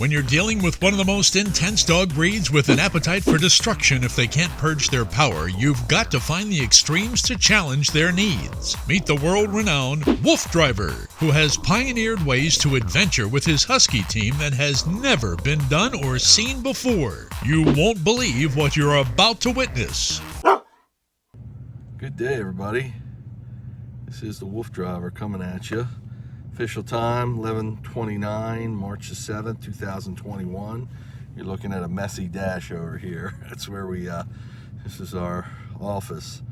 When you're dealing with one of the most intense dog breeds with an appetite for destruction if they can't purge their power, you've got to find the extremes to challenge their needs. Meet the world-renowned Wolf Driver, who has pioneered ways to adventure with his husky team that has never been done or seen before. You won't believe what you're about to witness. Good day, everybody. This is the Wolf Driver coming at you. Official time 11:29, March the 7th, 2021. You're looking at a messy dash over here. That's where this is our office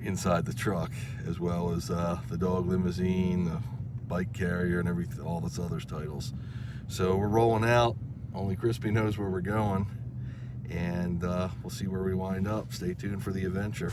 inside the truck, as well as the dog limousine, the bike carrier, and everything, all this other titles. So we're rolling out. Only Crispy knows where we're going, and we'll see where we wind up. Stay tuned for the adventure.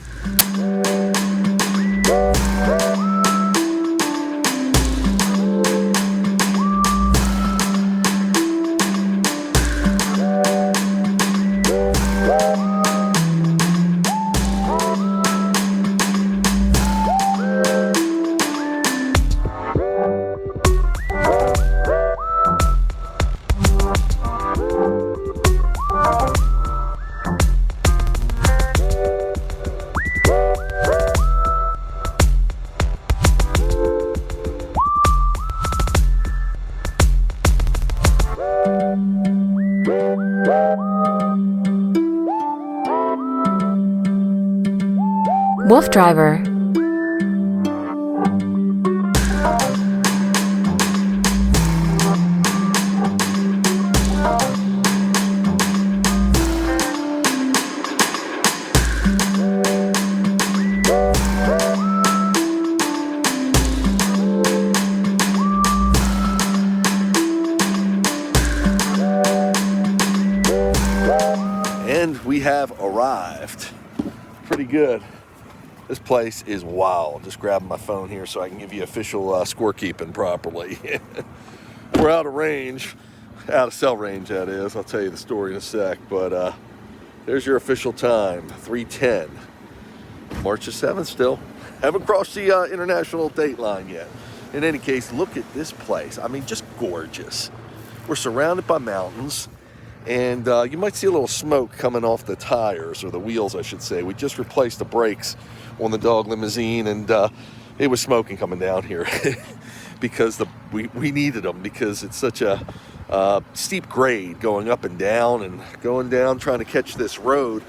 Wolf Driver. And we have arrived. Pretty good. This place is wild. Just grabbing my phone here so I can give you official scorekeeping properly. We're out of range, out of cell range that is. I'll tell you the story in a sec, but there's your official time, 3:10. March the 7th still. Haven't crossed the international date line yet. In any case, look at this place. I mean, just gorgeous. We're surrounded by mountains. And you might see a little smoke coming off the tires, or the wheels, I should say. We just replaced the brakes on the dog limousine, and it was smoking coming down here because we needed them, because it's such a steep grade going up and down, trying to catch this road.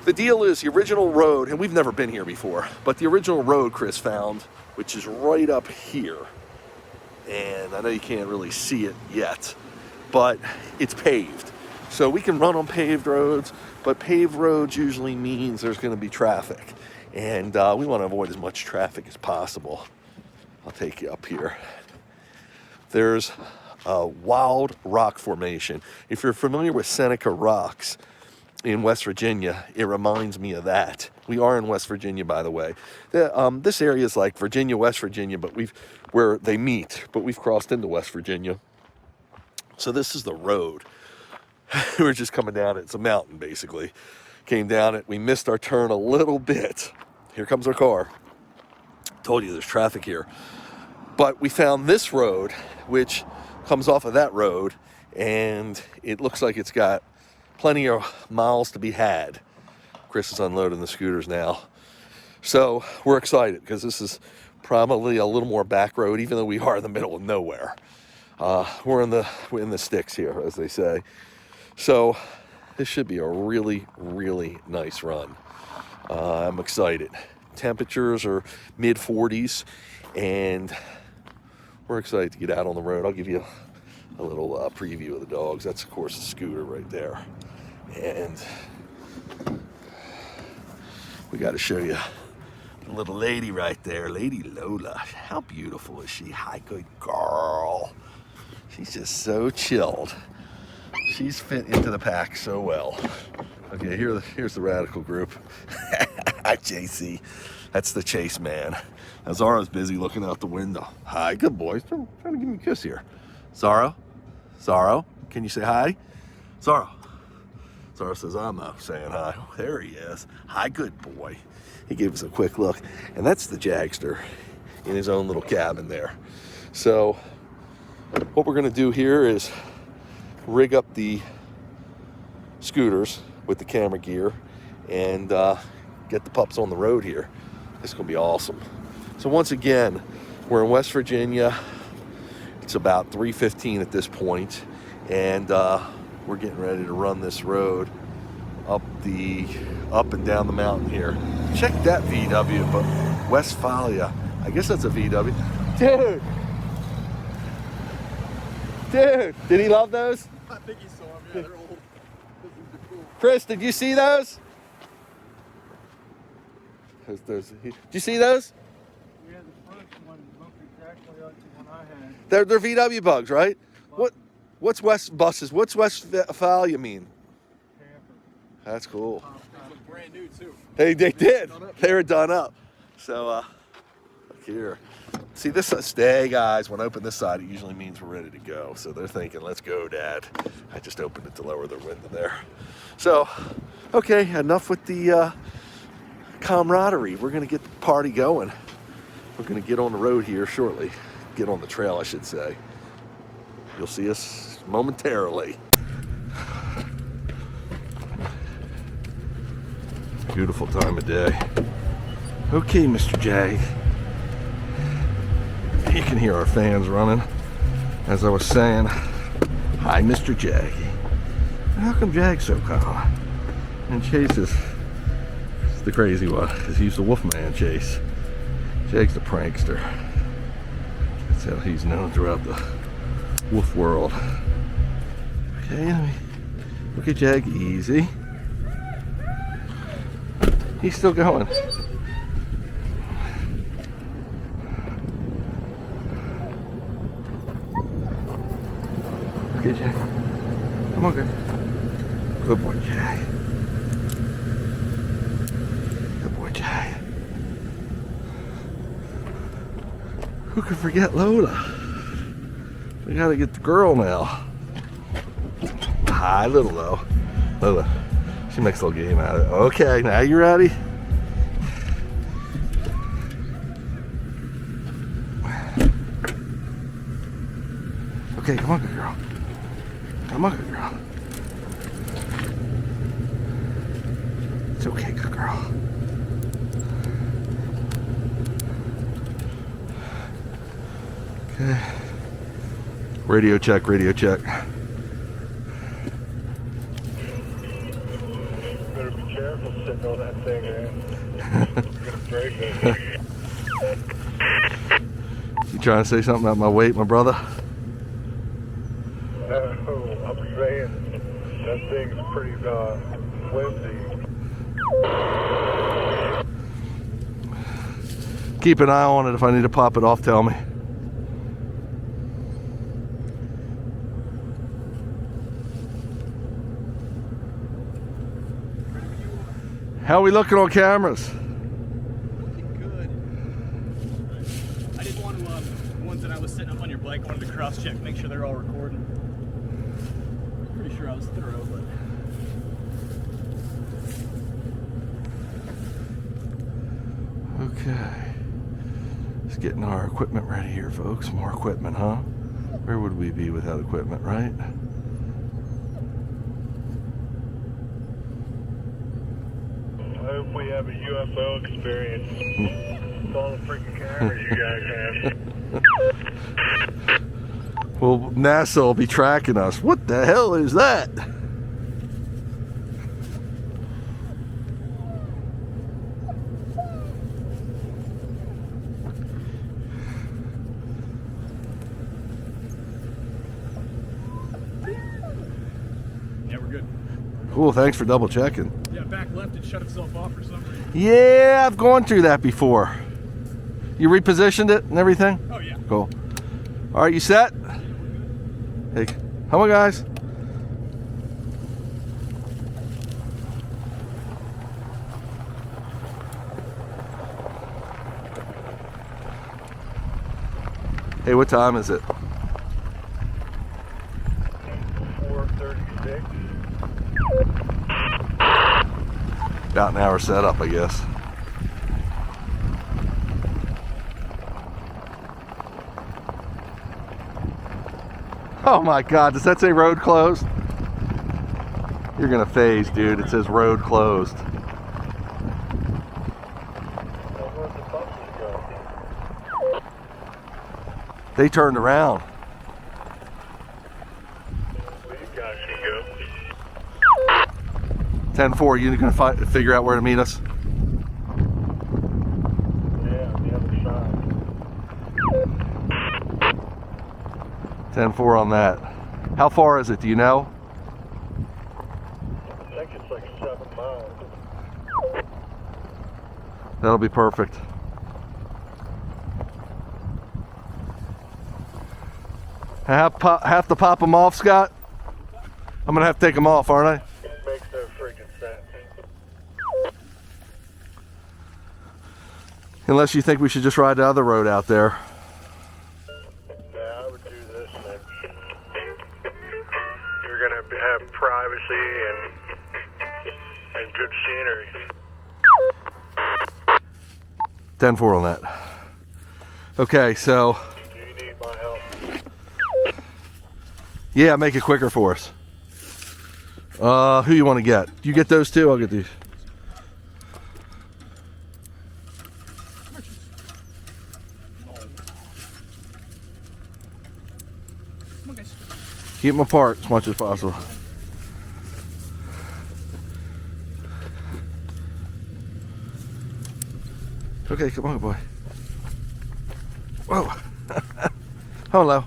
The deal is the original road, and we've never been here before, but the original road Chris found, which is right up here, and I know you can't really see it yet, but it's paved. So we can run on paved roads, but paved roads usually means there's going to be traffic. And we want to avoid as much traffic as possible. I'll take you up here. There's a wild rock formation. If you're familiar with Seneca Rocks in West Virginia, it reminds me of that. We are in West Virginia, by the way. This area is like Virginia, West Virginia, but where they meet, but we've crossed into West Virginia. So this is the road. We're just coming down it. It's a mountain, basically. Came down it. We missed our turn a little bit. Here comes our car. Told you there's traffic here. But we found this road, which comes off of that road, and it looks like it's got plenty of miles to be had. Chris is unloading the scooters now. So we're excited, because this is probably a little more back road, even though we are in the middle of nowhere. We're in the sticks here, as they say. So this should be a really, really nice run. I'm excited. Temperatures are mid-40s, and we're excited to get out on the road. I'll give you a little preview of the dogs. That's, of course, a scooter right there. And we got to show you the little lady right there, Lady Lola. How beautiful is she? Hi, good girl. She's just so chilled. She's fit into the pack so well. Okay, here's the radical group. Hi, JC. That's the chase man. Now, Zara's busy looking out the window. Hi, good boy. Trying to give me a kiss here. Zara, can you say hi? Zara says, I'm not saying hi. There he is. Hi, good boy. He gave us a quick look. And that's the Jagster in his own little cabin there. So what we're going to do here is rig up the scooters with the camera gear and get the pups on the road here. It's gonna be awesome. So once again, we're in West Virginia. It's about 3:15 at this point, and we're getting ready to run this road up and down the mountain here. Check that VW, but Westfalia. I guess that's a VW. Dude, did he love those? I think he saw them. Yeah, they're old. They're cool. Chris, did you see those? Did you see those? We had the first one look exactly like the one I had. They're VW bugs, right? What's West buses? What's Westfalia mean? Camper. That's cool. They look brand new too. They did. They were done up. So look here. See this? Stay, guys. When I open this side, it usually means we're ready to go. So they're thinking, "Let's go, Dad." I just opened it to lower their window there. So, okay, enough with the camaraderie. We're gonna get the party going. We're gonna get on the road here shortly. Get on the trail, I should say. You'll see us momentarily. Beautiful time of day. Okay, Mr. Jag. You can hear our fans running. As I was saying, hi, Mr. Jag. How come Jag's so calm? And Chase is the crazy one, because he's the Wolfman Chase. Jag's the prankster. That's how he's known throughout the wolf world. Okay, let me look at Jag easy. He's still going. Okay, Jag. Come on, good. Good boy, Jag. Good boy, Jag. Who could forget Lola? We gotta get the girl now. Hi, little Lola. She makes a little game out of it. Okay, now you ready? Okay, come on, good girl. Come on, good girl. It's okay, good girl. Okay. Radio check, radio check. Better be careful sitting on that thing, man. It's gonna break it. You trying to say something about my weight, my brother? No, I'm saying that thing's pretty flimsy. Keep an eye on it. If I need to pop it off, tell me. How are we looking on cameras? Looking good. I didn't want to, the ones that I was setting up on your bike, I wanted to cross check, make sure they're all recording. Pretty sure I was thorough, but. Okay. Just getting our equipment ready here, folks. More equipment, huh? Where would we be without equipment, right? I hope we have a UFO experience. With all the freaking cameras you guys have. Well, NASA will be tracking us. What the hell is that? Yeah, we're good. Cool, thanks for double checking. Yeah, back left, it shut itself off for some reason. Yeah, I've gone through that before. You repositioned it and everything? Oh, yeah. Cool. All right, you set? Hey, come on, guys. Hey, what time is it? 4:36. About an hour setup, I guess. Oh my God, does that say road closed? You're gonna phase, dude. It says road closed. Where'd the buses go? They turned around. Well, you guys can go. 10-4, you gonna figure out where to meet us? Yeah, on the other side. 10-4 on that. How far is it, do you know? I think it's like 7 miles. That'll be perfect. Have to pop them off, Scott? I'm gonna have to take them off, aren't I? It makes no freaking sense. Unless you think we should just ride the other road out there. Yeah, I would do this then. You're gonna have privacy and good scenery. 10-4 on that. Okay, so Do you need my help? yeah, make it quicker for us. Who you want to get? You get those two? I'll get these. Keep them apart as much as possible. Okay, come on, boy. Whoa. Hello.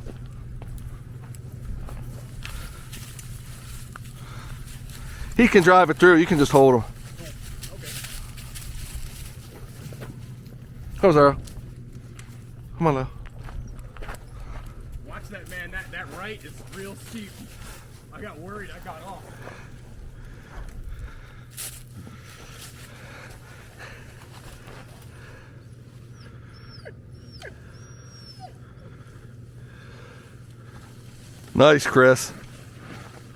He can drive it through. You can just hold him. Come on, Zara. Come on, Leo. Watch that, man. That right is real steep. I got worried. I got off. Nice, Chris.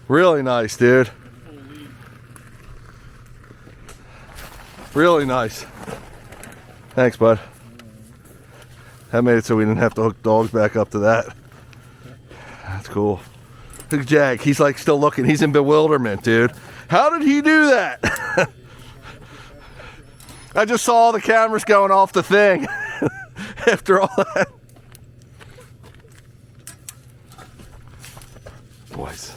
Really nice, dude. Really nice. Thanks, bud. That made it so we didn't have to hook dogs back up to that. That's cool. Look at Jag. He's like still looking. He's in bewilderment, dude. How did he do that? I just saw the cameras going off the thing after all that. Boys.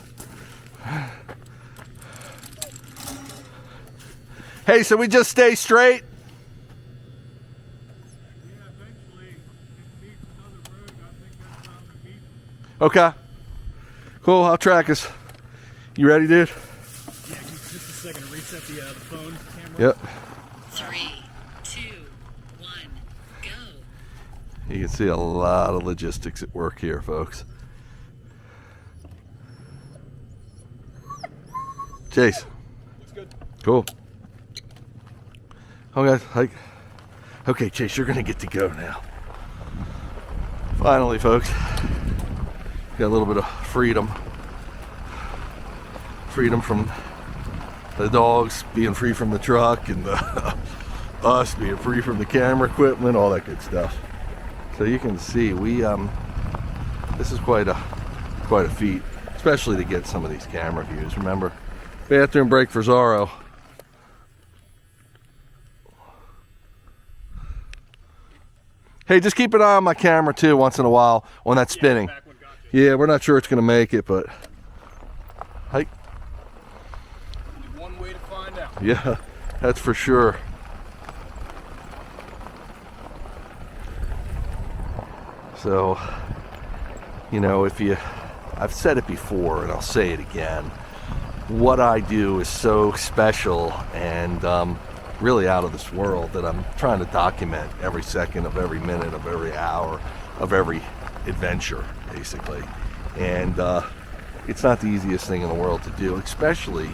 Hey, so we just stay straight? Okay. Cool, I'll track us. You ready, dude? Yeah, just a second to reset the phone camera. Yep. 3, 2, 1, go. You can see a lot of logistics at work here, folks. Chase. Looks good. Cool. Oh, guys, like, okay, Chase, you're gonna get to go now. Finally, folks, got a little bit of freedom. Freedom from the dogs being free from the truck and us being free from the camera equipment, all that good stuff. So you can see this is quite a feat, especially to get some of these camera views. Remember, bathroom break for Zorro. Hey, just keep an eye on my camera too once in a while when that's spinning. Yeah, we're not sure it's gonna make it, but hike. One way to find out. Yeah, that's for sure. So, you know, I've said it before and I'll say it again. What I do is so special and really out of this world that I'm trying to document every second of every minute of every hour of every adventure, basically. And it's not the easiest thing in the world to do, especially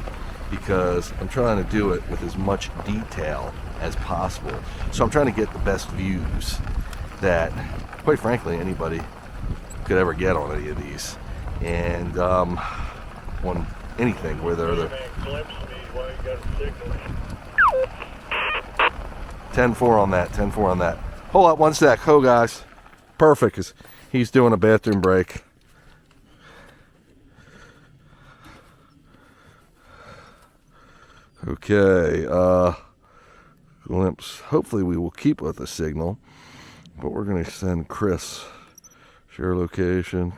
because I'm trying to do it with as much detail as possible. So I'm trying to get the best views that, quite frankly, anybody could ever get on any of these. And on anything where they're the 10-4 on that, 10-4 on that. Hold up one sec. Ho, guys. Perfect, 'cause he's doing a bathroom break. Okay, glimpse. Hopefully we will keep with the signal, but we're going to send Chris. Share location.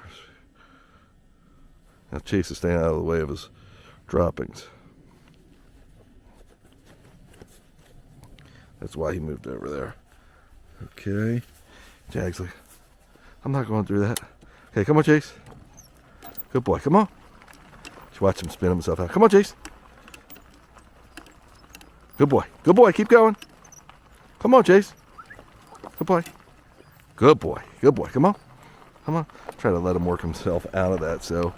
Now Chase is staying out of the way of his droppings. That's why he moved over there. Okay. Jag's like, I'm not going through that. Okay, come on, Chase. Good boy, come on. Just watch him spin himself out. Come on, Chase. Good boy. Good boy. Keep going. Come on, Chase. Good boy. Good boy. Good boy. Come on. Come on. Try to let him work himself out of that so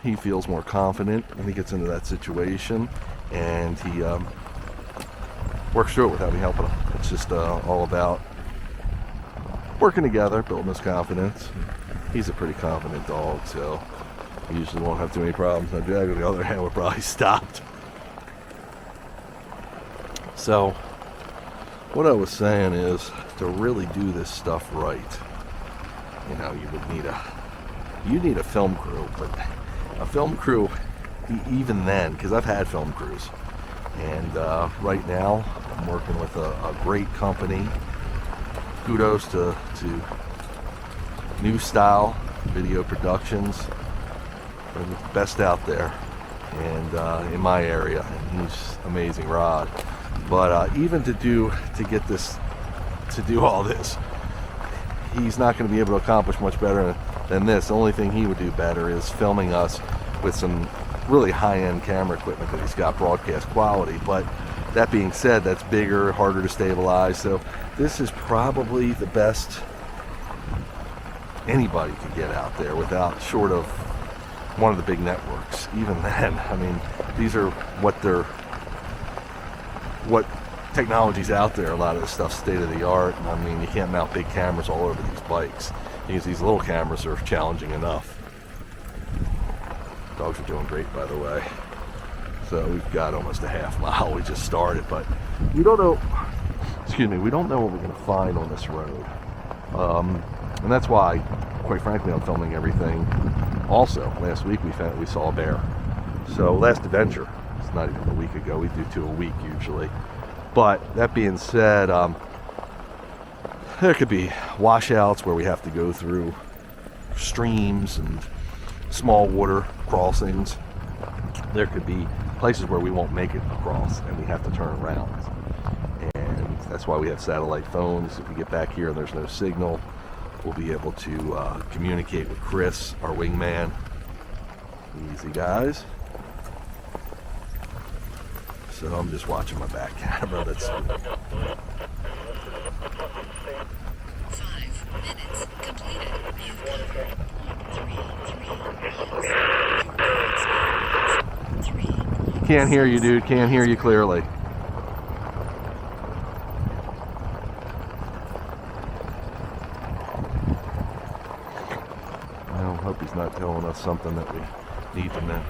he feels more confident when he gets into that situation, and he works through it without me helping him. It's just all about working together, building his confidence. He's a pretty confident dog, so he usually won't have too many problems. Now, Jag, on the other hand, would probably stopped. So, what I was saying is, to really do this stuff right, you know, you need a film crew, but a film crew, even then, because I've had film crews, and right now I'm working with a great company. Kudos to New Style Video Productions. They're the best out there, and in my area, and he's amazing rod. But even to do all this, he's not going to be able to accomplish much better than this. The only thing he would do better is filming us with some really high-end camera equipment that he's got, broadcast quality. But that being said, that's bigger, harder to stabilize. So this is probably the best anybody could get out there without, short of one of the big networks. Even then, I mean, these are what technology's out there. A lot of this stuff's state of the art. I mean, you can't mount big cameras all over these bikes because these little cameras are challenging enough. Dogs are doing great, by the way. So we've got almost a half mile. We just started, but we don't know. We don't know what we're going to find on this road, and that's why, quite frankly, I'm filming everything. Also, last week we saw a bear. So last adventure, it's not even a week ago. We do 2 a week usually. But that being said, there could be washouts where we have to go through streams and small water crossings. There could be places where we won't make it across and we have to turn around. And that's why we have satellite phones. If we get back here and there's no signal, we'll be able to communicate with Chris, our wingman. Easy, guys. So I'm just watching my back camera. That's 5 minutes completed. You've covered 3 Can't hear you, dude. Can't hear you clearly. I hope he's not telling us something that we need to know.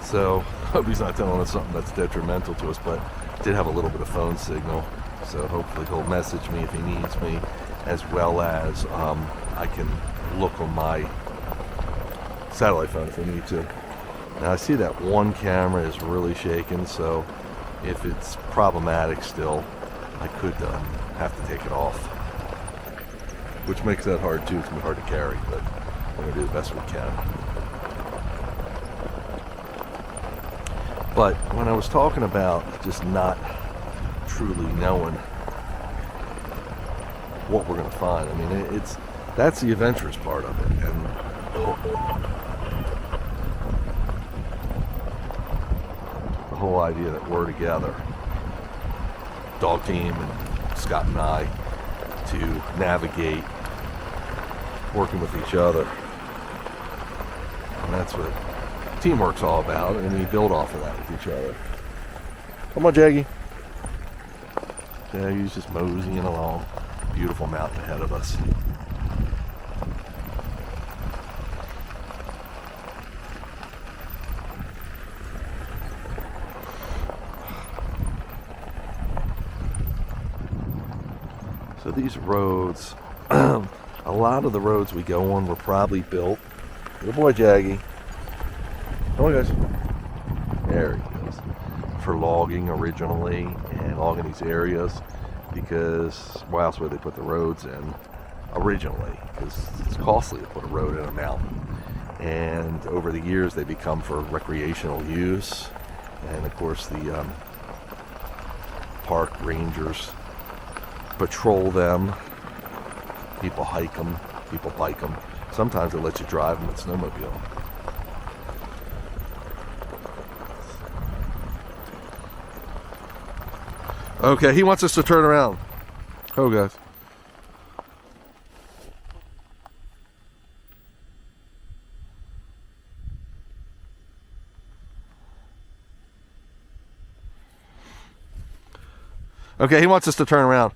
So, hope he's not telling us something that's detrimental to us, but did have a little bit of phone signal, so hopefully he'll message me if he needs me, as well as I can look on my satellite phone if we need to. Now I see that one camera is really shaking, so if it's problematic still, I could have to take it off, which makes that hard too. It's gonna be hard to carry, but we're gonna do the best we can. But when I was talking about just not truly knowing what we're going to find, I mean, that's the adventurous part of it. And the whole idea that we're together, dog team and Scott and I, to navigate working with each other. And that's what teamwork's all about, and we build off of that with each other. Come on, Jaggy. Jaggy's just moseying along. Beautiful mountain ahead of us. So these roads, a lot of the roads we go on were probably built. Good boy, Jaggy. Come on, guys. There he goes. For logging originally, and logging these areas, because why else would they put the roads in originally? Because it's costly to put a road in a mountain. And over the years, they become for recreational use. And of course, the park rangers patrol them. People hike them. People bike them. Sometimes they let you drive them with snowmobile. Okay, he wants us to turn around. Oh, guys. Okay, he wants us to turn around.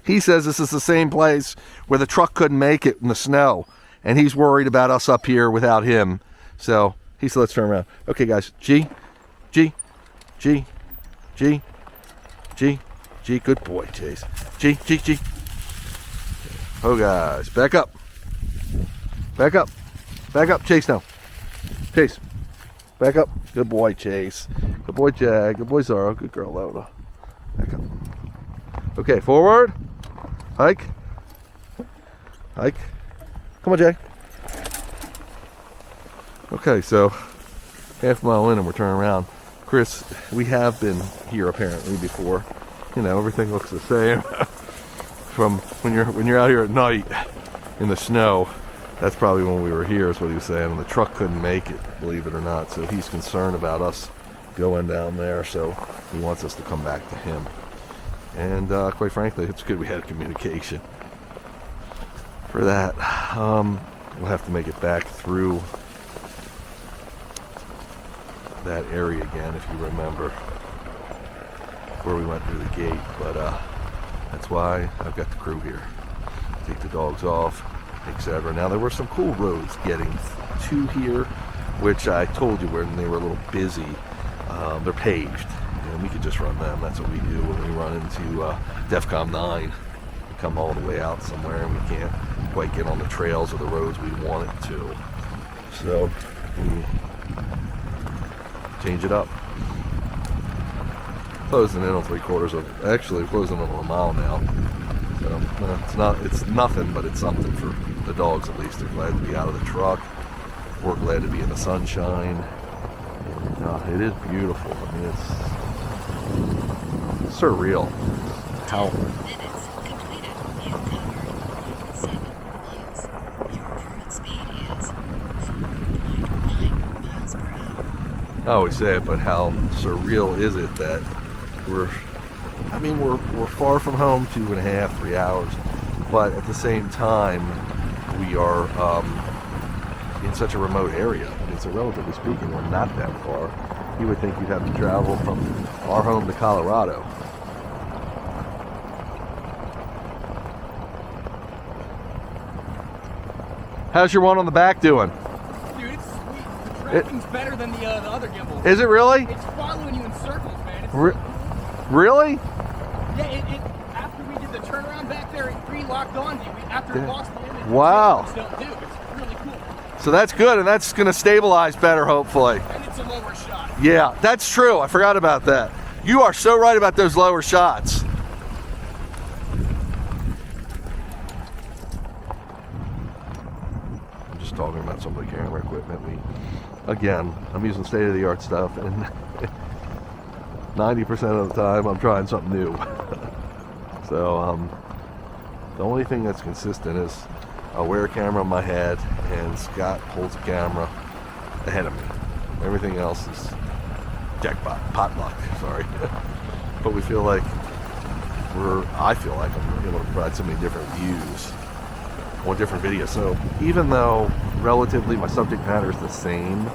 He says this is the same place where the truck couldn't make it in the snow, and he's worried about us up here without him. So he said, let's turn around. Okay, guys. G. Good boy, Chase. G. Oh, guys. Back up. Chase now. Chase. Back up. Good boy, Chase. Good boy, Jag. Good boy, Zara. Good girl, Lola. Back up. Okay, forward. Hike. Come on, Jag. Okay, so half mile in and we're turning around. Chris, we have been here apparently before. You know, everything looks the same. From when you're out here at night in the snow. That's probably when we were here, is what he was saying. And the truck couldn't make it, believe it or not. So he's concerned about us going down there. So he wants us to come back to him. And quite frankly, it's good we had communication for that. We'll have to make it back through that area again, if you remember, where we went through the gate. But that's why I've got the crew here. Take the dogs off, etc. Now, there were some cool roads getting to here, which I told you when they were a little busy. They're paved, and we could just run them. That's what we do when we run into DEFCON 9. We come all the way out somewhere, and we can't quite get on the trails or the roads we want it to. So we change it up. Closing in on 3/4 of, actually closing in on a mile now. So it's nothing, but it's something for the dogs at least. They're glad to be out of the truck. We're glad to be in the sunshine. It is beautiful. I mean, it's surreal. How? Minutes completed. You've covered 7 miles. Your current speed is 4.9 miles per hour. I always say it, but how surreal is it that we're far from home, 2.5, 3 hours, but at the same time, we are in such a remote area. I mean, so relatively speaking, we're not that far. You would think you'd have to travel from our home to Colorado. How's your one on the back doing? Dude, it's sweet. The tracking's better than the other gimbal. Is it really? It's following you in circles, man. It's Really? Yeah, after we did the turnaround back there, it re-locked onto you. After it lost the image. Wow. It's don't do. It's really cool. So that's good, and that's going to stabilize better, hopefully. And it's a lower shot. Yeah, that's true. I forgot about that. You are so right about those lower shots. I'm just talking about some of the camera equipment. Again, I'm using state-of-the-art stuff, and 90% of the time I'm trying something new. So the only thing that's consistent is I wear a camera on my head and Scott holds a camera ahead of me. Everything else is potluck, sorry. But I feel like I'm able to provide so many different views on different videos. So even though relatively my subject matter is the same,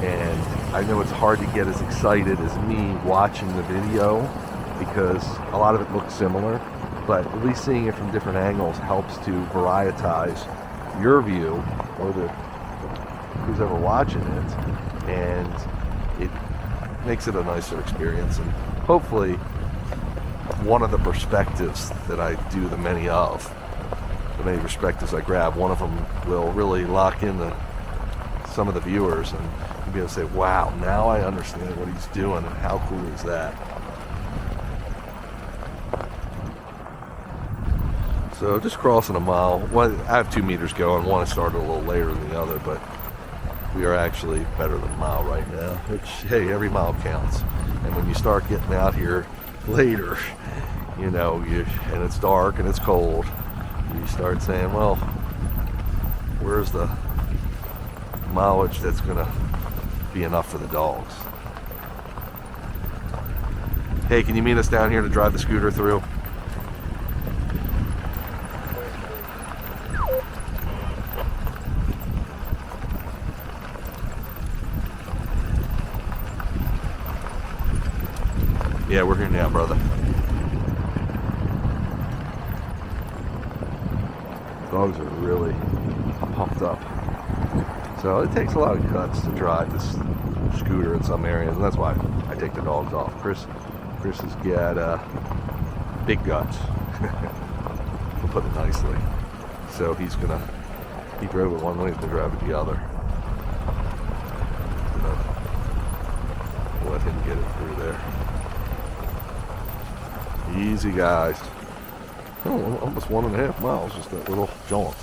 and I know it's hard to get as excited as me watching the video because a lot of it looks similar, but at least seeing it from different angles helps to varietize your view or who's ever watching it, and it makes it a nicer experience. And hopefully one of the perspectives that I do the many perspectives I grab, one of them will really lock in some of the viewers, and you'll be able to say, wow, now I understand what he's doing, and how cool is that? So just crossing a mile. One, I have 2 meters going. One started a little later than the other, but we are actually better than a mile right now, which, hey, every mile counts. And when you start getting out here later, you know, and it's dark and it's cold, you start saying, well, where's the mileage that's going to be enough for the dogs? Hey, can you meet us down here to drive the scooter through? Yeah, we're here now, brother. Dogs are really pumped up. So it takes a lot of guts to drive this scooter in some areas, and that's why I take the dogs off. Chris has got big guts, to put it nicely. So he drove it one way, he's gonna drive it the other. Let him get it through there. Easy, guys. Oh, almost 1.5 miles, just that little jaunt.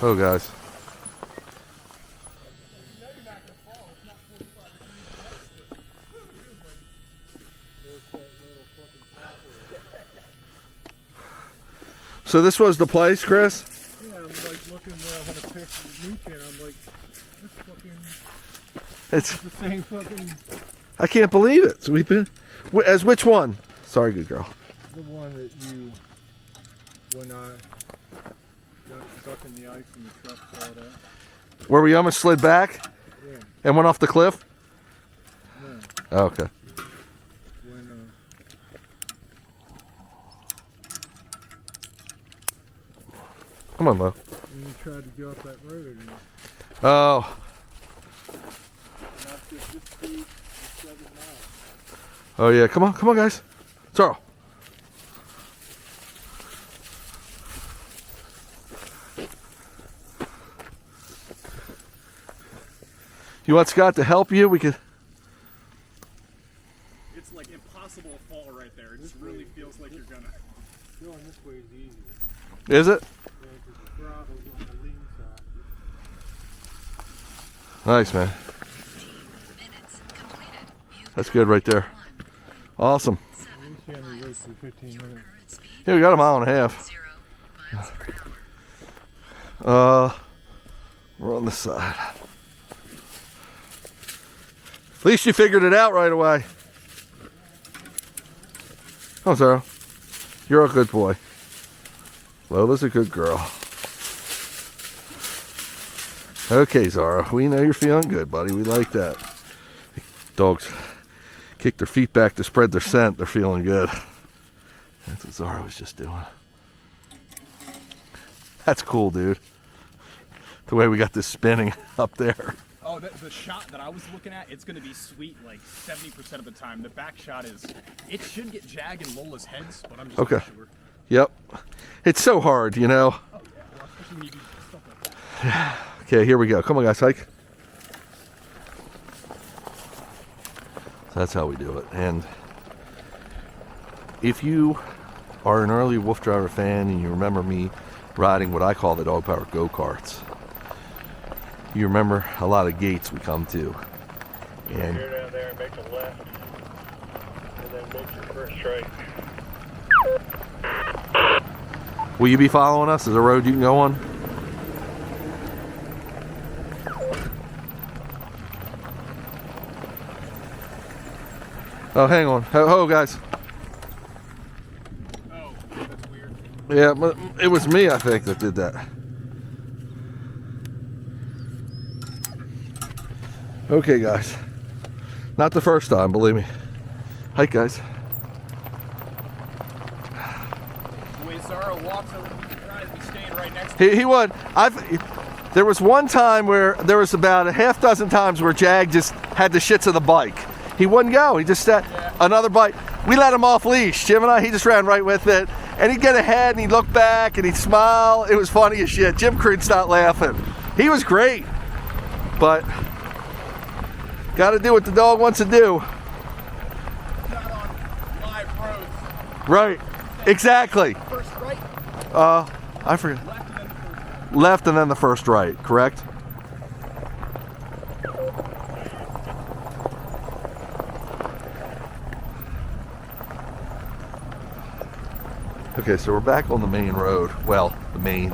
Oh, guys. So this was the place, Chris? Yeah, I'm like looking where I had a picture of the new kid. I'm like, this fucking, It's the same fucking, I can't believe it. So we've been as which one? Sorry, good girl. the one that you, when I got stuck in the ice and the truck fell out. Where we almost slid back Yeah, and went off the cliff? no, Oh, okay. when, Come on, Mo. when you tried to get off that road and Oh, not just this speed, 7 miles. oh yeah. Come on, guys. Sorrow. You want Scott to help you? We could. It's like impossible to fall right there. It just really feels like you're gonna. Going this way is easier. Is it? Yeah, because the throttle's on the lean side. Nice, man. Minutes completed. You've That's good right there. Awesome. At least you only wait for 15 minutes. current speed Yeah, we got 1.5 0 miles per hour. We're on the side. At least you figured it out right away. Oh, Zara. You're a good boy. Lola's a good girl. Okay, Zara. We know you're feeling good, buddy. We like that. Dogs kick their feet back to spread their scent. They're feeling good. That's what Zara was just doing. That's cool, dude. The way we got this spinning up there. Oh, the shot that I was looking at, it's gonna be sweet like 70% of the time. The back shot it should get Jag and Lola's heads, but I'm just Okay. not sure. Yep. It's so hard, you know. Oh yeah, well, especially when you do stuff like that. Okay, here we go. Come on, guys, hike. So that's how we do it. And if you are an early Wolf Driver fan and you remember me riding what I call the dog power go-karts, you remember a lot of gates we come to. And Here down there and make a left. And then make your first strike. will you be following us? Is there a road you can go on? Oh, hang on. Ho, guys. Oh, that's weird. Yeah, but it was me, I think, that did that. Okay, guys. Not the first time, believe me. Hike, guys. The way Zara walks over to the drive, he's staying right next to He would. There was one time where there was about a half dozen times where Jag just had the shits of the bike. He wouldn't go. He just sat another bike. we let him off leash. Jim and I, he just ran right with it. And he'd get ahead and he'd look back and he'd smile. It was funny as shit. Jim couldn't stop laughing. He was great. But got to do what the dog wants to do. Not on live roads. Right. Exactly. First right, I forget. left, and then the first. Left and then the first right, correct? Okay, so we're back on the main road. Well, the main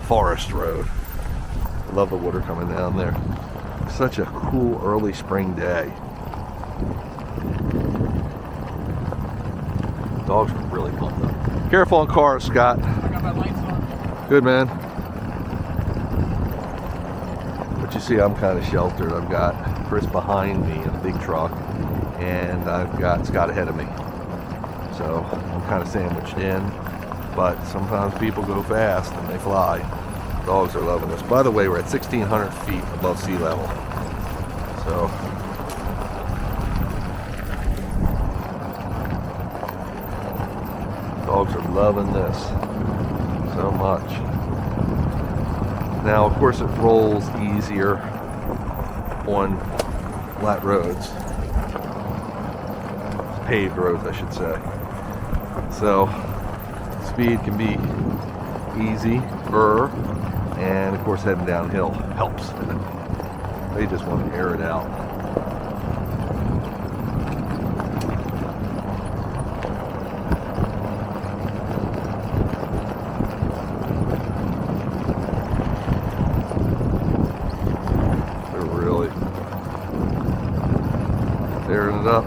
forest road. I love the water coming down there. Such a cool early spring day. Dogs are really pumped up. Careful on cars, Scott. I got my lights on. Good, man. But you see, I'm kind of sheltered. I've got Chris behind me in a big truck, and I've got Scott ahead of me. So I'm kind of sandwiched in, but sometimes people go fast and they fly. Dogs are loving this. By the way, we're at 1,600 feet above sea level. So dogs are loving this so much. Now, of course, it rolls easier on flat roads. Paved roads, I should say. So speed can be easier, and of course heading downhill helps. They just want to air it out. They're really tearing it up.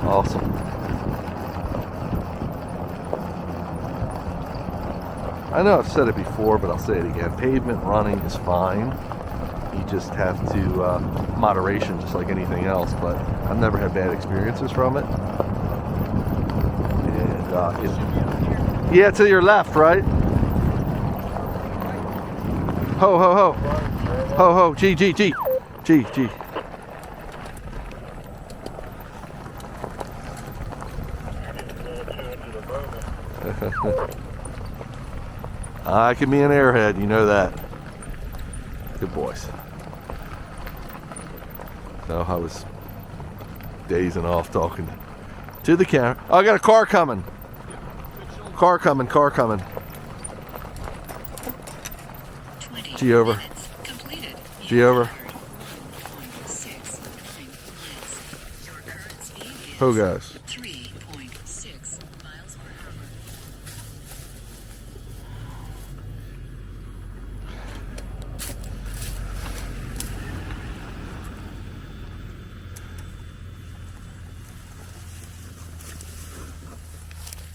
Awesome. I know I've said it before, but I'll say it again. Pavement running is fine. You just have to, moderation, just like anything else, but I've never had bad experiences from it. And, yeah, to your left, right? Ho, ho, ho. Ho, ho, G, G, G. G, G. I can be an airhead, you know that. Good boys. So I was dazing off talking to the camera. Oh, I got a car coming. Car coming, car coming. 20 G over. minutes completed. G over. 1.69 miles. Your current speed is Ho, guys. 3.6 miles per hour.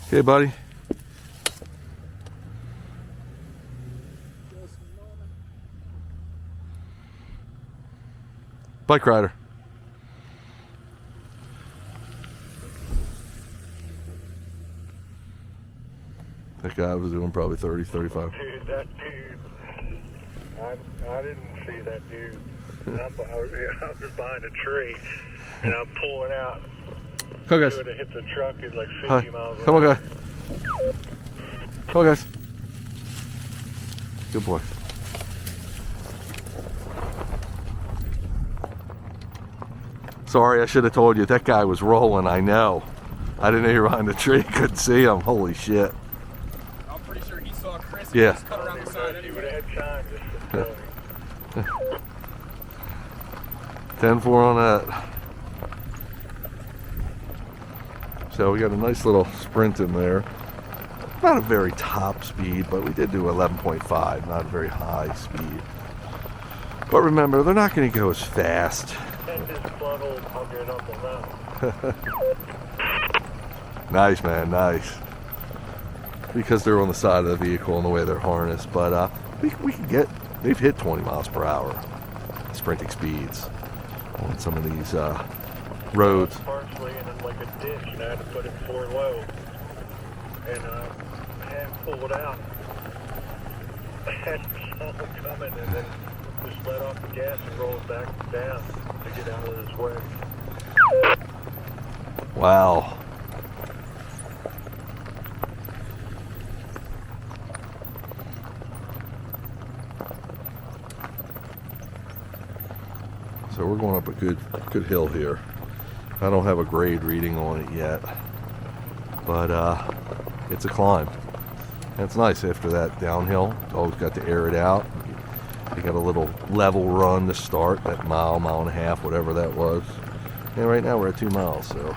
Okay, buddy. Bike rider. That guy was doing probably 30, 35. Dude, that dude, I didn't see that dude. I was behind a tree, and I'm pulling out. Come on, He guys. would have hit the truck at like 50 Hi. miles an Come on, hour. guys. Come on, guys. Good boy. Sorry, I should have told you. That guy was rolling, I know. I didn't know you were behind the tree. Couldn't see him. Holy shit. I'm pretty sure he saw Chris. Yeah. And just cut around the side He would anyway. have had time just to tell me. 10-4 on that. So we got a nice little sprint in there. Not a very top speed, but we did do 11.5. Not a very high speed. But remember, they're not going to go as fast. And this funnel, I'll get up the mountain. Nice, man, nice. Because they're on the side of the vehicle and the way they're harnessed. But we can get, they've hit 20 miles per hour sprinting speeds on some of these roads. Partially and then like a ditch, and I had to put it four low. And I had pulled out. I had someone coming, and then Just let off the gas and roll it back down to get out of this way. Wow. So we're going up a good hill here. I don't have a grade reading on it yet, but it's a climb. And it's nice after that downhill. Dogs got to air it out. They got a little level run to start, that mile and a half, whatever that was. And right now we're at 2 miles, so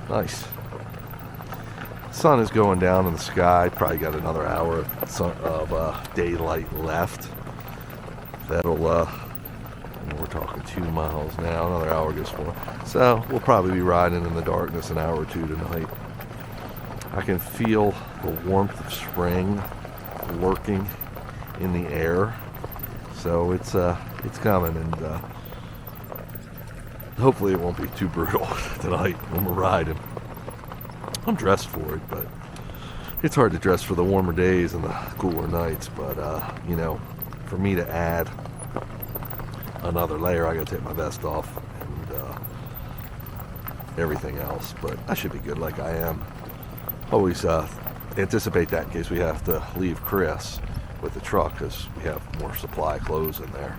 nice. Sun is going down in the sky. Probably got another hour of daylight left. That'll, we're talking 2 miles now. Another hour goes for. So we'll probably be riding in the darkness an hour or two tonight. I can feel the warmth of spring lurking in the air. So it's coming, and hopefully it won't be too brutal tonight when we're riding. I'm dressed for it, but it's hard to dress for the warmer days and the cooler nights. But you know, for me to add another layer, I gotta take my vest off and everything else. But I should be good like I am. Always anticipate that in case we have to leave Chris with the truck, because we have more supply clothes in there.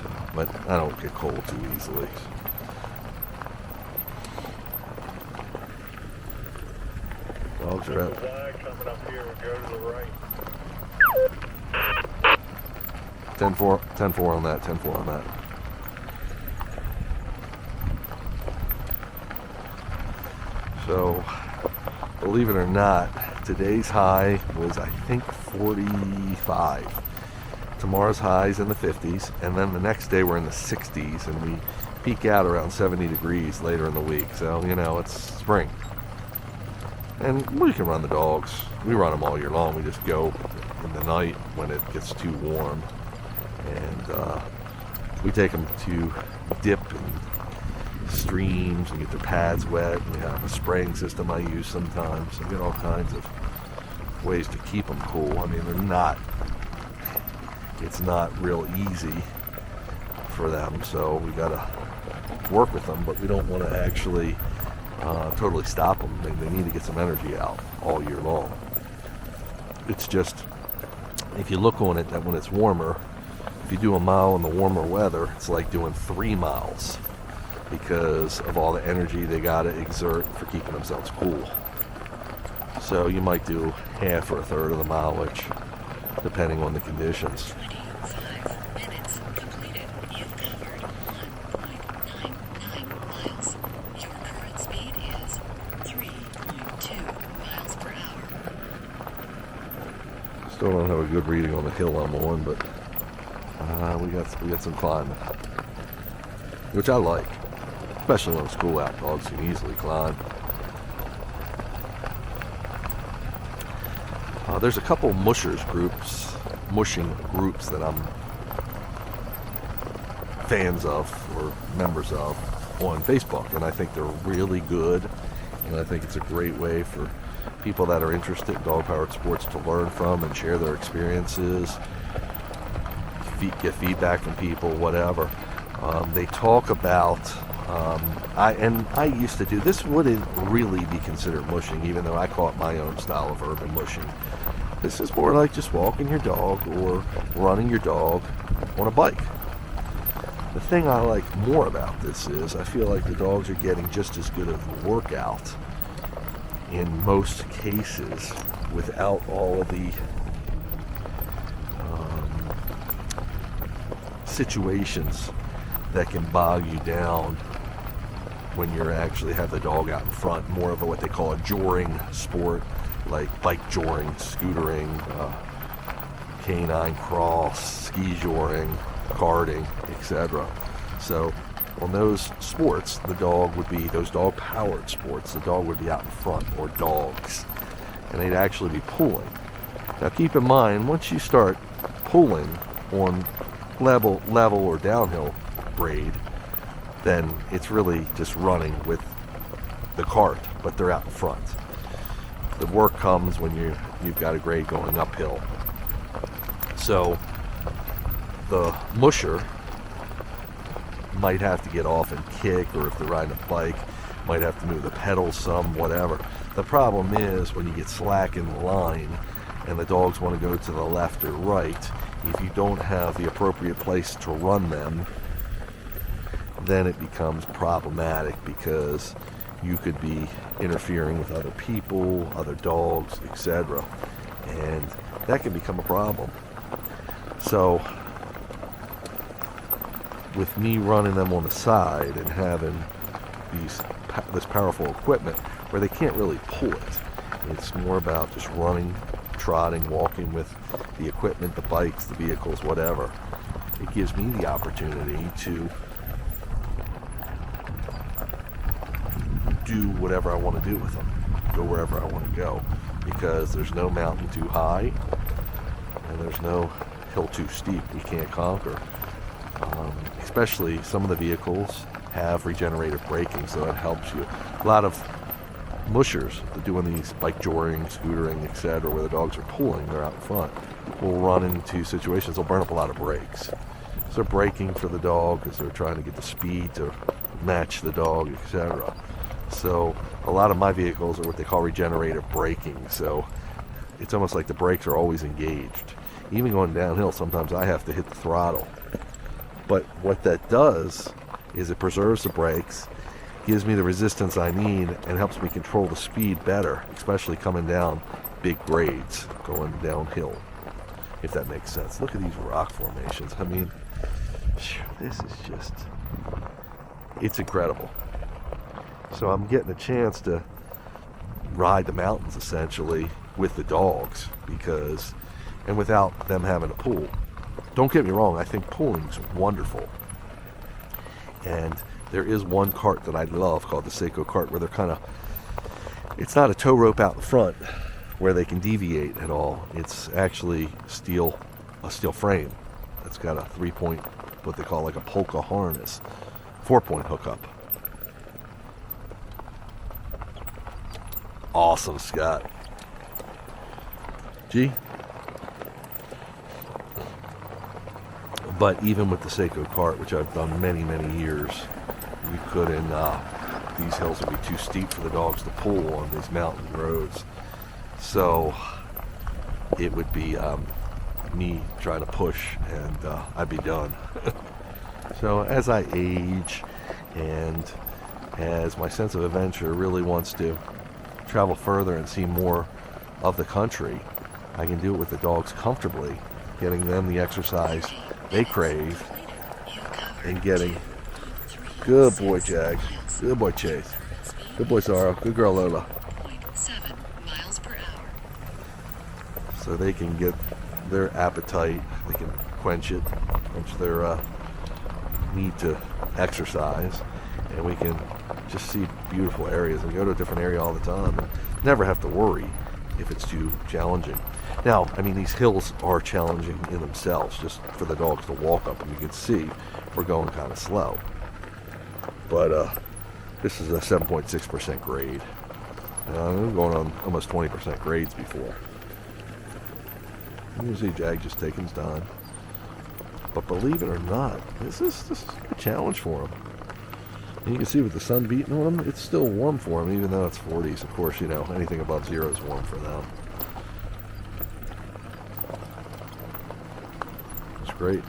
So, but I don't get cold too easily. Dogs are out. Coming up here, we'll go to the right. 10-4 on that, 10-4 on that. So, believe it or not, today's high was, I think, 45. Tomorrow's high is in the 50s, and then the next day we're in the 60s, and we peak out around 70 degrees later in the week. So, you know, it's spring. And we can run the dogs. We run them all year long. We just go in the night when it gets too warm. And we take them to dip in streams and get their pads wet. We have a spraying system I use sometimes. I get all kinds of ways to keep them cool. I mean, it's not real easy for them, so we gotta work with them, but we don't want to actually totally stop them. They need to get some energy out all year long. It's just, if you look on it, that when it's warmer, if you do a mile in the warmer weather, it's like doing 3 miles because of all the energy they gotta exert for keeping themselves cool. So you might do half or a third of the mileage, depending on the conditions. 25 minutes completed. You've covered 1.99 miles. Your current speed is 3.2 miles per hour. Still don't have a good reading on the hill I'm on, but we got some climbing, which I like, especially when it's cool out. Dogs can easily climb. There's a couple mushing groups that I'm fans of or members of on Facebook, and I think they're really good, and I think it's a great way for people that are interested in dog-powered sports to learn from and share their experiences, get feedback from people, whatever. They talk about, I used to do, this wouldn't really be considered mushing, even though I call it my own style of urban mushing. This is more like just walking your dog or running your dog on a bike. The thing I like more about this is I feel like the dogs are getting just as good of a workout in most cases without all of the situations that can bog you down when you actually have the dog out in front. More of what they call a joring sport, like bike joring, scootering, canine cross, ski joring, karting, etc. So on those sports, those dog-powered sports, the dog would be out in front, or dogs, and they'd actually be pulling. Now keep in mind, once you start pulling on level or downhill grade, then it's really just running with the cart, but they're out in front. The work comes when you've got a grade going uphill. So the musher might have to get off and kick, or if they're riding a bike, might have to move the pedals some, whatever. The problem is when you get slack in the line and the dogs want to go to the left or right, if you don't have the appropriate place to run them, then it becomes problematic, because you could be interfering with other people, other dogs, etc. And that can become a problem. So with me running them on the side and having this powerful equipment where they can't really pull it, it's more about just running, trotting, walking with the equipment, the bikes, the vehicles, whatever. It gives me the opportunity to do whatever I want to do with them, go wherever I want to go, because there's no mountain too high and there's no hill too steep we can't conquer. Especially some of the vehicles have regenerative braking, so it helps you. A lot of mushers that doing these bike joring, scootering, etc., where the dogs are pulling, they're out in front, will run into situations, they'll burn up a lot of brakes. So they're braking for the dog because they're trying to get the speed to match the dog, etc. So a lot of my vehicles are what they call regenerative braking, so it's almost like the brakes are always engaged. Even going downhill, sometimes I have to hit the throttle. But what that does is it preserves the brakes, gives me the resistance I need, and helps me control the speed better, especially coming down big grades, going downhill, if that makes sense. Look at these rock formations. I mean, this is just, it's incredible. So I'm getting a chance to ride the mountains essentially with the dogs, because, and without them having to pull. Don't get me wrong, I think pulling's wonderful. And there is one cart that I love called the Seiko cart, where they're kind of, it's not a tow rope out in front where they can deviate at all. It's actually a steel frame that's got a 3-point, what they call like a polka harness, 4-point hookup. Awesome, Scott. Gee. But even with the Seiko cart, which I've done many, many years, we couldn't, these hills would be too steep for the dogs to pull on these mountain roads. So it would be me trying to push, and I'd be done. So as I age, and as my sense of adventure really wants to travel further and see more of the country, I can do it with the dogs comfortably, getting them the exercise they crave, and getting, good boy Jag, good boy Chase, good boy Zara, good girl Lola, 0.7 miles per hour. so they can get their appetite, they can quench their need to exercise, and we can just see beautiful areas and go to a different area all the time and never have to worry if it's too challenging. Now, I mean, these hills are challenging in themselves, just for the dogs to walk up, and you can see we're going kind of slow. But this is a 7.6% grade. We're going on almost 20% grades before. You can see Jag just taking his time. But believe it or not, this is a challenge for him. And you can see with the sun beating on him, it's still warm for him, even though it's 40s. Of course, you know, anything above 0 is warm for them. It's great.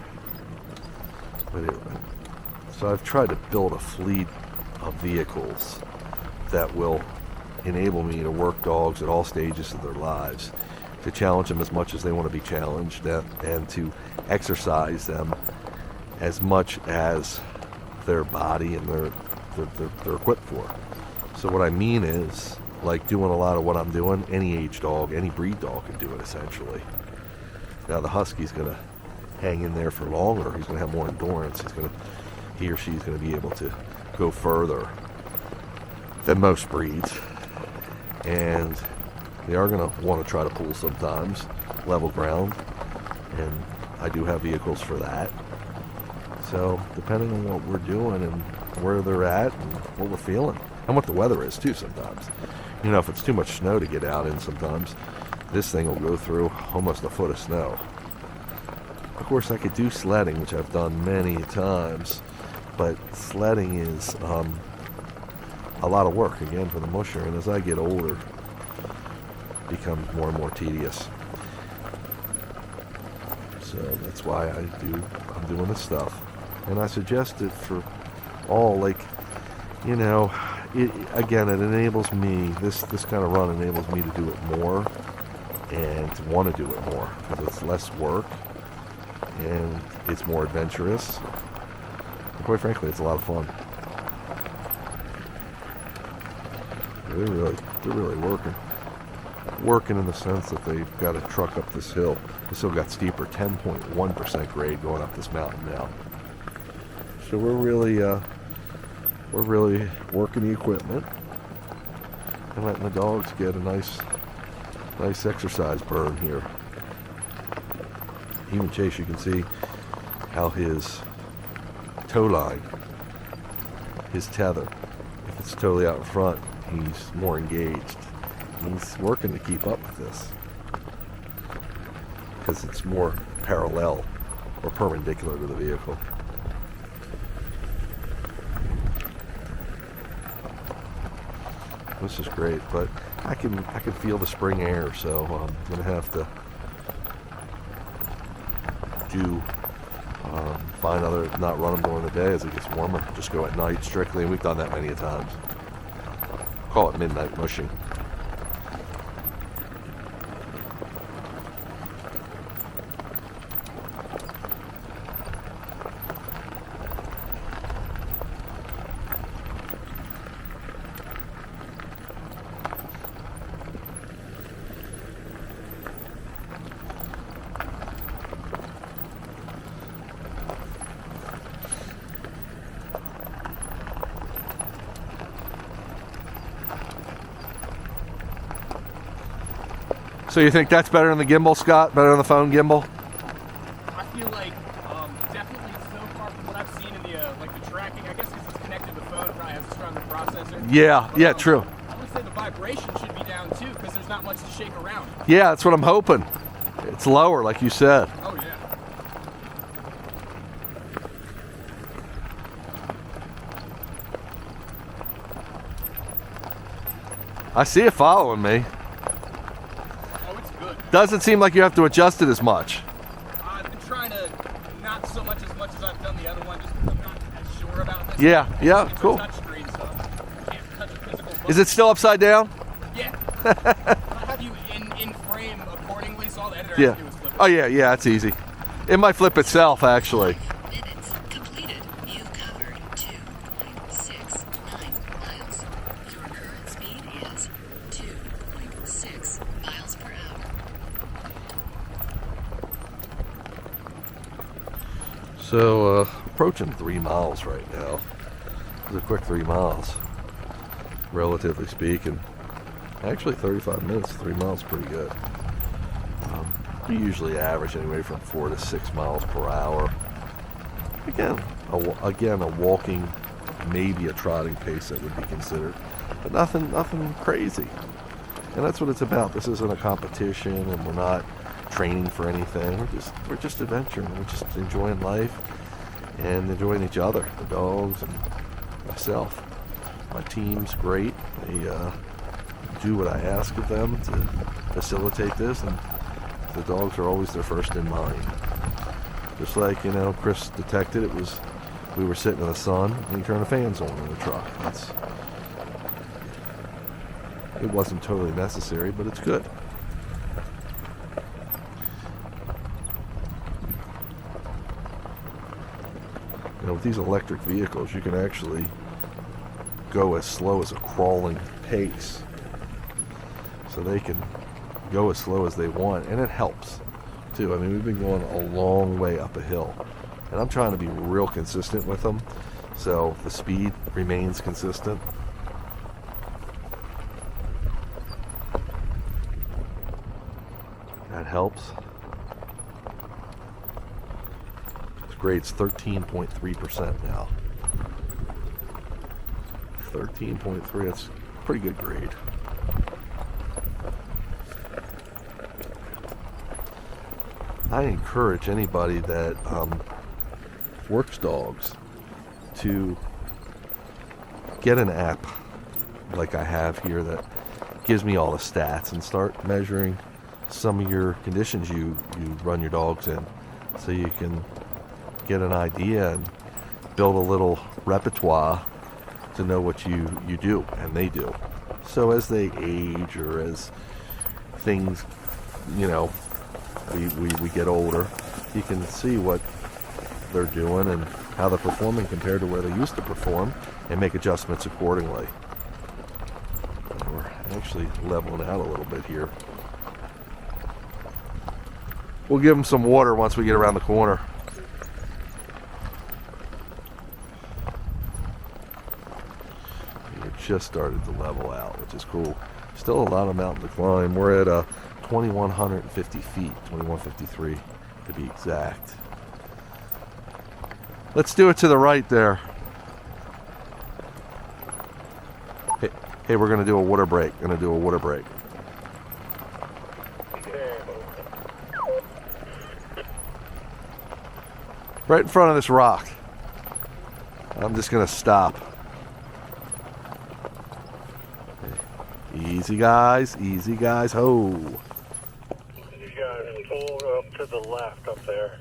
But anyway, so I've tried to build a fleet of vehicles that will enable me to work dogs at all stages of their lives, to challenge them as much as they want to be challenged, and to exercise them as much as their body and they're equipped for. So what I mean is, like doing a lot of what I'm doing, any age dog, any breed dog can do it essentially. Now the Husky's going to hang in there for longer. He's going to have more endurance. He or she's going to be able to go further than most breeds. And they are going to want to try to pull sometimes, level ground. And I do have vehicles for that. So depending on what we're doing and where they're at and what we're feeling, and what the weather is too sometimes. You know, if it's too much snow to get out in sometimes, this thing will go through almost a foot of snow. Of course, I could do sledding, which I've done many times, but sledding is a lot of work, again, for the musher, and as I get older, it becomes more and more tedious. So that's why I'm doing this stuff. And I suggest it for all, like, you know, it enables me, this kind of run enables me to do it more and to want to do it more, because it's less work and it's more adventurous. And quite frankly, it's a lot of fun. They're really working. Working in the sense that they've got to truck up this hill. This hill got steeper, 10.1% grade going up this mountain now. So we're really working the equipment and letting the dogs get a nice exercise burn here. Even Chase, you can see how his toe line, his tether, if it's totally out in front, he's more engaged. He's working to keep up with this because it's more parallel or perpendicular to the vehicle. This is great, but I can feel the spring air, so I'm gonna have to not run them during the day as it gets warmer. Just go at night strictly, and we've done that many a times. Call it midnight mushing. So you think that's better than the gimbal, Scott? Better than the phone gimbal? I feel like definitely so far from what I've seen in the like the tracking, I guess because it's connected to the phone, it probably has a stronger processor. Yeah, true. I would say the vibration should be down too, because there's not much to shake around. Yeah, that's what I'm hoping. It's lower, like you said. Oh yeah. I see it following me. Doesn't seem like you have to adjust it as much. I've been trying to not so much as I've done the other one, just because I'm not as sure about this. Yeah, it's cool. A touch screen, so I can't touch a physical button. Is it still upside down? Yeah. I'll have you in frame accordingly, so all the editor has to do is flip it. Oh yeah, it's easy. It might flip itself, actually. Minutes completed. You've covered 2.69 miles. Your current speed is 2.6 miles per hour. So, approaching 3 miles right now. It's a quick 3 miles, relatively speaking. Actually, 35 minutes, 3 miles, pretty good. We usually average anywhere from 4 to 6 miles per hour. Again, a walking, maybe a trotting pace that would be considered, but nothing crazy. And that's what it's about. This isn't a competition, and we're not training for anything. We're just adventuring. We're just enjoying life and enjoying each other, the dogs and myself. My team's great. They do what I ask of them to facilitate this, and the dogs are always their first in mind. Just like, Chris detected, we were sitting in the sun and he turned the fans on in the truck. It wasn't totally necessary, but it's good. With these electric vehicles, you can actually go as slow as a crawling pace. So they can go as slow as they want, and it helps too. I mean, we've been going a long way up a hill, and I'm trying to be real consistent with them, so the speed remains consistent. That helps. Grade's 13.3% now. 13.3, that's a pretty good grade. I encourage anybody that works dogs to get an app like I have here that gives me all the stats and start measuring some of your conditions you run your dogs in, so you can get an idea and build a little repertoire to know what you do and they do. So as they age or as things, you know, we get older, you can see what they're doing and how they're performing compared to where they used to perform and make adjustments accordingly. We're actually leveling out a little bit here. We'll give them some water once we get around the corner. We just started to level out, which is cool. Still a lot of mountain to climb. We're at 2,150 feet, 2,153 to be exact. Let's do it to the right there. Hey, we're gonna do a water break. Right in front of this rock. I'm just gonna stop. Easy guys, ho. You guys pull up to the left up there.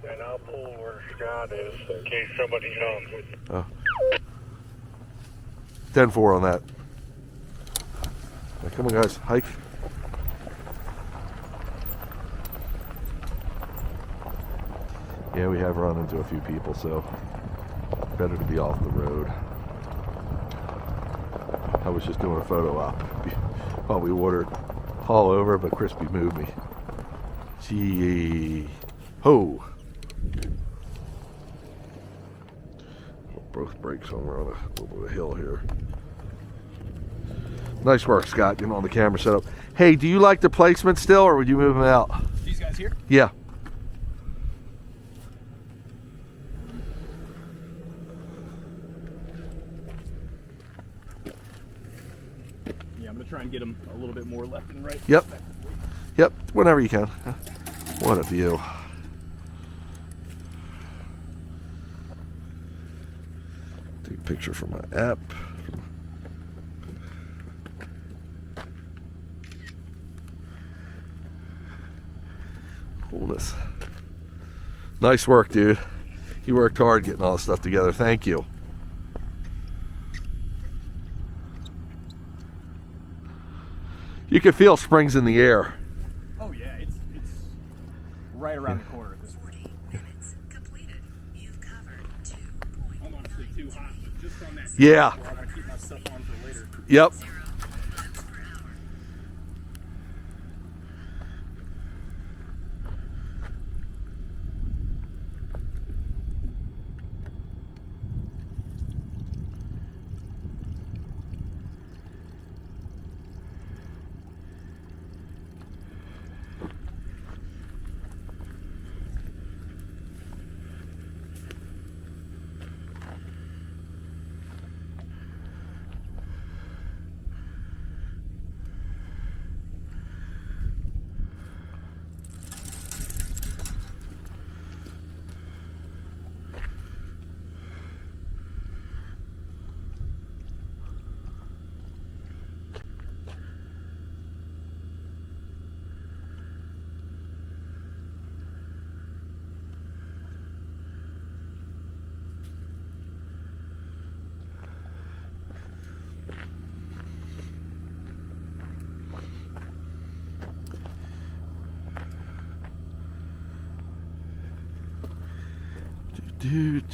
And I'll pull where Scott is in case somebody comes. 10-4 on that. Now, come on guys, hike. Yeah, we have run into a few people, so better to be off the road. I was just doing a photo op while we watered all over, but Crispy moved me. Gee, ho! Both brakes on. We're on a little bit of a hill here. Nice work, Scott, getting on the camera setup. Hey, do you like the placement still, or would you move them out? These guys here? Yeah. Yeah, I'm gonna try and get them a little bit more left and right. Yep. Yep, whenever you can. What a view. Take a picture from my app. Coolness. Nice work, dude. You worked hard getting all this stuff together. Thank you. You can feel springs in the air. Oh yeah, it's right around the corner at this point. 40 minutes completed. You've covered 2 I'm honestly too hot, but just on that. Yeah. I gotta keep my stuff on for later. Yep. 0 miles per hour. Dude,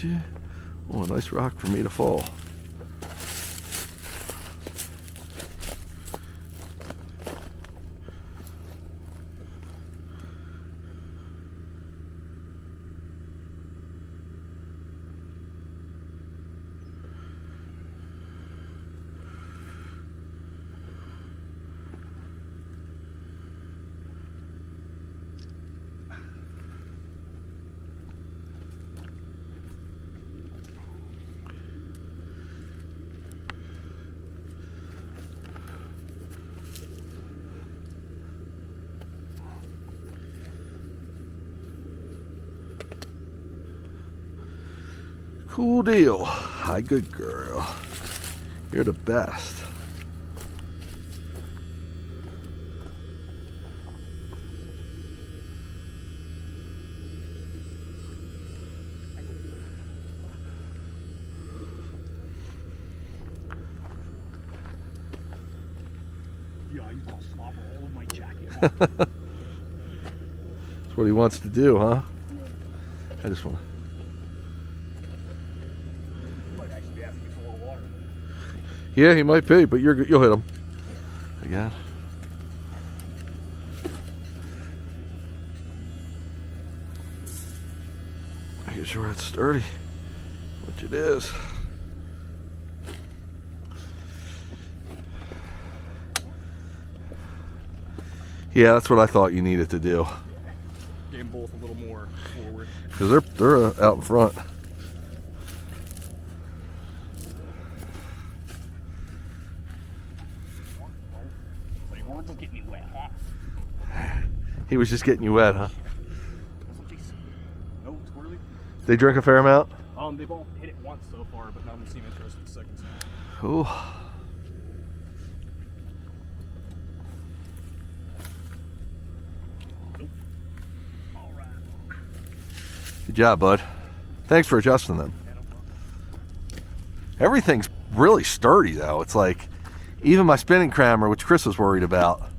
oh, a nice rock for me to fall. Cool deal. Hi, good girl. You're the best. Yeah, you gonna slobber all of my jacket. That's what he wants to do, huh? I just want to. Might actually be asking you for a little water. Yeah, he might be, but you'll hit him. Again. Making sure it's sturdy, which it is. Yeah, that's what I thought you needed to do. Get them both a little more forward. Because they're out in front. They weren't getting me wet, huh? He was just getting you wet, huh? No, twirly. They drink a fair amount? They've all hit it once so far, but none of them seem interested in the second time. Ooh. All right. Good job, bud. Thanks for adjusting them. Everything's really sturdy, though. It's like, even my spinning crammer, which Chris was worried about,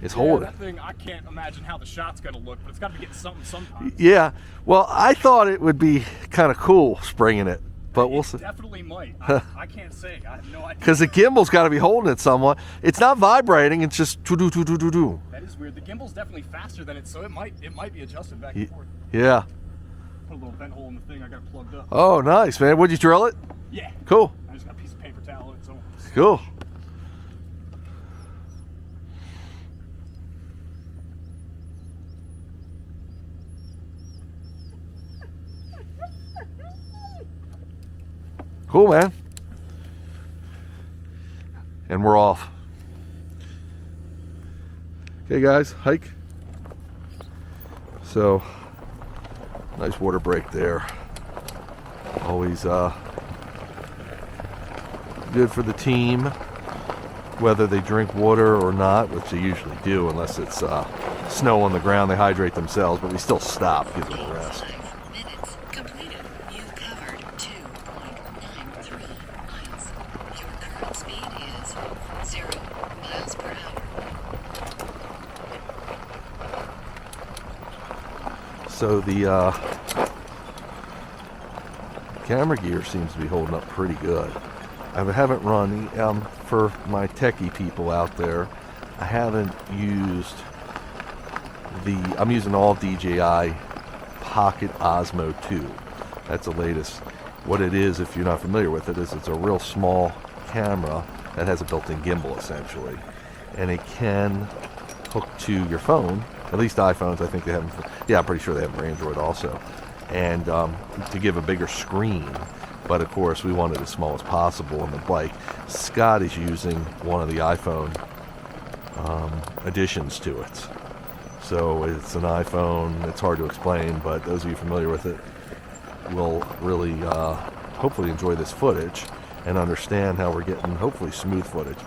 is holding. That thing, I can't imagine how the shot's gonna look, but it's got to be getting something sometime. Yeah. Well, I thought it would be kind of cool springing it, but we'll see. Definitely might. I can't say. I have no idea. Because the gimbal's got to be holding it somewhat. It's not vibrating. It's just do-do-do-do-do-do. That is weird. The gimbal's definitely faster than it, so it might be adjusted back and forth. Yeah. Put a little vent hole in the thing. I got it plugged up. Oh, nice, man. Would you drill it? Yeah. Cool. I just got a piece of paper towel in it, so. Cool. Cool, man. And we're off. Okay, guys, hike. So, nice water break there. Always good for the team, whether they drink water or not, which they usually do, unless it's snow on the ground. They hydrate themselves, but we still stop, give them a rest. 5 minutes completed. You covered 2.93 miles. Your current speed is 0 miles per hour. So the camera gear seems to be holding up pretty good. I haven't run, for my techie people out there, I haven't used I'm using all DJI Pocket Osmo 2. That's the latest. What it is, if you're not familiar with it, is it's a real small camera that has a built-in gimbal, essentially. And it can hook to your phone, at least iPhones, I think they have them. Yeah, I'm pretty sure they have them for Android also. And to give a bigger screen. But of course, we want it as small as possible on the bike. Scott is using one of the iPhone additions to it. So it's an iPhone. It's hard to explain, but those of you familiar with it will really hopefully enjoy this footage and understand how we're getting hopefully smooth footage.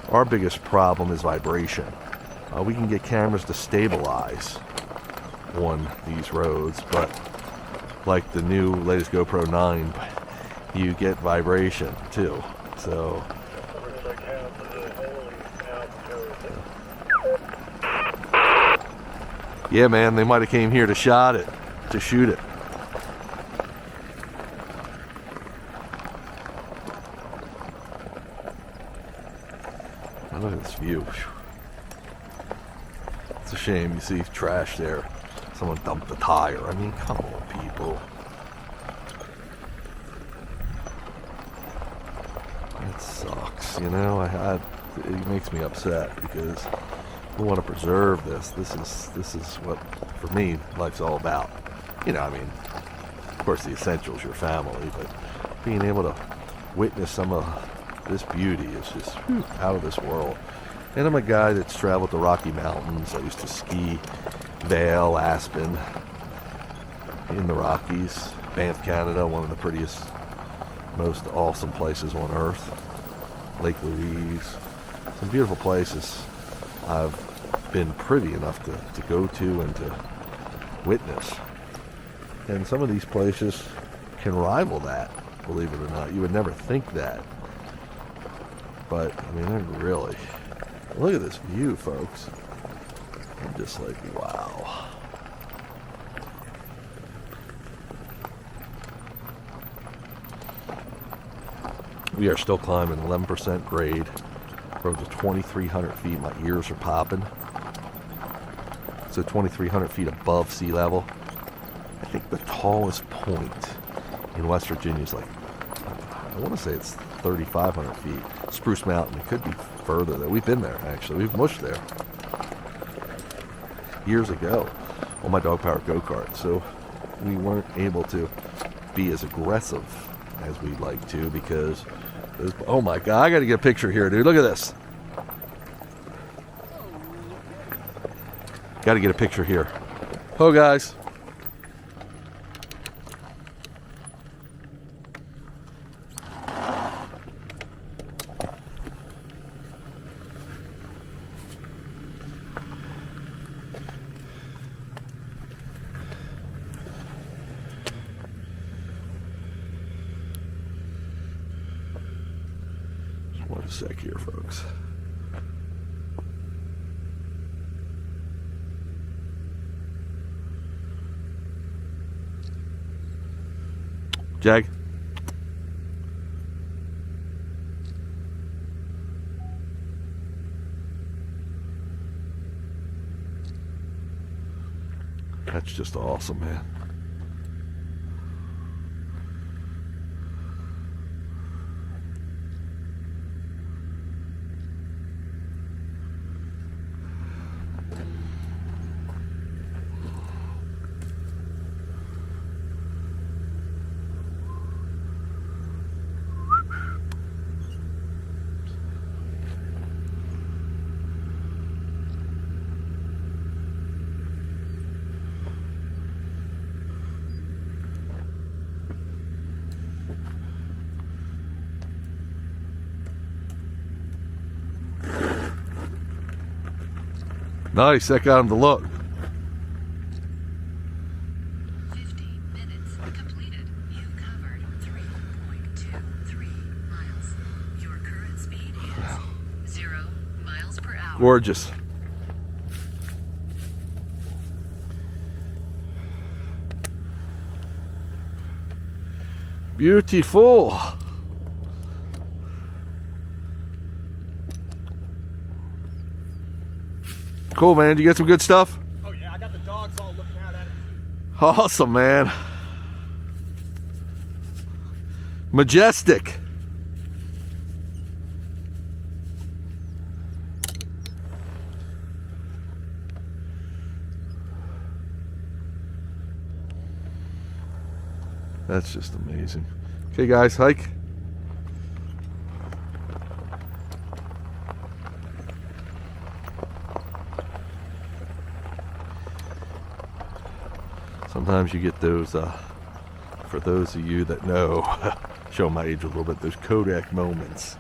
Our biggest problem is vibration. We can get cameras to stabilize on these roads, but like the new latest GoPro 9, you get vibration too. So yeah, man, they might have came here to shoot it. Oh, look at this view. It's a shame you see trash there. Someone dumped the tire. I mean, come on, people. It sucks, you know. It makes me upset because we want to preserve this. This is what, for me, life's all about. You know, I mean, of course, the essentials, your family, but being able to witness some of this beauty is just out of this world. And I'm a guy that's traveled the Rocky Mountains. I used to ski Vail, Aspen, in the Rockies. Banff, Canada, one of the prettiest, most awesome places on earth. Lake Louise, some beautiful places I've been privy enough to go to and to witness. And some of these places can rival that, believe it or not. You would never think that. But, I mean, they're really... Look at this view, folks. I'm just like, wow. We are still climbing 11% grade. We're over 2,300 feet. My ears are popping. So 2,300 feet above sea level. I think the tallest point in West Virginia is like, I want to say it's 3,500 feet. Spruce Mountain. It could be further though. We've been there actually. We've mushed there years ago on my dog powered go-kart. So we weren't able to be as aggressive as we'd like to because oh my god, I gotta get a picture here, dude. Look at this. Gotta get a picture here. Oh guys. One sec here, folks. Jag. That's just awesome, man. Nice, that got him to look. 15 minutes completed. You covered 3.23 miles. Your current speed is 0 miles per hour. Gorgeous. Beautiful. Cool, man. Did you get some good stuff? Oh yeah, I got the dogs all looking out at it. Awesome, man. Majestic. That's just amazing. Okay, guys, hike. Sometimes you get those, for those of you that know, show my age a little bit, those Kodak moments,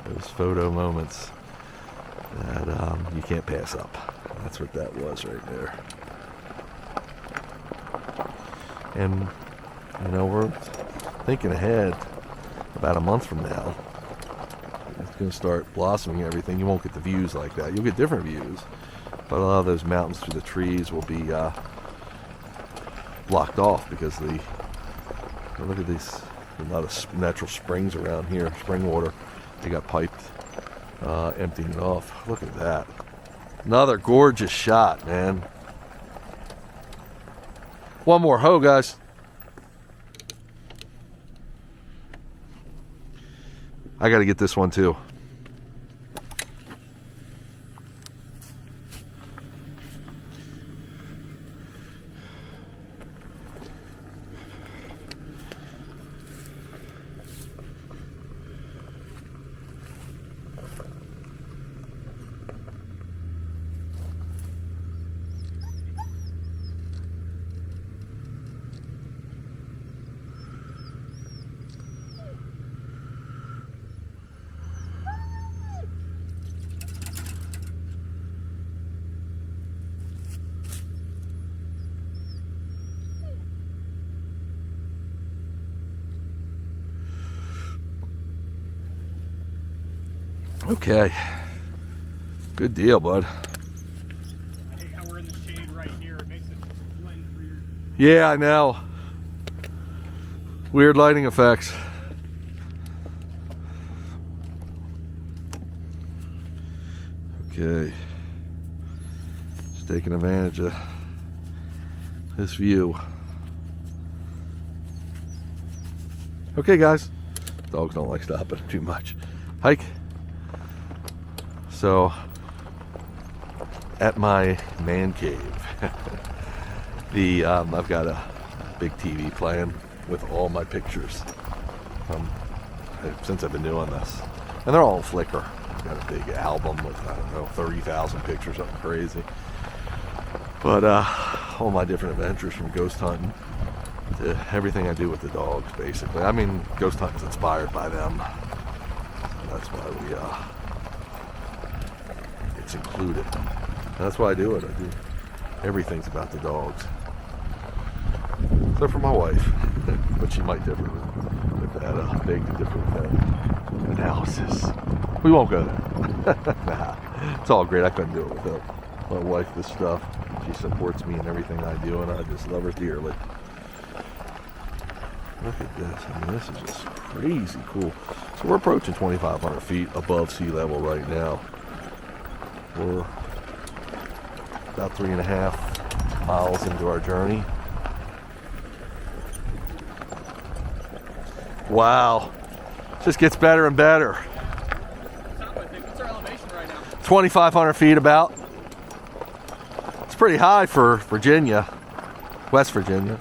those photo moments that you can't pass up. That's what that was right there. And, you know, we're thinking ahead about a month from now. It's going to start blossoming everything. You won't get the views like that. You'll get different views, but a lot of those mountains through the trees will be blocked off because look at these, a lot of natural springs around here, spring water. They got piped, emptying it off. Look at that. Another gorgeous shot, man. One more ho, guys. I got to get this one too. Okay. Good deal, bud. I hate how we're in the shade right here. It makes it blend weird. Yeah, I know. Weird lighting effects. Okay. Just taking advantage of this view. Okay, guys. Dogs don't like stopping too much. Hike. So, at my man cave, I've got a big TV playing with all my pictures since I've been doing this, and they're all in Flickr. I've got a big album with, I don't know, 30,000 pictures, something crazy. But all my different adventures, from ghost hunting to everything I do with the dogs, basically. I mean, ghost hunting's inspired by them. That's why it's included. And that's why I do it. Everything's about the dogs. Except for my wife, but she might differ with that big different analysis. We won't go there. Nah, it's all great. I couldn't do it without my wife, this stuff. She supports me in everything I do, and I just love her dearly. Look at this. I mean, this is just crazy cool. So we're approaching 2,500 feet above sea level right now. We're about 3.5 miles into our journey. Wow. Just gets better and better. What's our elevation right now? 2,500 feet about. It's pretty high for Virginia, West Virginia.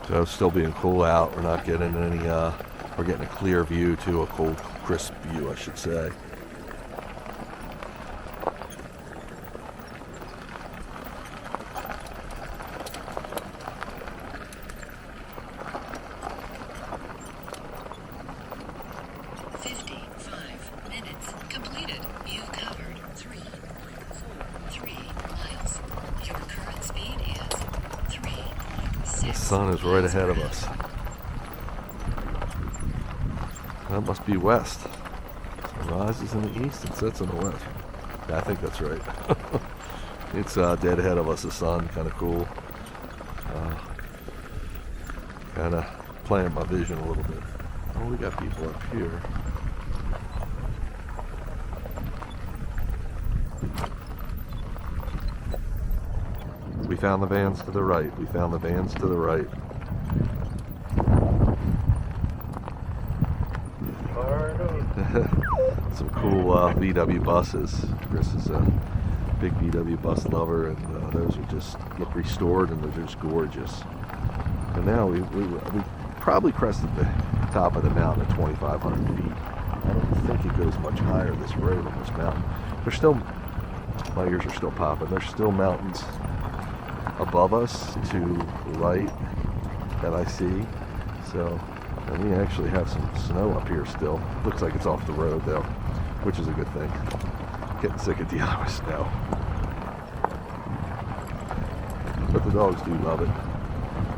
So it's still being cool out. We're not getting any, we're getting a clear view to a cold, crisp view, I should say. The sun is right ahead of us. That must be west. It rises in the east and sets in the west. Yeah, I think that's right. It's dead ahead of us, the sun. Kind of cool. Kind of playing my vision a little bit. Oh, we got people up here. We found the vans to the right. We found the vans to the right. Some cool VW buses. Chris is a big VW bus lover, and those are just look restored, and they're just gorgeous. And now we probably crested the top of the mountain at 2,500 feet. I don't think it goes much higher this road on this mountain. There's still, my ears are still popping. There's still mountains above us to the right that I see. So, and we actually have some snow up here still. Looks like it's off the road though, which is a good thing. Getting sick of dealing with snow. But the dogs do love it.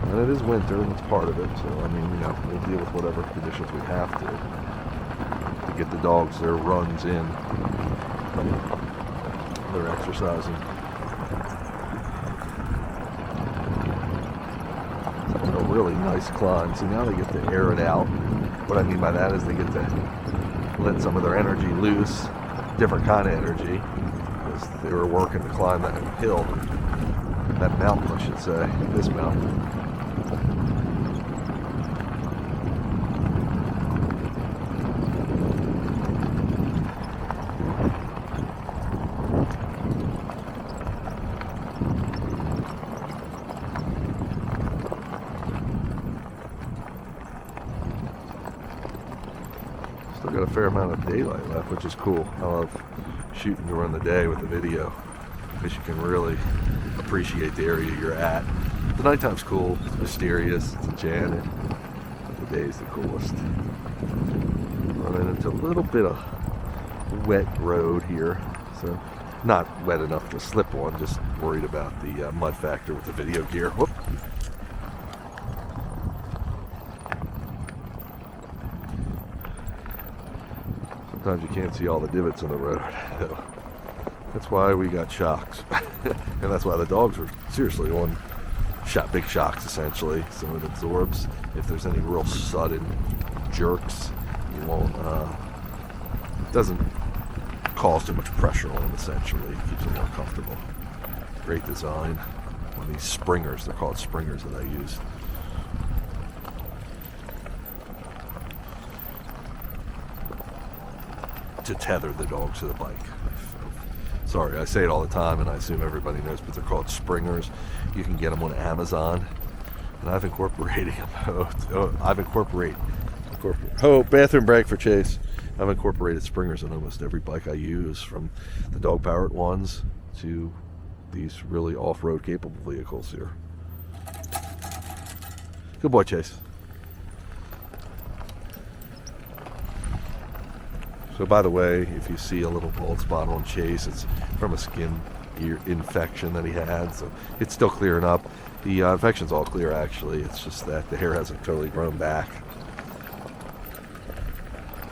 And it is winter, and it's part of it. So, I mean, you know, we'll deal with whatever conditions we have to get the dogs their runs in. They're exercising. A really nice climb. See, now they get to air it out. What I mean by that is they get to let some of their energy loose, different kind of energy, because they were working to climb that hill, that mountain, I should say, this mountain. Still got a fair amount of daylight left, which is cool. I love shooting during the day with the video, because you can really appreciate the area you're at. The nighttime's cool, it's mysterious, it's enchanted. The day's the coolest. Running into a little bit of wet road here, so Not wet enough to slip on, just worried about the mud factor with the video gear. Whoop. Sometimes you can't see all the divots in the road. That's why we got shocks. And that's why the dogs were seriously on big shocks, essentially, so it absorbs. If there's any real sudden jerks, you won't, it doesn't cause too much pressure on them, essentially. It keeps them more comfortable. Great design. One of these springers, they're called springers that I use. To tether the dogs to the bike. Sorry, I say it all the time, and I assume everybody knows, but they're called springers. You can get them on Amazon, and I've incorporated them. Bathroom break for Chase. I've incorporated springers in almost every bike I use, from the dog-powered ones to these really off-road capable vehicles here. Good boy, Chase. So by the way, if you see a little bald spot on Chase, it's from a skin ear infection that he had, so it's still clearing up. The infection's all clear, actually. It's just that the hair hasn't totally grown back.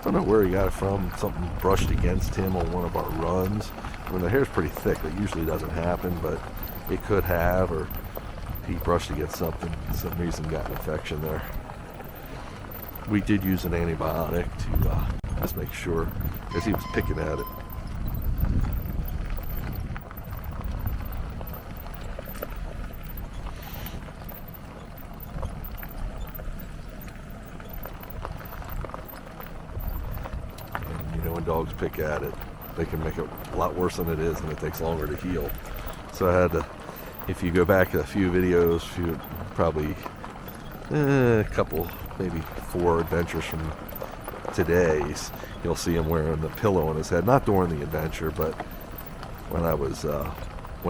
Don't know where he got it from. Something brushed against him on one of our runs. I mean, the hair's pretty thick. That usually doesn't happen, but it could have, or he brushed against something. For some reason got an infection there. We did use an antibiotic to just make sure, as he was picking at it. And you know, when dogs pick at it, they can make it a lot worse than it is, and it takes longer to heal. So I had to, if you go back a few videos, probably a couple, maybe 4 adventures from today's, you'll see him wearing the pillow on his head. Not during the adventure, but when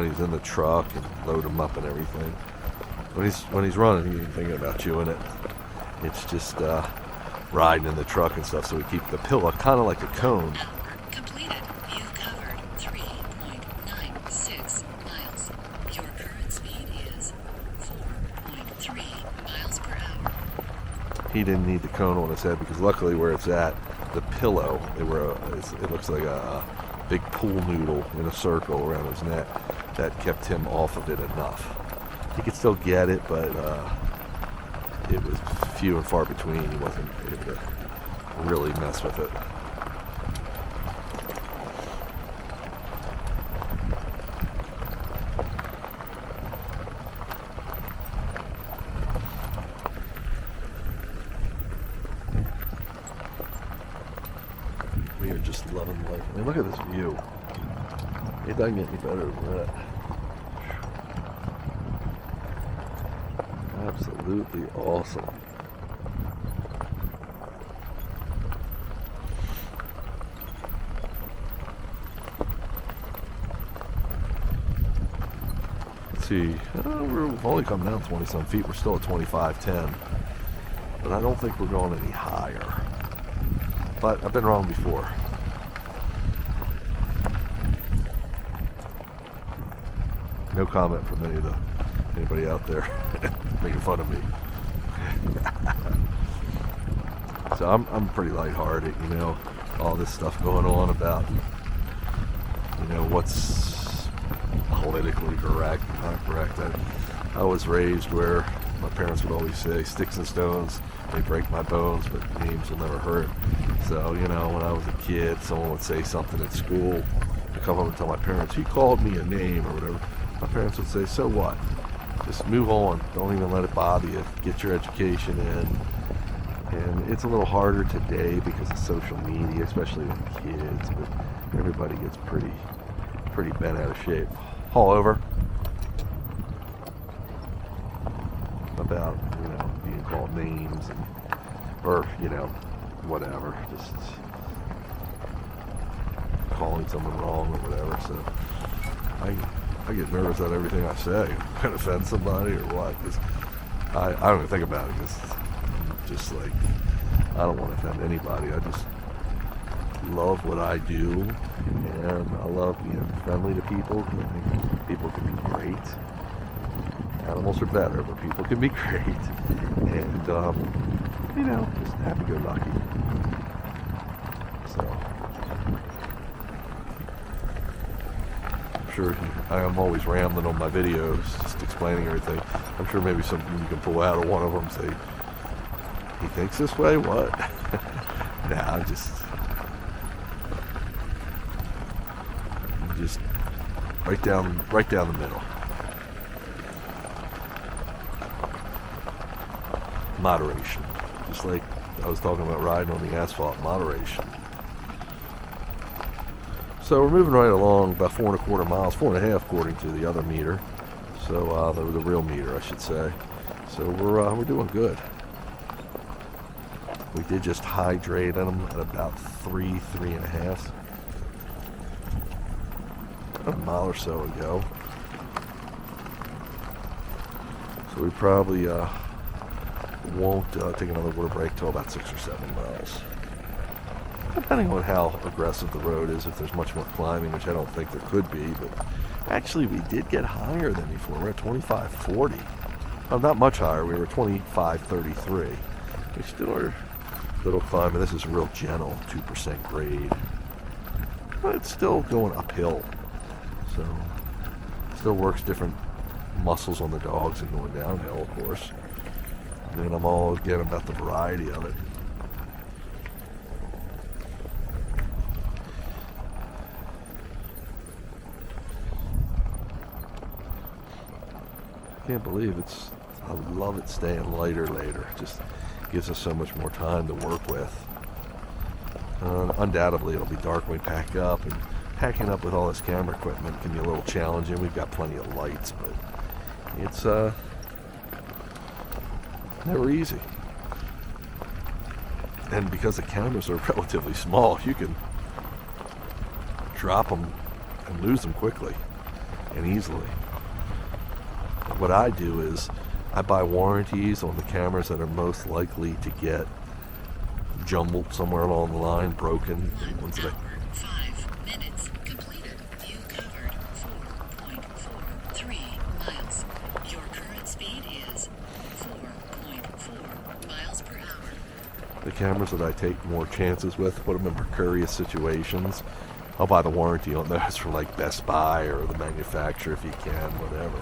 he's in the truck and load him up and everything. When he's running, he ain't thinking about chewing it. It's just riding in the truck and stuff. So we keep the pillow kind of like a cone. Hour completed. You've covered 3.96 miles. Your current speed is 4.3 miles per hour. He didn't need the cone on his head because luckily where it's at, the pillow, it looks like a big pool noodle in a circle around his neck. That kept him off of it enough. He could still get it, but it was few and far between. He wasn't able to really mess with it. We are just loving life. I mean, look at this view. It doesn't get any better than that. Absolutely awesome. Let's see. We've only come down 20-some feet. We're still at 25-10. But I don't think we're going any higher. But I've been wrong before. No comment from anybody out there making fun of me. So I'm pretty lighthearted, you know, all this stuff going on about, you know, what's politically correct, not correct. I was raised where my parents would always say, sticks and stones may break my bones, but names will never hurt. So, you know, when I was a kid, someone would say something at school. I'd come home and tell my parents, he called me a name or whatever. My parents would say, so what? Just move on. Don't even let it bother you. Get your education in. And it's a little harder today because of social media, especially with kids, but everybody gets pretty bent out of shape. All over about, you know, being called names or, you know, whatever. Just calling someone wrong or whatever. So I get nervous at everything I say. I'm going to offend somebody or what? Because I don't even think about it. Just like, I don't want to offend anybody. I just love what I do, and I love being friendly to people. I think people can be great. Animals are better, but people can be great. And, you know, just happy-go-lucky. So, I'm sure I'm always rambling on my videos, just explaining everything. I'm sure maybe something you can pull out of one of them, say, he thinks this way? What? Nah, I'm just right down the middle. Moderation. Just like I was talking about riding on the asphalt, moderation. So we're moving right along, about 4.25 miles, 4.5 according to the other meter. So the real meter, I should say. So we're doing good. We did just hydrate on them at about 3.5. A mile or so ago. So we probably won't take another water break till about 6 or 7 miles. Depending on how aggressive the road is, if there's much more climbing, which I don't think there could be, but actually we did get higher than before. We're at 25.40. Oh, not much higher. We were 25.33. We still are a little climbing. This is real gentle, 2% grade. But it's still going uphill. So, still works different muscles on the dogs and going downhill, of course. And I'm all again about the variety of it. Can't believe I love it staying lighter later. It just gives us so much more time to work with. Undoubtedly it'll be dark when we pack up, and packing up with all this camera equipment can be a little challenging. We've got plenty of lights, but it's never easy. And because the cameras are relatively small, you can drop them and lose them quickly and easily. What I do is I buy warranties on the cameras that are most likely to get jumbled somewhere along the line, broken. Ones that 5 minutes completed. You covered 4.43 miles. Your current speed is 4.4 miles per hour. the cameras that I take more chances with, put them in precarious situations, I'll buy the warranty on those from like Best Buy or the manufacturer if you can, whatever.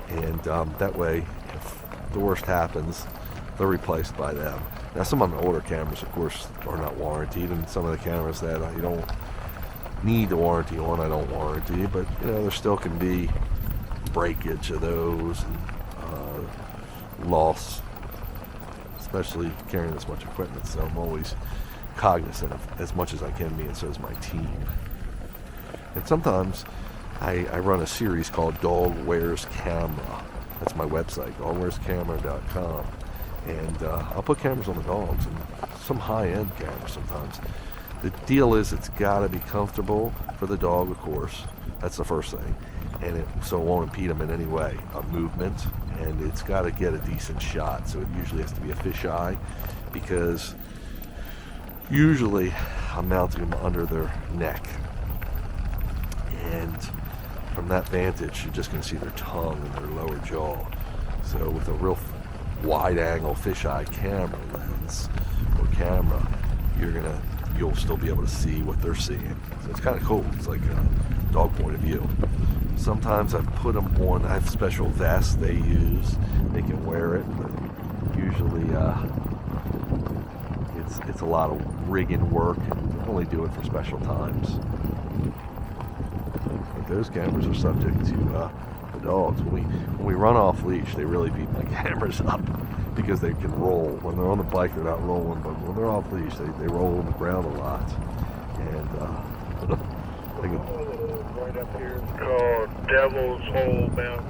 And that way, if the worst happens, they're replaced by them. Now, some of my older cameras, of course, are not warranted, and some of the cameras that you don't need the warranty on, I don't warranty. But you know, there still can be breakage of those and loss, especially carrying this much equipment. So I'm always cognizant of as much as I can be, and so is my team. And sometimes I run a series called Dog Wears Camera. That's my website, dogwearscamera.com. And I'll put cameras on the dogs, and some high-end cameras sometimes. The deal is it's got to be comfortable for the dog, of course. That's the first thing. And so it won't impede them in any way of movement. And it's got to get a decent shot. So it usually has to be a fisheye, because usually I'm mounting them under their neck. And from that vantage, you're just going to see their tongue and their lower jaw. So with a real wide-angle fisheye camera lens or camera, you'll still be able to see what they're seeing. So it's kind of cool. It's like a dog point of view. Sometimes I put them on. I have special vests they use. They can wear it, but usually it's a lot of rigging work. Only do it for special times. But those cameras are subject to the dogs. When we run off leash, they really beat my cameras up because they can roll. When they're on the bike, they're not rolling, but when they're off leash, they roll on the ground a lot. And they can, Right up here, it's called Devil's Hole Mountain.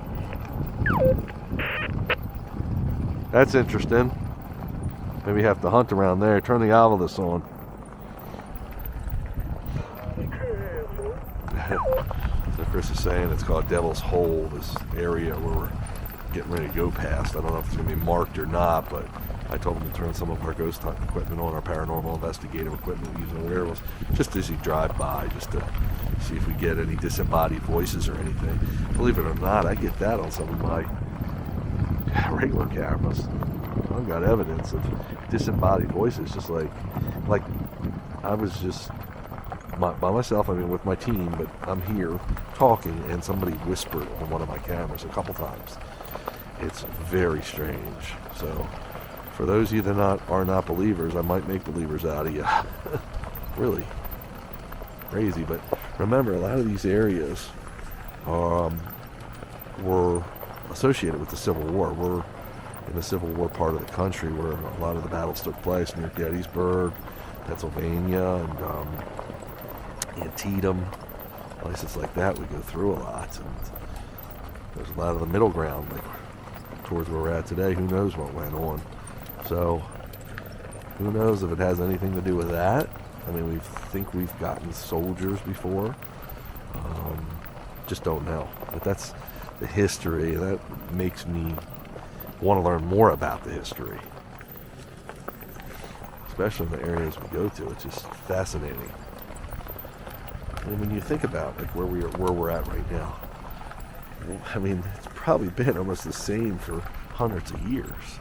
that's interesting. Maybe you have to hunt around there. Turn the Ovilus on. So Chris is saying it's called Devil's Hole, this area where we're getting ready to go past. I don't know if it's going to be marked or not, but I told him to turn some of our ghost hunt equipment on, our paranormal investigative equipment we use in wearables, just as you drive by, just to see if we get any disembodied voices or anything. Believe it or not, I get that on some of my regular cameras. I've got evidence of disembodied voices, just like I was just by myself, I mean with my team, but I'm here talking and somebody whispered on one of my cameras a couple times. It's very strange. So for those of you that are not believers, I might make believers out of you. Really crazy. But remember, a lot of these areas were associated with the Civil War. We're in the Civil War part of the country where a lot of the battles took place, near Gettysburg, Pennsylvania, and Antietam, places like that. We go through a lot, and there's a lot of the middle ground, like towards where we're at today. Who knows what went on? So who knows if it has anything to do with that? I mean, we think we've gotten soldiers before. Just don't know. But that's the history, and that makes me want to learn more about the history, especially in the areas we go to. It's just fascinating. And when you think about like where we're at right now, I mean, it's probably been almost the same for hundreds of years.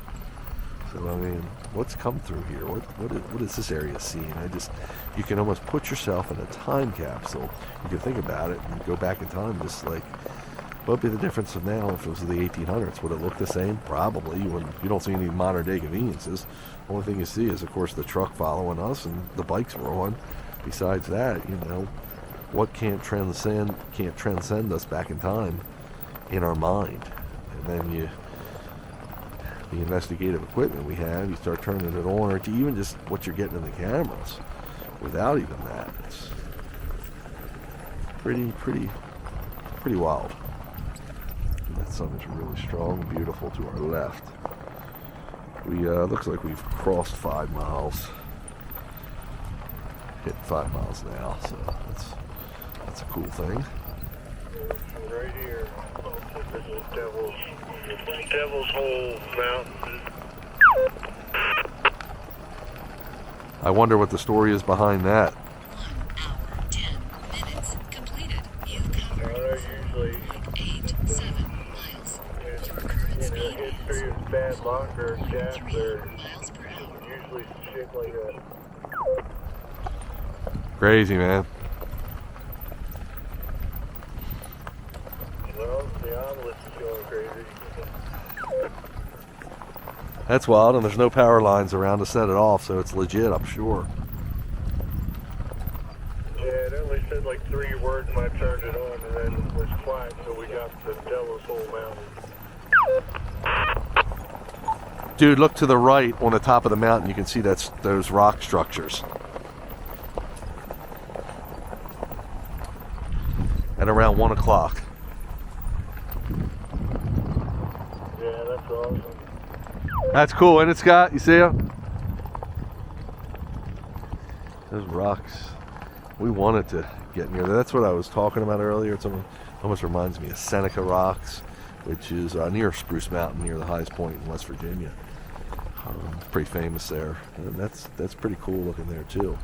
So I mean, what's come through here? What is this area seeing? You can almost put yourself in a time capsule. You can think about it and go back in time, just like, what would be the difference of now if it was the 1800s? Would it look the same? Probably. You don't see any modern day conveniences. The only thing you see is, of course, the truck following us and the bikes we're on. Besides that, what can't transcend us back in time in our mind. And then the investigative equipment we have, you start turning it on, or to even just what you're getting in the cameras without even that. It's pretty wild. And that sun is really strong and beautiful to our left. We looks like we've crossed 5 miles. Hit 5 miles now, so that's a cool thing. Right here. This is Devil's Hole Mountain. I wonder what the story is behind that. 1 hour, 10 minutes completed. You've covered Usually 4.87 miles. Your current speed history is of bad longer gaps 3 are miles per hour. usually shit like that. Crazy, man. Well, the omelet is going crazy. That's wild, and there's no power lines around to set it off, so it's legit, I'm sure. Yeah, it only said like 3 words when I turned it on, and then it was quiet, so we got the Devil's Hole Mountain. Dude, look to the right on the top of the mountain. You can see those rock structures. At around 1 o'clock. Yeah, that's awesome. That's cool, isn't it, Scott? You see them? Those rocks. We wanted to get near there. That's what I was talking about earlier. It almost reminds me of Seneca Rocks, which is near Spruce Mountain, near the highest point in West Virginia. Pretty famous there. And that's pretty cool looking there, too.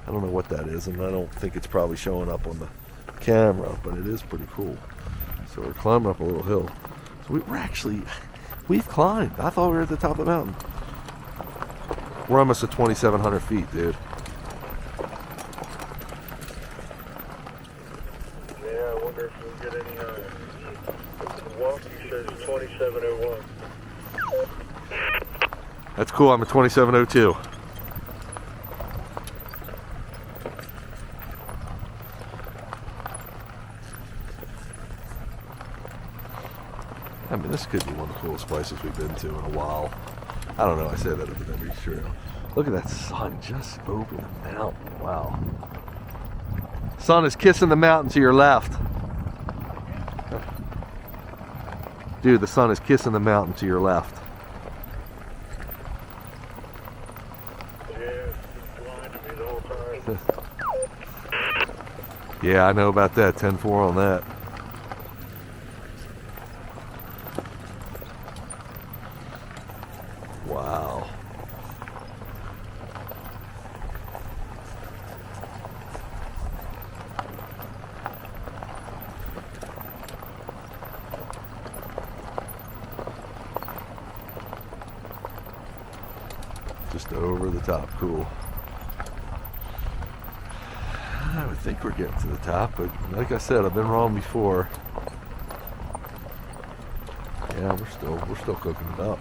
I don't know what that is, and I don't think it's probably showing up on the camera, but it is pretty cool. So we're climbing up a little hill. So we've climbed. I thought we were at the top of the mountain. We're almost at 2,700 feet, dude. Yeah, I wonder if we'll get any The walkie says 2701. That's cool. I'm at 2702. I mean, this could be one of the coolest places we've been to in a while. I don't know. I say that at the Denver Trail. Look at that sun just over the mountain. Wow. Sun is kissing the mountain to your left. Dude, the sun is kissing the mountain to your left. Yeah, it's blinded me the whole time. Yeah, I know about that. 10-4 on that. Wow. just over the top cool. I would think we're getting to the top, but like I said, I've been wrong before. Yeah, we're still cooking it up.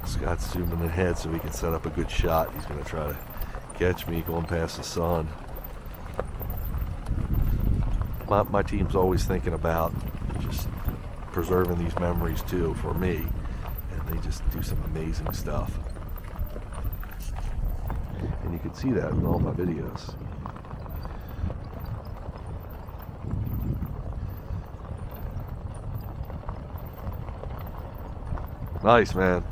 Scott's zooming ahead so he can set up a good shot. He's going to try to catch me going past the sun. My team's always thinking about just preserving these memories too for me, and they just do some amazing stuff. And you can see that in all my videos. Nice, man.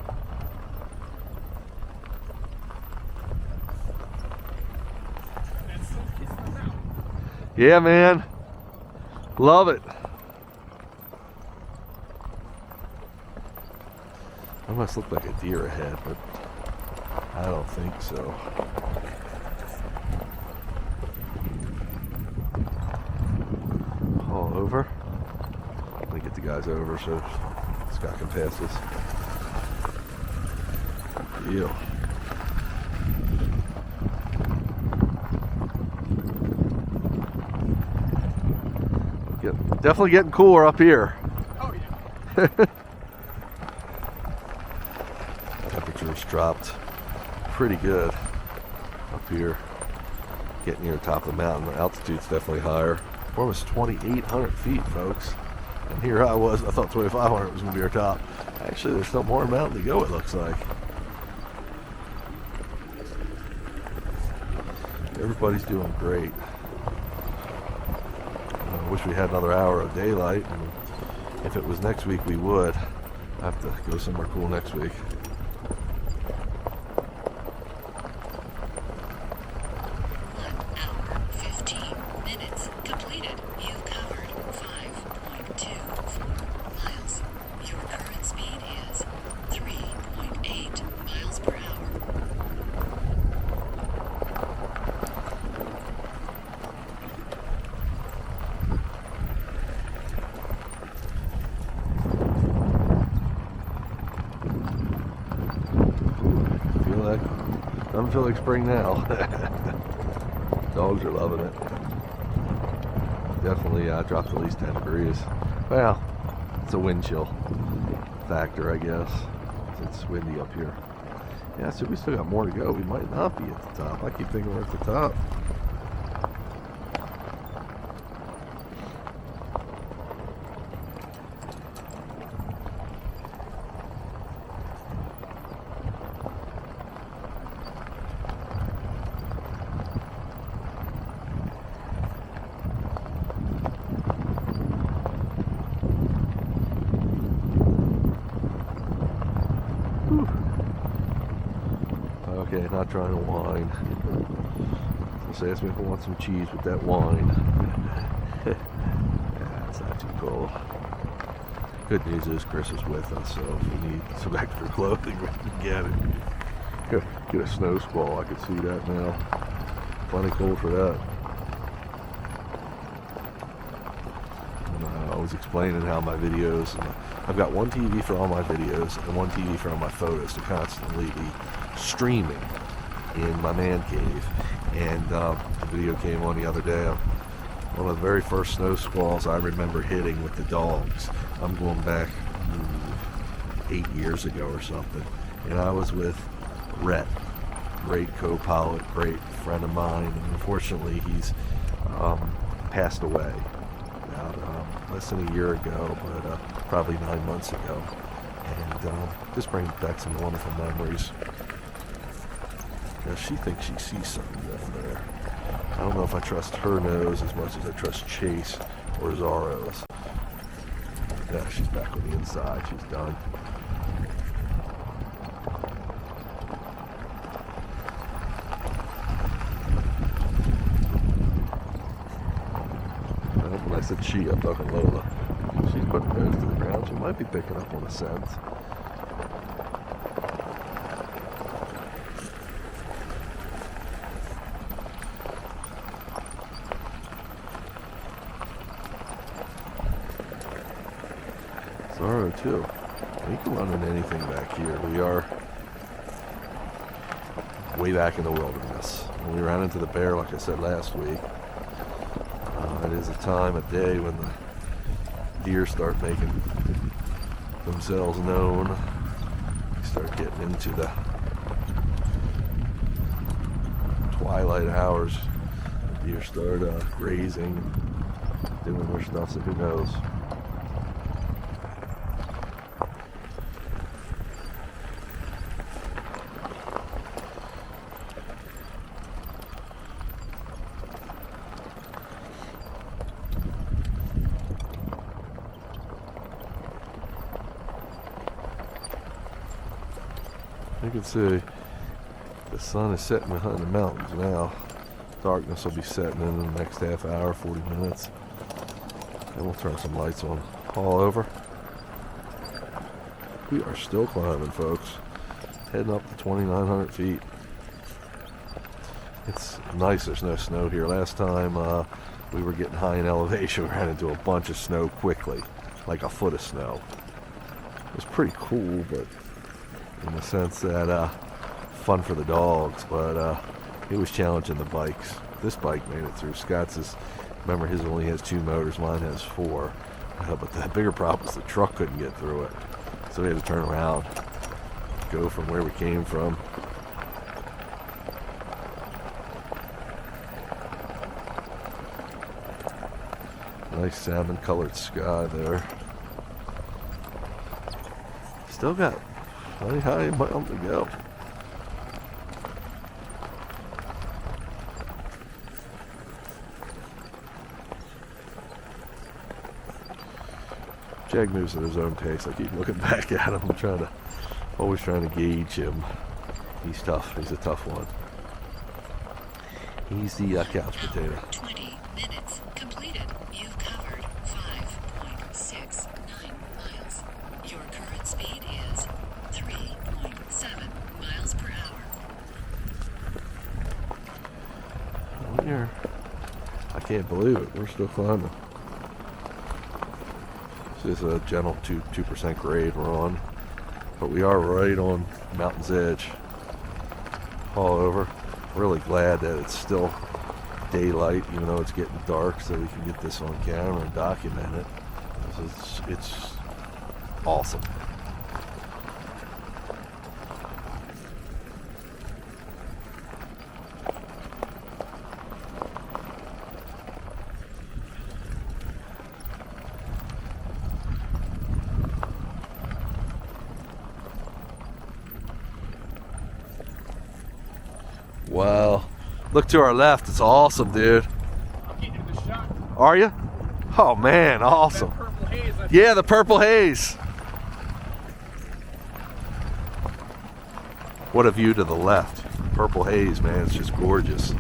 Yeah, man. Love it. I must look like a deer ahead, but I don't think so. All over. Let me get the guys over so Scott can pass this. Deal. Definitely getting cooler up here. Oh yeah. Temperature's dropped pretty good up here. Getting near the top of the mountain. The altitude's definitely higher. We're almost 2,800 feet, folks. And here I was, I thought 2,500 was going to be our top. Actually, there's still more mountain to go, it looks like. Everybody's doing great. I wish we had another hour of daylight, and if it was next week we would. I have to go somewhere cool next week. Doesn't feel like spring now. Dogs are loving it. Definitely dropped at least 10 degrees. Well, it's a wind chill factor, I guess. It's windy up here. Yeah, so we still got more to go. We might not be at the top. I keep thinking we're at the top. Okay, not trying to whine. Just ask me if I want some cheese with that wine. Yeah, it's not too cold. Good news is Chris is with us, so if we need some extra clothing, we can get it. Get a snow squall, I can see that now. Plenty cold for that. And I was explaining how my videos, I've got one TV for all my videos and one TV for all my photos to constantly be streaming in my man cave. And the video came on the other day. One of the very first snow squalls I remember hitting with the dogs. I'm going back 8 years ago or something. And I was with Rhett, great co-pilot, great friend of mine. And unfortunately, he's passed away about less than a year ago, but probably 9 months ago. And just brings back some wonderful memories. Now she thinks she sees something down there. I don't know if I trust her nose as much as I trust Chase or Zaro's. Yeah, she's back on the inside. She's done. When I said she, I'm talking Lola. She's putting her nose to the ground. She might be picking up on a scent. thorough too. You can run into anything back here. We are way back in the wilderness. When we ran into the bear, like I said last week, it is a time of day when the deer start making themselves known. You start getting into the twilight hours. The deer start grazing, doing their stuff, so who knows. You can see the sun is setting behind the mountains now. Darkness will be setting in the next half hour, 40 minutes. And we'll turn some lights on all over. We are still climbing, folks. Heading up to 2,900 feet. It's nice there's no snow here. Last time we were getting high in elevation, we ran into a bunch of snow quickly, like a foot of snow. It was pretty cool, but in the sense that fun for the dogs, but it was challenging the bikes. This bike made it through. Scott's is, remember, his only has 2 motors, mine has 4. But the bigger problem is the truck couldn't get through it. So we had to turn around, go from where we came from. Nice salmon colored sky there. Still got plenty high mile to go. Jag moves at his own pace. I keep looking back at him. I'm always trying to gauge him. He's tough. He's a tough one. He's the couch potato. 20 minutes completed. You've covered 5.69 miles. Your current speed is 3.7 miles per hour. I can't believe it. We're still climbing. This is a gentle 2% grade we're on, but we are right on mountain's edge all over. Really glad that it's still daylight, even though it's getting dark, so we can get this on camera and document it. It's awesome. Wow. Look to our left. It's awesome, dude. I'm getting the shot. Are you? Oh, man. Awesome. That purple haze. Yeah, the purple haze. What a view to the left. Purple haze, man. It's just gorgeous.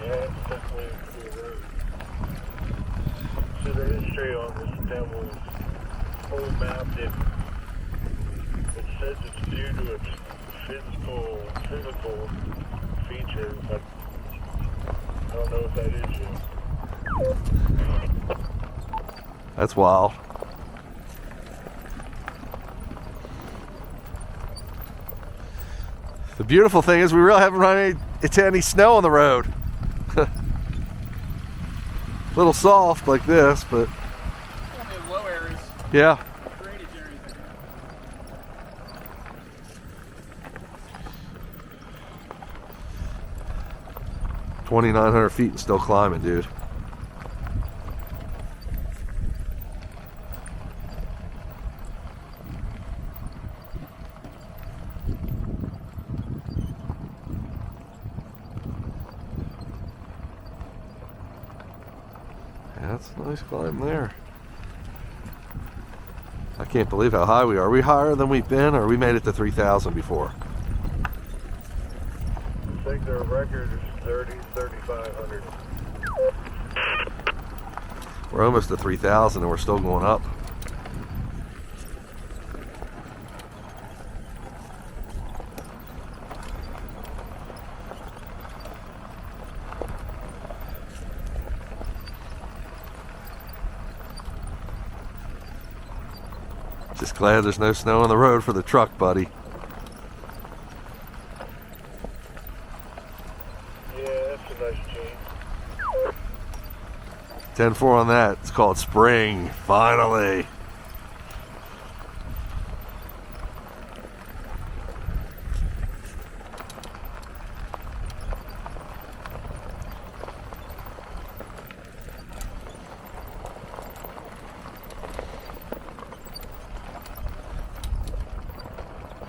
Yeah, it's definitely a cool road. So the history on this devil's whole mountain, it says it's due to its physical features, but I don't know if that is yet. That's wild. The beautiful thing is we really haven't run into any snow on the road. A little soft like this, but Only in low areas. yeah. Drainage areas. 2,900 feet and still climbing, dude. That's a nice climb there. I can't believe how high we are. Are we higher than we've been, or we made it to 3,000 before? I think their record is 3,500. We're almost to 3,000 and we're still going up. Just glad there's no snow on the road for the truck, buddy. Yeah, that's a nice change. 10-4 on that. It's called spring, finally.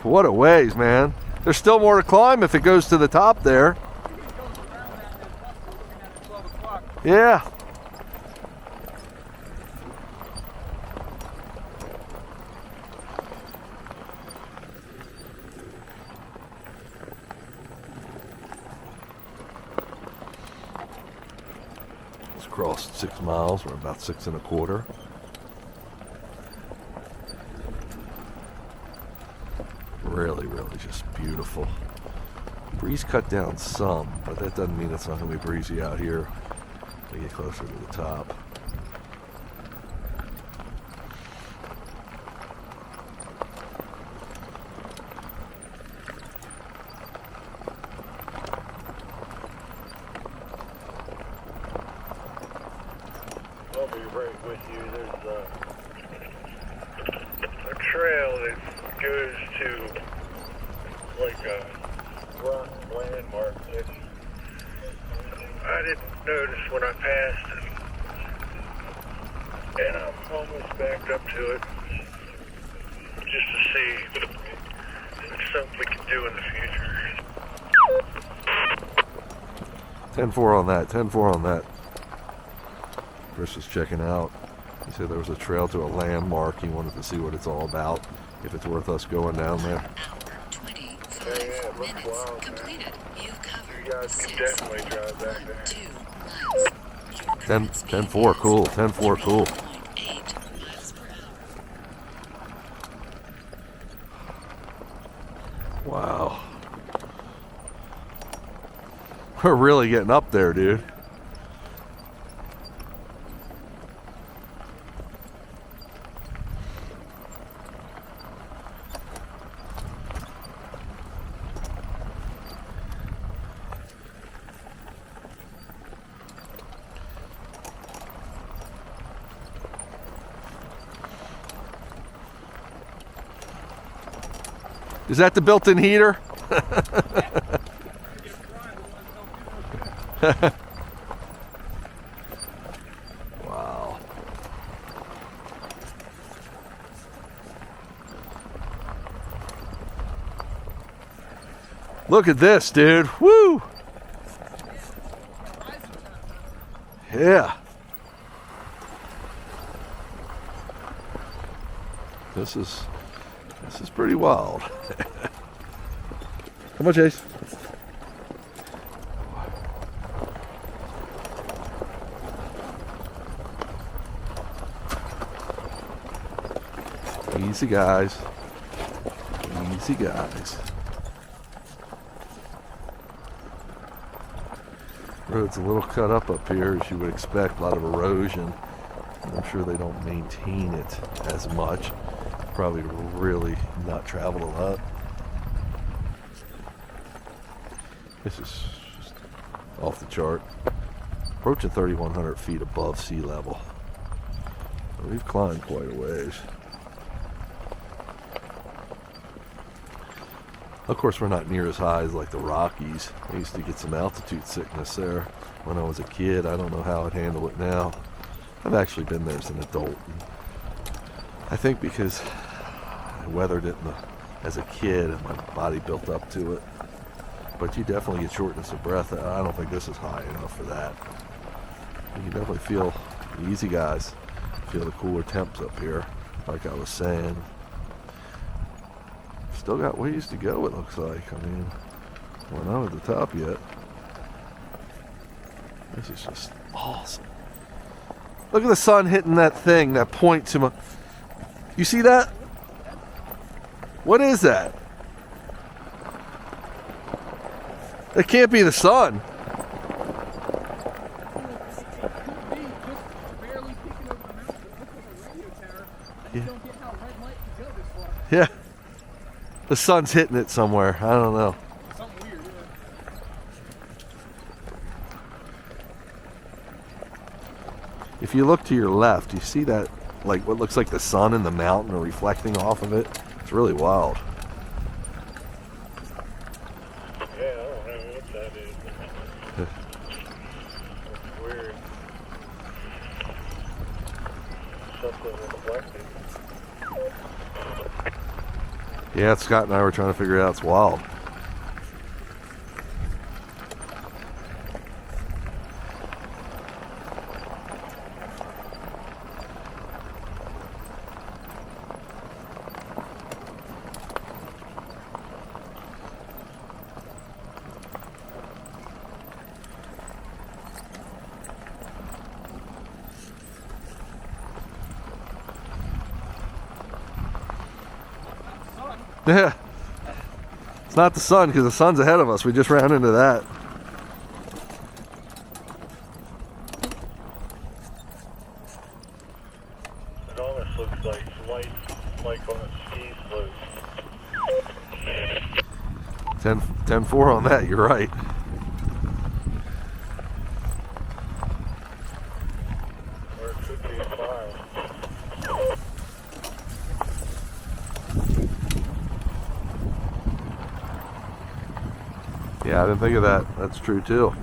What a ways, man. There's still more to climb if it goes to the top there. Yeah. Just crossed 6 miles. We're about 6 1/4. Really, really just beautiful. Breeze cut down some, but that doesn't mean it's not going to be breezy out here when we get closer to the top. I'll be right with you. There's a trail that goes to like a rock landmark that I didn't notice when I passed it. And I'm almost backed up to it just to see if it's something we can do in the future. 10-4 on that. 10-4 on that. Chris was checking out. He said there was a trail to a landmark. He wanted to see what it's all about, if it's worth us going down there. Hour 25 Yeah, it looks minutes wild, man. completed. You've covered You guys can definitely drive back there. 6.12 miles. Your 10 current speed 10-4, is cool. 10-4, cool. 3.8 miles per hour. Wow. We're really getting up there, dude. Is that the built-in heater? Wow. Look at this, dude. Woo! Yeah. This is pretty wild. Come on, Chase. Easy, guys. Easy, guys. Road's a little cut up here, as you would expect. A lot of erosion. I'm sure they don't maintain it as much. Probably really not traveled a lot. This is just off the chart. Approaching 3,100 feet above sea level. We've climbed quite a ways. Of course, we're not near as high as like the Rockies. I used to get some altitude sickness there when I was a kid. I don't know how I'd handle it now. I've actually been there as an adult. I think because I weathered it as a kid and my body built up to it. But you definitely get shortness of breath. I don't think this is high enough for that. You can definitely feel, easy guys, feel the cooler temps up here, like I was saying. Still got ways to go, it looks like. I mean, we're not at the top yet. This is just awesome. Look at the sun hitting that thing, that point to my... You see that? What is that? It can't be the sun. Yeah. Yeah. The sun's hitting it somewhere. I don't know. Something weird, yeah. If you look to your left, you see that, like, what looks like the sun and the mountain are reflecting off of it. It's really wild. Yeah, I don't know what that is. It's weird. Something reflecting. Yeah, Scott and I were trying to figure it out. It's wild. Yeah. It's not the sun because the sun's ahead of us. We just ran into that. It almost looks like light, like on a ski slope. 10-4 on that. You're right. Or it could be a fire. Yeah, I didn't think of that. That's true too.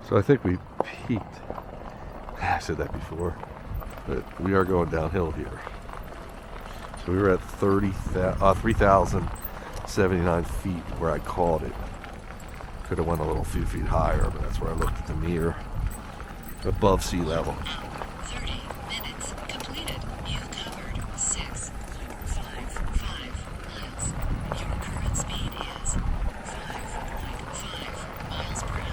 So I think we peaked. I said that before. But we are going downhill here. So we were at 3,079 feet where I called it. Could have went a little few feet higher, but that's where I looked at the mirror. Above sea level. 30 minutes completed. You covered 6.55 miles. Your current speed is 5.5 miles per hour.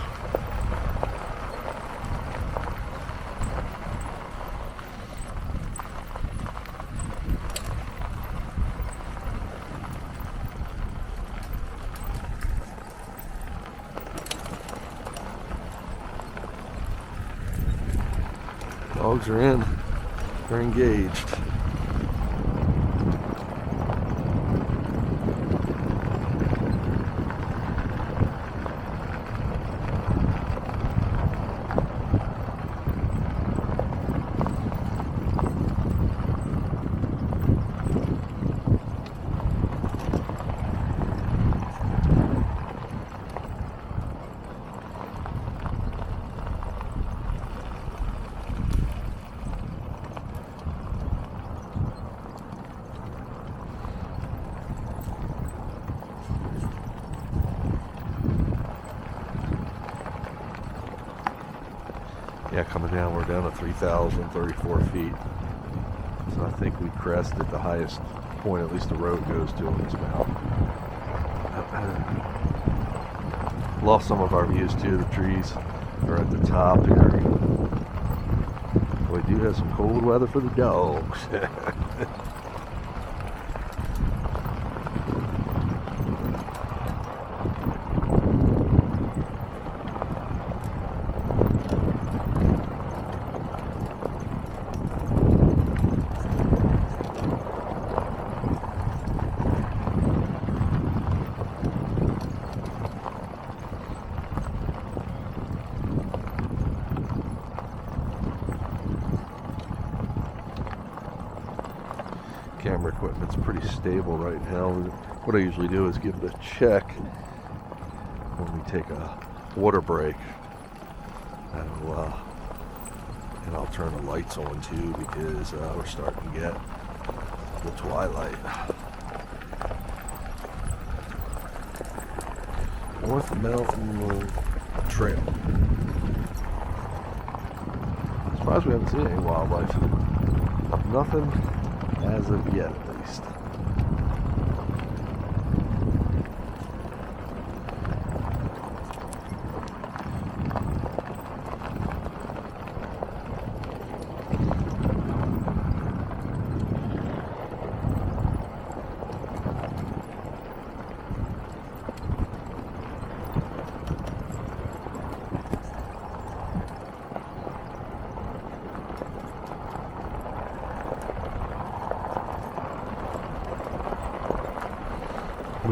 Dogs are in. They're engaged. Yeah, coming down, we're down to 3,034 feet. So I think we crested the highest point, at least the road goes to on this mountain. Lost some of our views too. The trees are at the top here. We do have some cold weather for the dogs. Camera equipment's pretty stable right now. What I usually do is give it a check when we take a water break. And I'll turn the lights on too because we're starting to get the twilight. North Mountain Trail. I'm surprised we haven't seen any wildlife. Nothing as of yet, at least.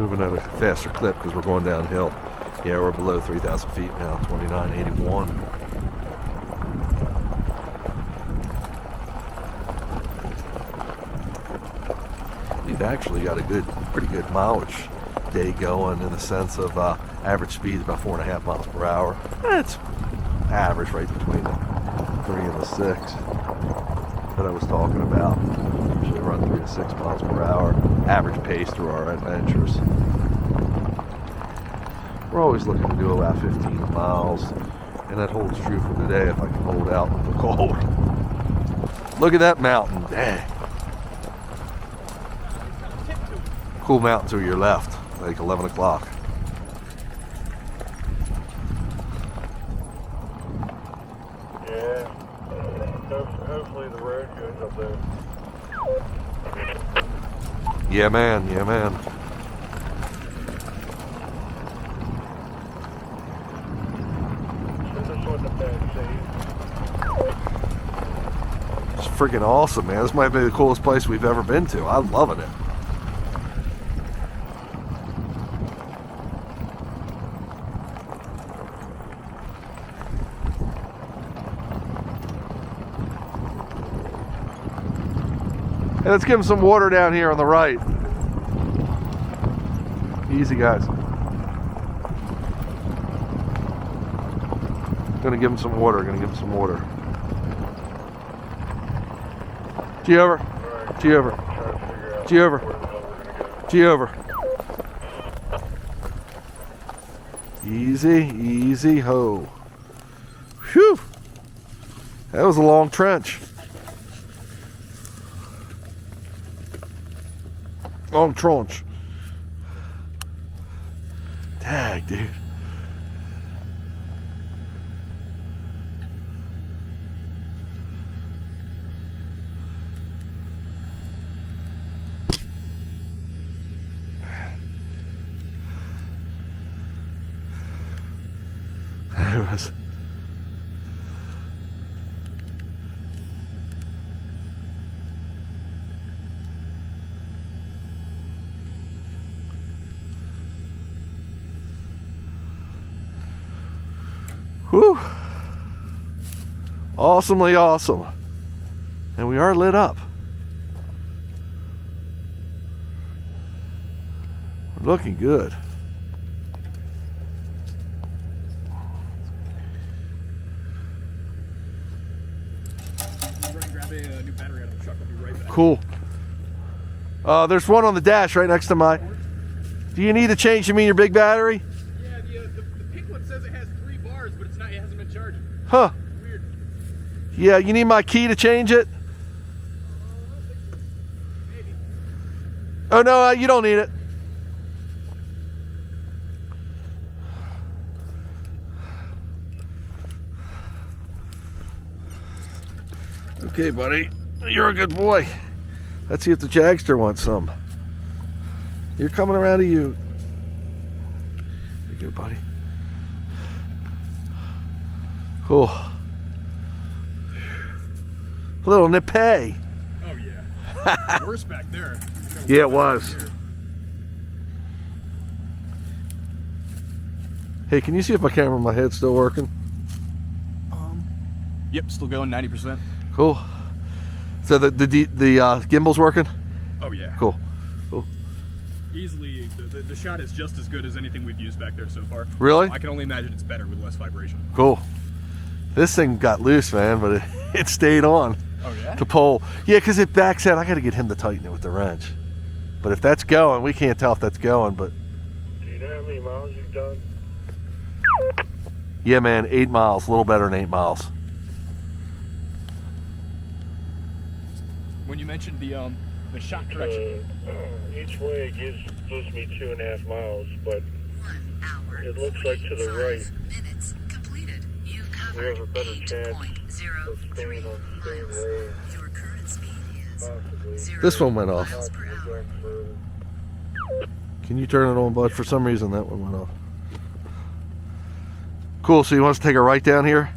moving at a faster clip because we're going downhill. Yeah, we're below 3,000 feet now, 2981. We've actually got a pretty good mileage day going in the sense of average speed is about 4.5 miles per hour. It's average right between the 3 and the 6 that I was talking about. Usually run 3 to 6 miles per hour, average pace through our adventures. We're always looking to do about 15 miles, and that holds true for today if I can hold out with the cold. Look at that mountain, dang. Cool mountain to your left, like 11 o'clock. Yeah. Hopefully the road goes up there. Yeah, man, yeah, man. So this wasn't a bad save. It's freaking awesome, man. This might be the coolest place we've ever been to. I'm loving it. Hey, let's give him some water down here on the right. Easy, guys. Gonna give him some water. G over. G over. G over. G over. Easy, easy, ho. Whew. That was a long trench. Long trench. Dang, dude. It was. Whew. Awesomely awesome. And we are lit up. We're looking good. Grab a new battery out of the truck. I'll be right back. Cool. There's one on the dash right next to my. Do you need to change? You mean your big battery? Yeah, the pink one says it has 3 bars, but it's not. It hasn't been charging. Huh. Weird. Yeah, you need my key to change it? Maybe. Oh, no, you don't need it. Okay, buddy. You're a good boy. Let's see if the Jagster wants some. You're coming around to you. You're good, buddy. Cool. Little nippy. Oh yeah. Worse back there. Yeah, it was. Hey, can you see if my camera on my head's still working? Yep, still going 90%. Cool. So the gimbal's working? Oh yeah. Cool. Easily, the shot is just as good as anything we've used back there so far. Really? I can only imagine it's better with less vibration. Cool. This thing got loose, man, but it stayed on Oh yeah? to pull. Yeah, because it backs out. I got to get him to tighten it with the wrench. But if that's going, we can't tell if that's going, but Do you know how many miles you've done? yeah, man, 8 miles, a little better than 8 miles. When you mentioned the shot direction, Each way gives me 2.5 miles, but 1 hour. it looks like to the 45 right. Minutes completed. You've We have covered a better chance 8.03 of staying on the same miles. road, Your current speed is possibly. 0 This one went off. miles per hour. Going further. Can you turn it on, bud? For some reason, that one went off. Cool, so you want us to take a right down here?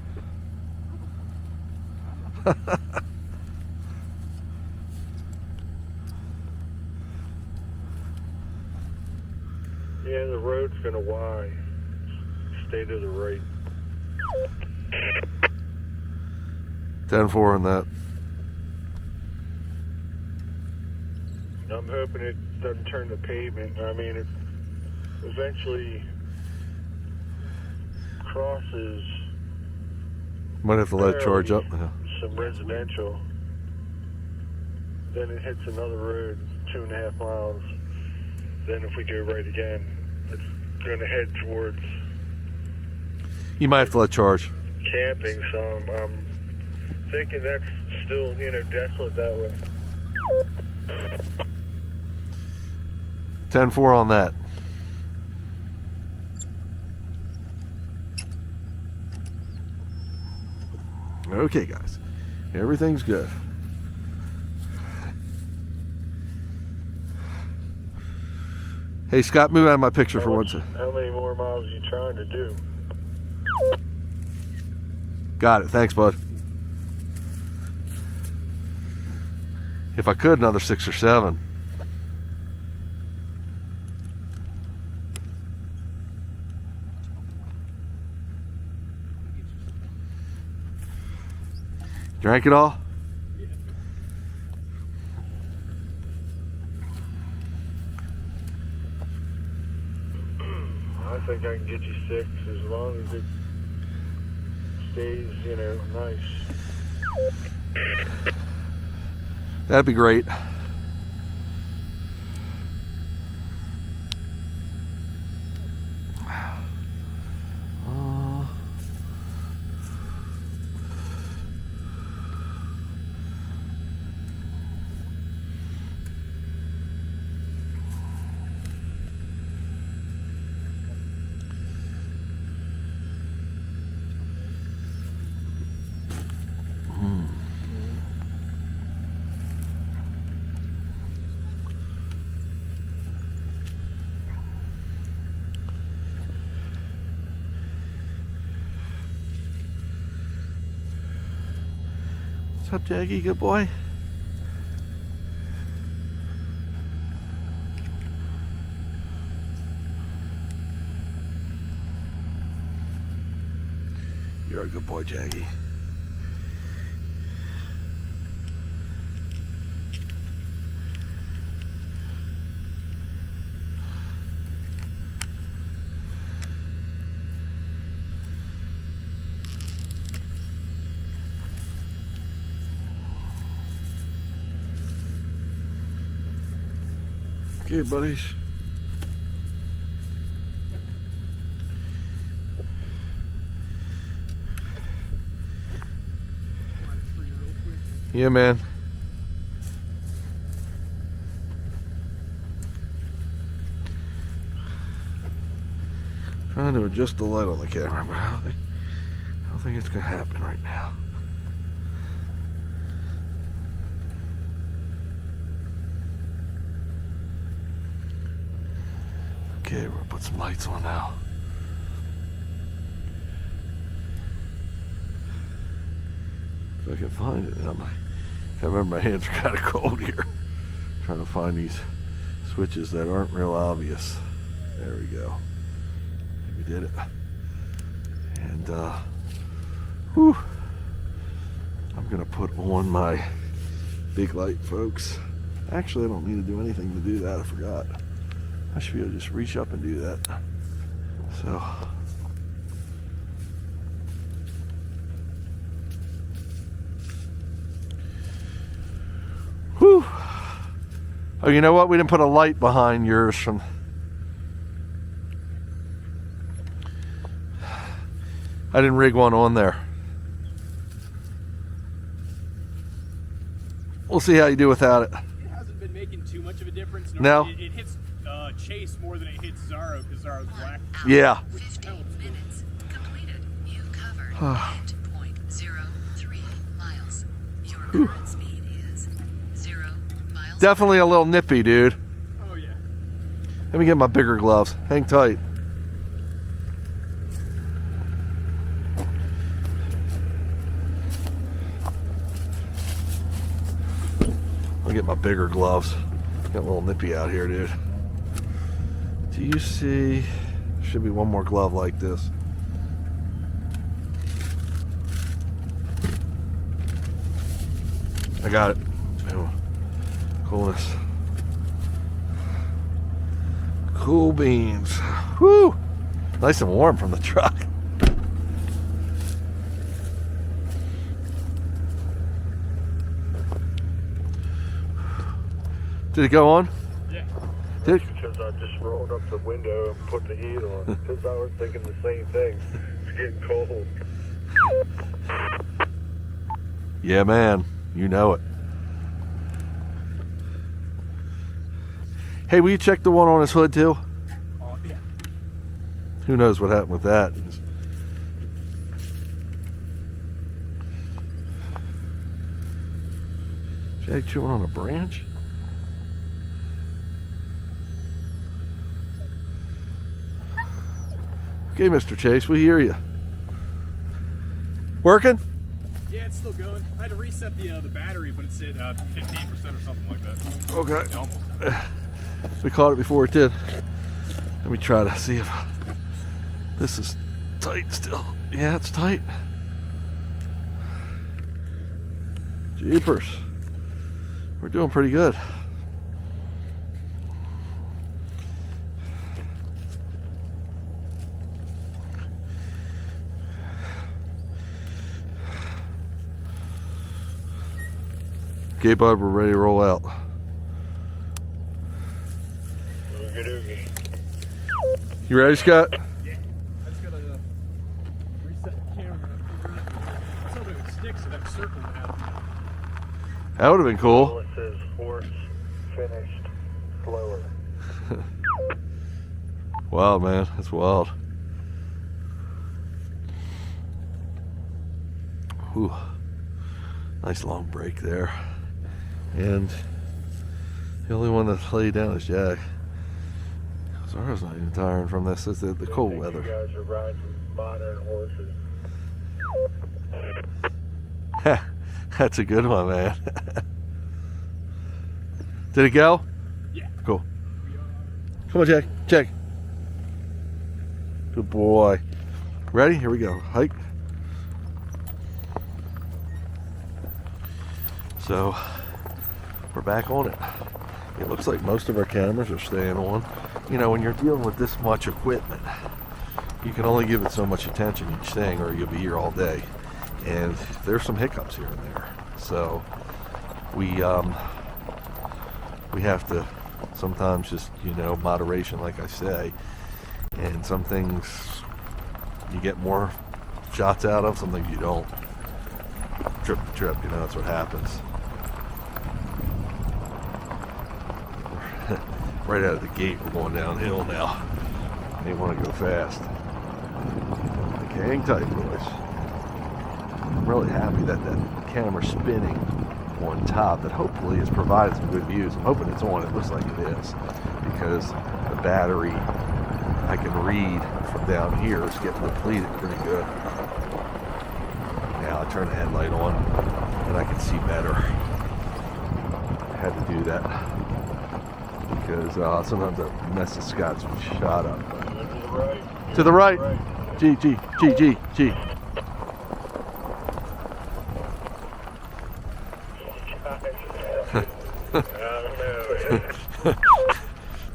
Yeah, the road's gonna Y. Stay to the right. 10-4 on that. I'm hoping it doesn't turn the pavement. I mean, it eventually crosses Might have to let it charge up. Yeah. some residential. Then it hits another road, 2.5 miles. Then if we go right again, it's going to head towards You might have to let it charge. camping. So I'm thinking that's still, desolate that way. 10-4 on that. Okay, guys. Everything's good. Hey, Scott, move out of my picture for one second. How many more miles are you trying to do? Got it. Thanks, bud. If I could, another 6 or 7. Drank it all? I think I can get you 6 as long as it stays, nice. That'd be great. What's up, Jaggy? Good boy? You're a good boy, Jaggy. Okay, buddies. Yeah, man. Trying to adjust the light on the camera, but I don't think it's gonna happen right now. Okay, we're gonna put some lights on now. If I can find it. I remember my hands are kind of cold here. Trying to find these switches that aren't real obvious. There we go. We did it. And whew, I'm gonna put on my big light, folks. Actually, I don't need to do anything to do that. I forgot. I should be able to just reach up and do that. So. Whew. Oh, you know what? We didn't put a light behind yours from. I didn't rig one on there. We'll see how you do without it. It hasn't been making too much of a difference. No. It hits Chase more than it hits Zaro because Zaro's black. Yeah. 15 minutes. Completed. You covered 8.03 miles. Your current speed is 0 miles. Definitely a little nippy, dude. Oh yeah. Let me get my bigger gloves. Hang tight. I'll get my bigger gloves. Got a little nippy out here, dude. Do you see? Should be one more glove like this. I got it. Oh, coolness. Cool beans. Woo! Nice and warm from the truck. Did it go on? Yeah. Did it? Because I just rolled up the window and put the heat on. Because I was thinking the same thing. It's getting cold. Yeah, man. You know it. Hey, will you check the one on his hood too? Yeah. Who knows what happened with that? Jag chewing on a branch? Okay, Mr. Chase, we hear you. Working? Yeah, it's still going. I had to reset the battery, but it's at 15% or something like that. Okay. Almost. We caught it before it did. Let me try to see if this is tight still. Yeah, it's tight. Jeepers. We're doing pretty good. Okay, bud, we're ready to roll out. Oogie-doogie. You ready, Scott? Yeah. I just gotta reset the camera. I was hoping it would stick so that circle would happen. That would have been cool. Well, it says horse finished slower. Wild, man. That's wild. Whew. Nice long break there. And the only one that laid down is Jack. Zara's not even tiring from this. It's the cold You weather. guys are riding modern horses. That's a good one, man. Did it go? Yeah. Cool. Come on, Jack. Jack. Good boy. Ready? Here we go. Hike. So, we're back on it. It looks like most of our cameras are staying on. You know, when you're dealing with this much equipment, you can only give it so much attention each thing or you'll be here all day. And there's some hiccups here and there. So, we have to sometimes just, you know, moderation, like I say. And some things you get more shots out of, some things you don't. Trip to trip, you know, that's what happens. Right out of the gate, we're going downhill now. They want to go fast. Okay, hang tight, boys. I'm really happy that that camera's spinning on top. That hopefully has provided some good views. I'm hoping it's on. It looks like it is, because the battery I can read from down here is getting depleted pretty good. Now I turn the headlight on and I can see better. I had to do that because sometimes that messes Scott's shot up. To the right. G.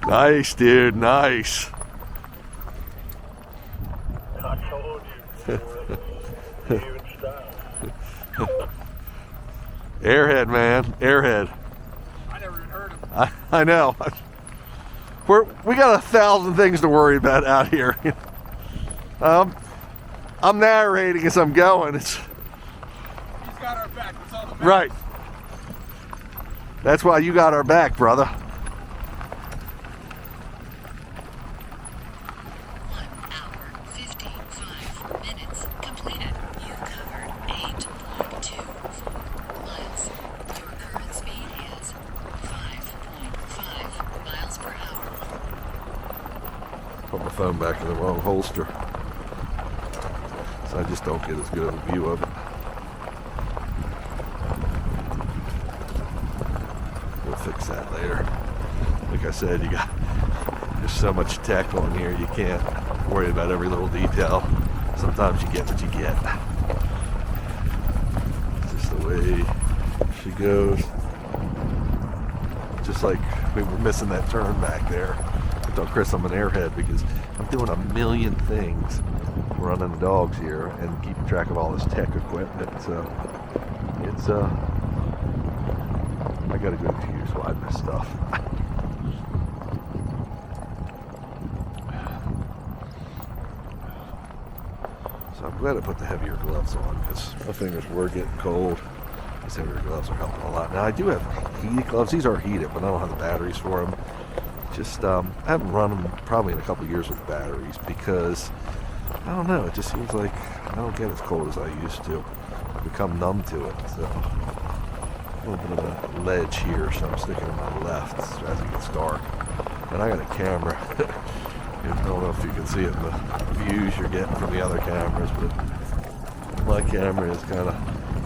Nice, dude. Nice. I told you. Even style. Airhead, man. Airhead. I never even heard of it. I know. We got 1,000 things to worry about out here. I'm narrating as I'm going. It's He's got our back. That's all that matters. right. That's why you got our back, brother. 1 hour, 55 minutes completed. You covered 8.24 miles. Your current speed is 5.5 miles per hour. Put my phone back in the wrong holster, so I just don't get as good of a view of it. We'll fix that later. Like I said, you got There's so much tech on here, you can't worry about every little detail. Sometimes you get what you get. It's just the way she goes. Just like we were missing that turn back there. I told Chris I'm an airhead because I'm doing a million things running the dogs here and keeping track of all this tech equipment. So it's I got a good excuse why I miss stuff. So I'm glad I put the heavier gloves on because my fingers were getting cold. These heavier gloves are helping a lot. Now I do have heated gloves. These are heated, but I don't have the batteries for them. Just I haven't run them probably in a couple of years with batteries because I don't know. It just seems like I don't get as cold as I used to. I've become numb to it. So a little bit of a ledge here, so I'm sticking to my left as it gets dark. And I got a camera. I don't know if you can see it in the views you're getting from the other cameras, but my camera is kind of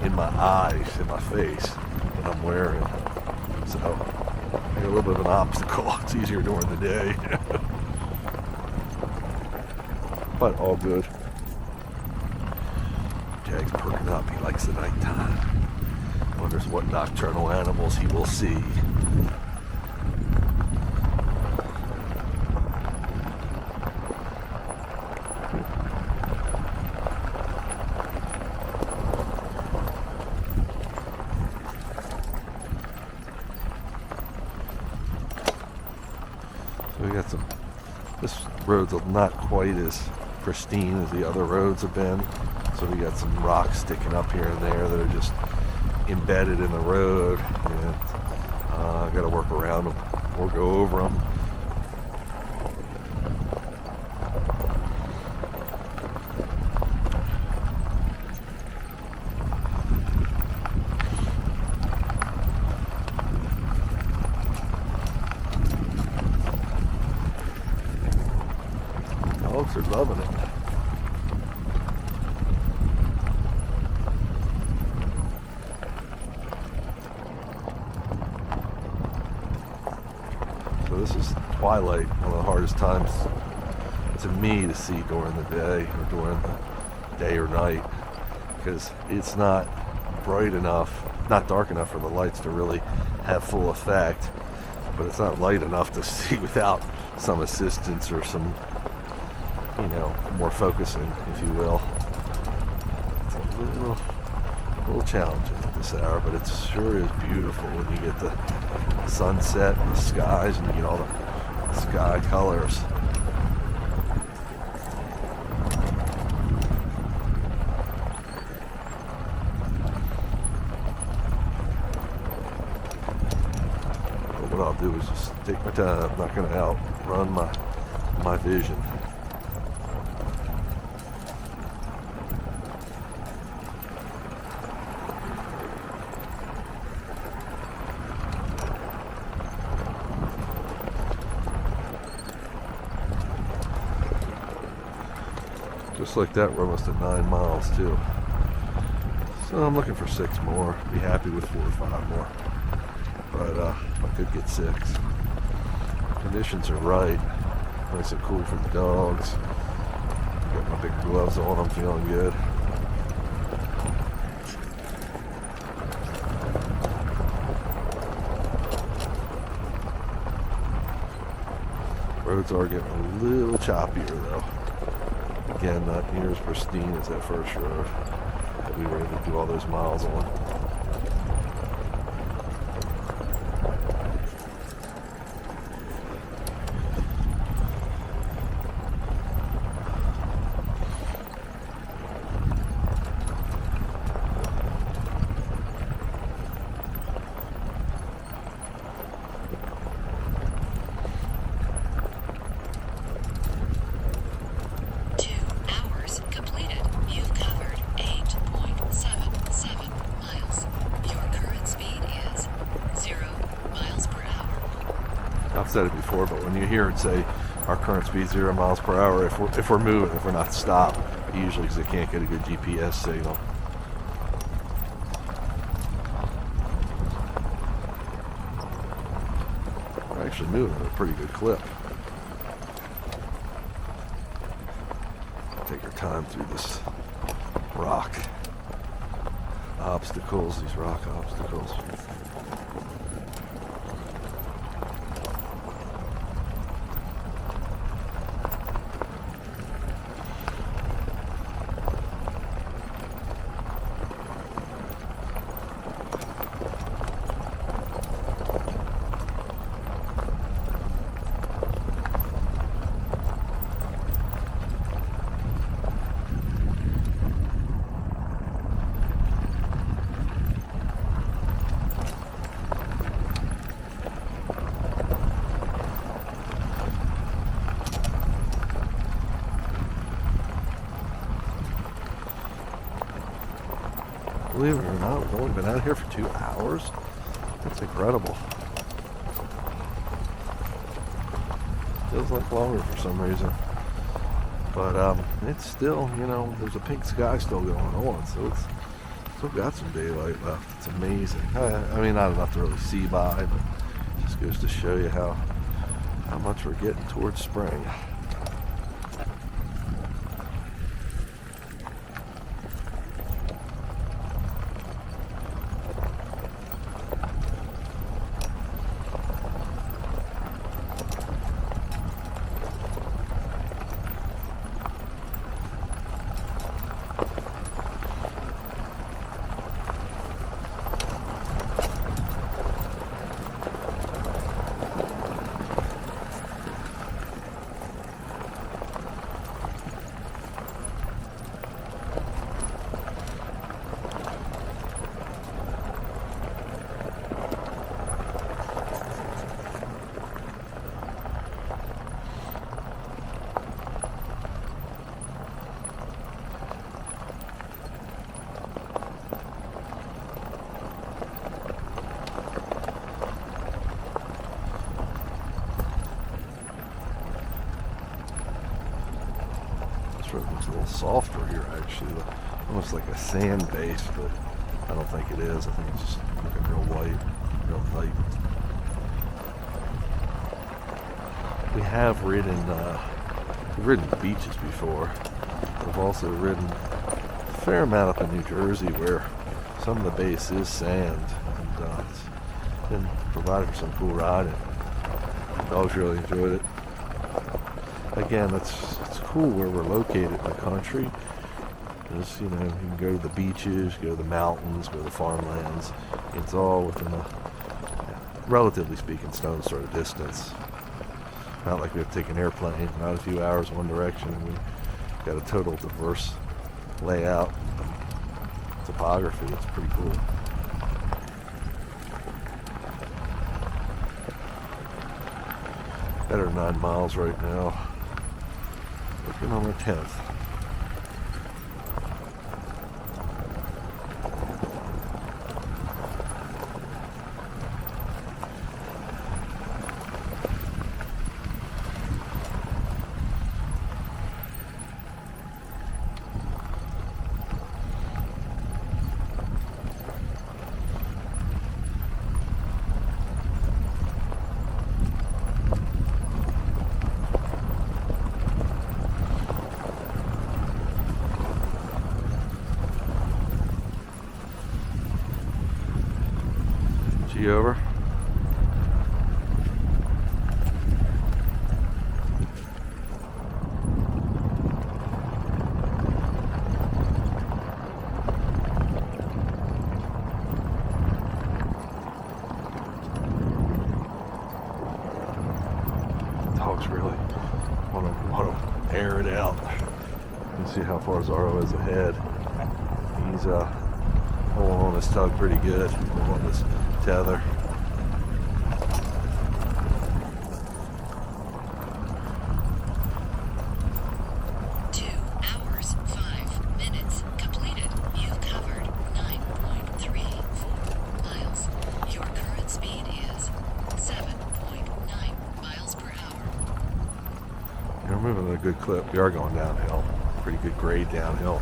in my eyes, in my face, when I'm wearing. So I got a little bit of an obstacle. It's easier during the day. But all good. Jag's perking up. He likes the nighttime. Wonders what nocturnal animals he will see. So we got some. This road's not quite as pristine as the other roads have been. So we got some rocks sticking up here and there that are just embedded in the road, and I got to work around them or go over them. Dogs are loving it. So this is twilight, one of the hardest times to me to see during the day or during the day or night, because it's not bright enough, not dark enough for the lights to really have full effect, but it's not light enough to see without some assistance or some, you know, more focusing, if you will. It's a little challenging at this hour, but it sure is beautiful when you get the sunset and the skies and you get all the sky colors. But what I'll do is just take my time. I'm not going to outrun my vision. Just like that, we're almost at 9 miles too. So I'm looking for 6 more. Be happy with 4 or 5 more. But I could get 6. Conditions are right. Nice and cool for the dogs. Got my big gloves on. I'm feeling good. Roads are getting a little choppier though. Again, not near as pristine as that first road that we were able to do all those miles on. I've said it before, but when you hear it say our current speed 0 miles per hour, if we're moving, if we're not stopped, usually because they can't get a good GPS signal. We're actually moving at a pretty good clip. time through this rock obstacles, these rock obstacles. Believe it or not, we've only been out here for 2 hours. That's incredible. Feels like longer for some reason. But it's still, you know, there's a pink sky still going on, so it's still got some daylight left. It's amazing. I mean, not enough to really see by, but it just goes to show you how much we're getting towards spring. It looks a little softer here, actually, almost like a sand base, but I don't think it is. I think it's just looking real white, real light. We have ridden beaches before. We've also ridden a fair amount up in New Jersey where some of the base is sand, and it's been provided for some cool riding. Dogs really enjoyed it. Again, it's cool where we're located in the country. Just, you know, you can go to the beaches, go to the mountains, go to the farmlands. It's all within a, relatively speaking, stone's throw distance. Not like we have to take an airplane, not a few hours one direction. We got a total diverse layout, topography. It's pretty cool. Better 9 miles right now. Working on our 10th. Over. Dogs really want to air it out. You can see how far Zorro is ahead. He's holding on this tug pretty good. On this tether. Moving at a good clip. We are going downhill. Pretty good grade downhill.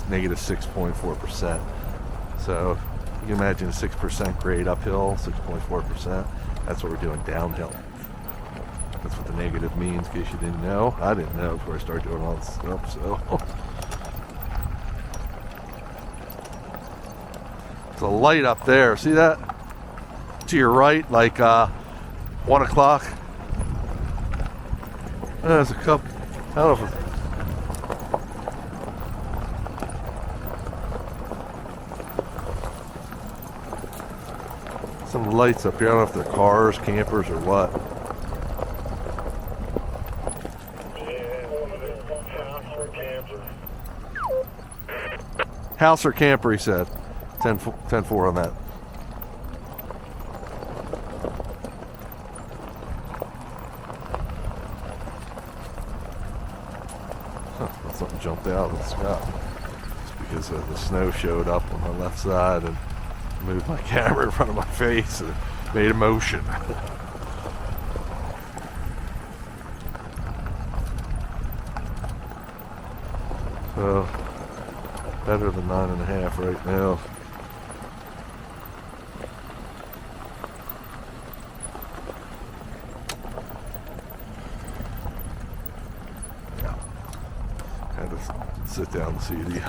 Negative 6.4%. So you can imagine a 6% grade uphill, 6.4%. That's what we're doing downhill. That's what the negative means, in case you didn't know. I didn't know before I started doing all this stuff. So There's a light up there. See that? To your right, like 1 o'clock. There's a couple. I don't know if some lights up here. I don't know if they're cars, campers, or what. House or camper, he said. 10-4 on that. Something jumped out of the sky. It's because the snow showed up on my left side and moved my camera in front of my face and made a motion. So, better than 9.5 right now. Had to sit down to see the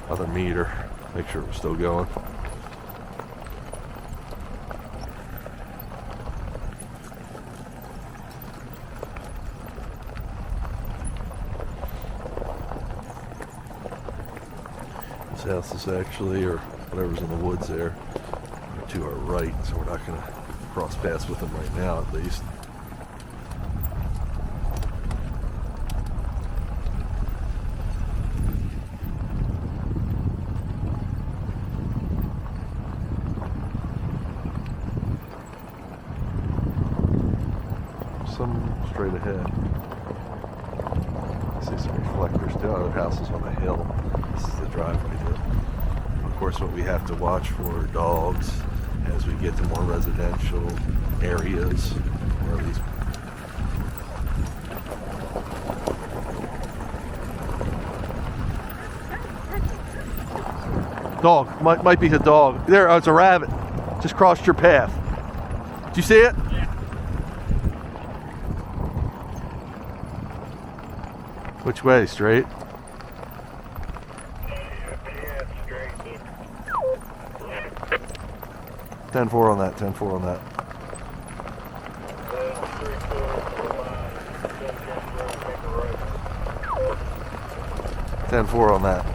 other meter, make sure it was still going. This house is actually, or whatever's in the woods there, to our right, so we're not going to cross paths with them right now at least. Some straight ahead. I see some reflectors. The other house is on a hill. This is the driveway here. Of course, what we have to watch for are dogs as we get to more residential areas where these dog might be a dog. There, oh, it's a rabbit. Just crossed your path. Did you see it? Which way? Straight? Yeah, straight. 10-4 on that, 10-4 on that. 10-4 on that.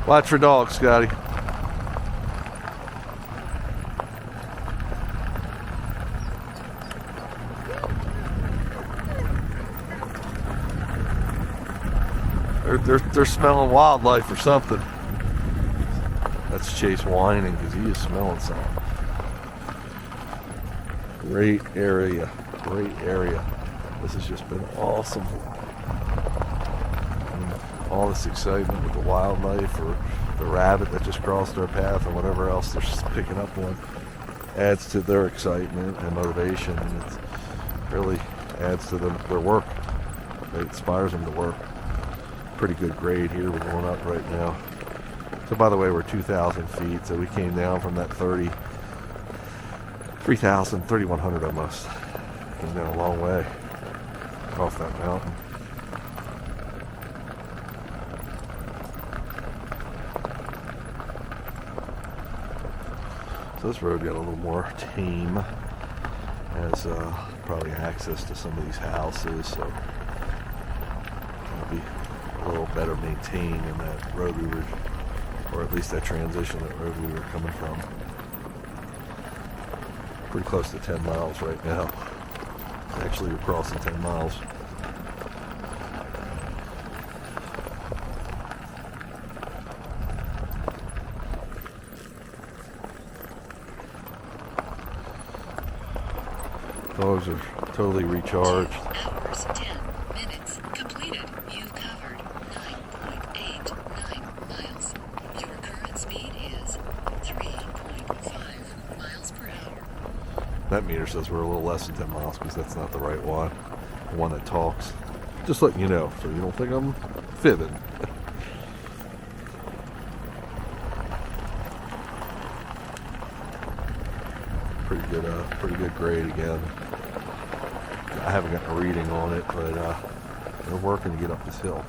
Watch for dogs, Scotty. They're smelling wildlife or something. That's Chase whining because he is smelling something. Great area. Great area. This has just been awesome. And all this excitement with the wildlife or the rabbit that just crossed our path or whatever else they're just picking up on adds to their excitement and motivation, and it really adds to their work. It inspires them to work. Pretty good grade here. We're going up right now. So by the way, we're 2,000 feet, so we came down from that 3,000, 3,100 almost. Came down a long way off that mountain. So this road got a little more tame. Has probably access to some of these houses, so it'll be a little better maintained in that road we were, or at least that transition, that road we were coming from. Pretty close to 10 miles right now. Actually, we're crossing 10 miles. Dogs are totally recharged. 2 hours, 10 minutes. Completed. You covered 9.89 miles. Your current speed is 3.5 miles per hour. That meter says we're a little less than 10 miles because that's not the right one. The one that talks. Just letting you know, so you don't think I'm fibbing. Pretty good grade again. I haven't gotten a reading on it, but they're working to get up this hill.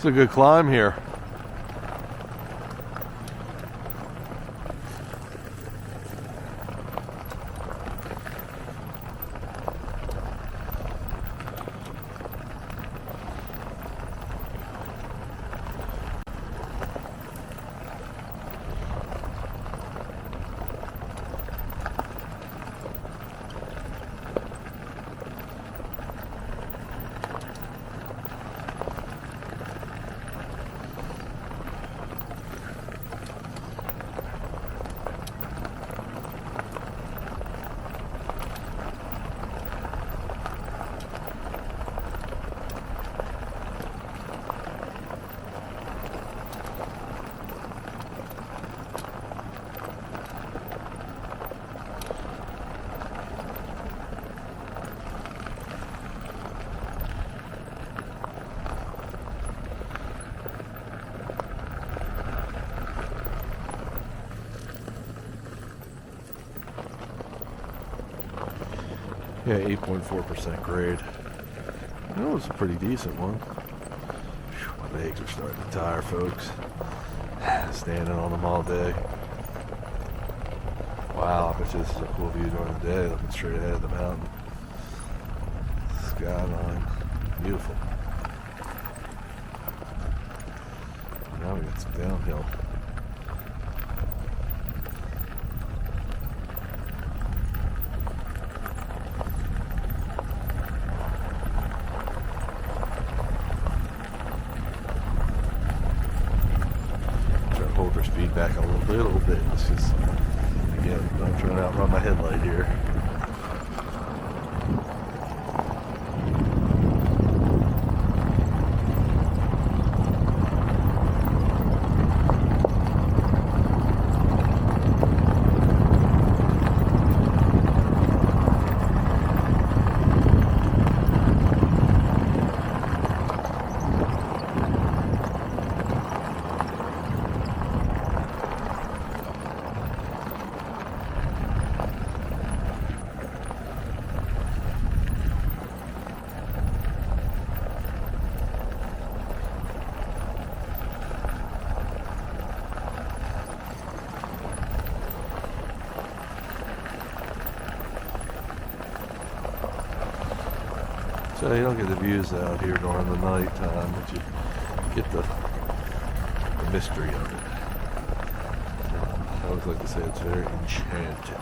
It's a good climb here. Yeah, 8.4% grade. That was a pretty decent one. Whew, my legs are starting to tire, folks. Standing on them all day. Wow, I bet you this is a cool view during the day, looking straight ahead of the mountain. Skyline, beautiful. Now we got some downhill. Hold our speed back a little bit. It's just, again, I'm trying to outrun my headlight here. So you don't get the views out here during the night time, but you get the mystery of it. I always like to say it's very enchanted.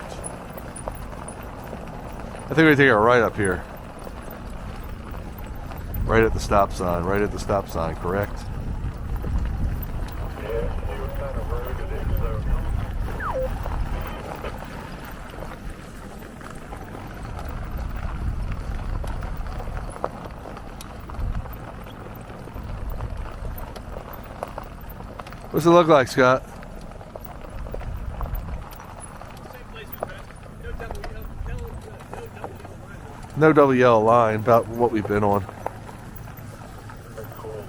I think we take a right up here. Right at the stop sign, correct? Yeah, see what kind of road it is, though. What's it look like, Scott? Same place we passed. No double yellow line, about what we've been on. That's cool.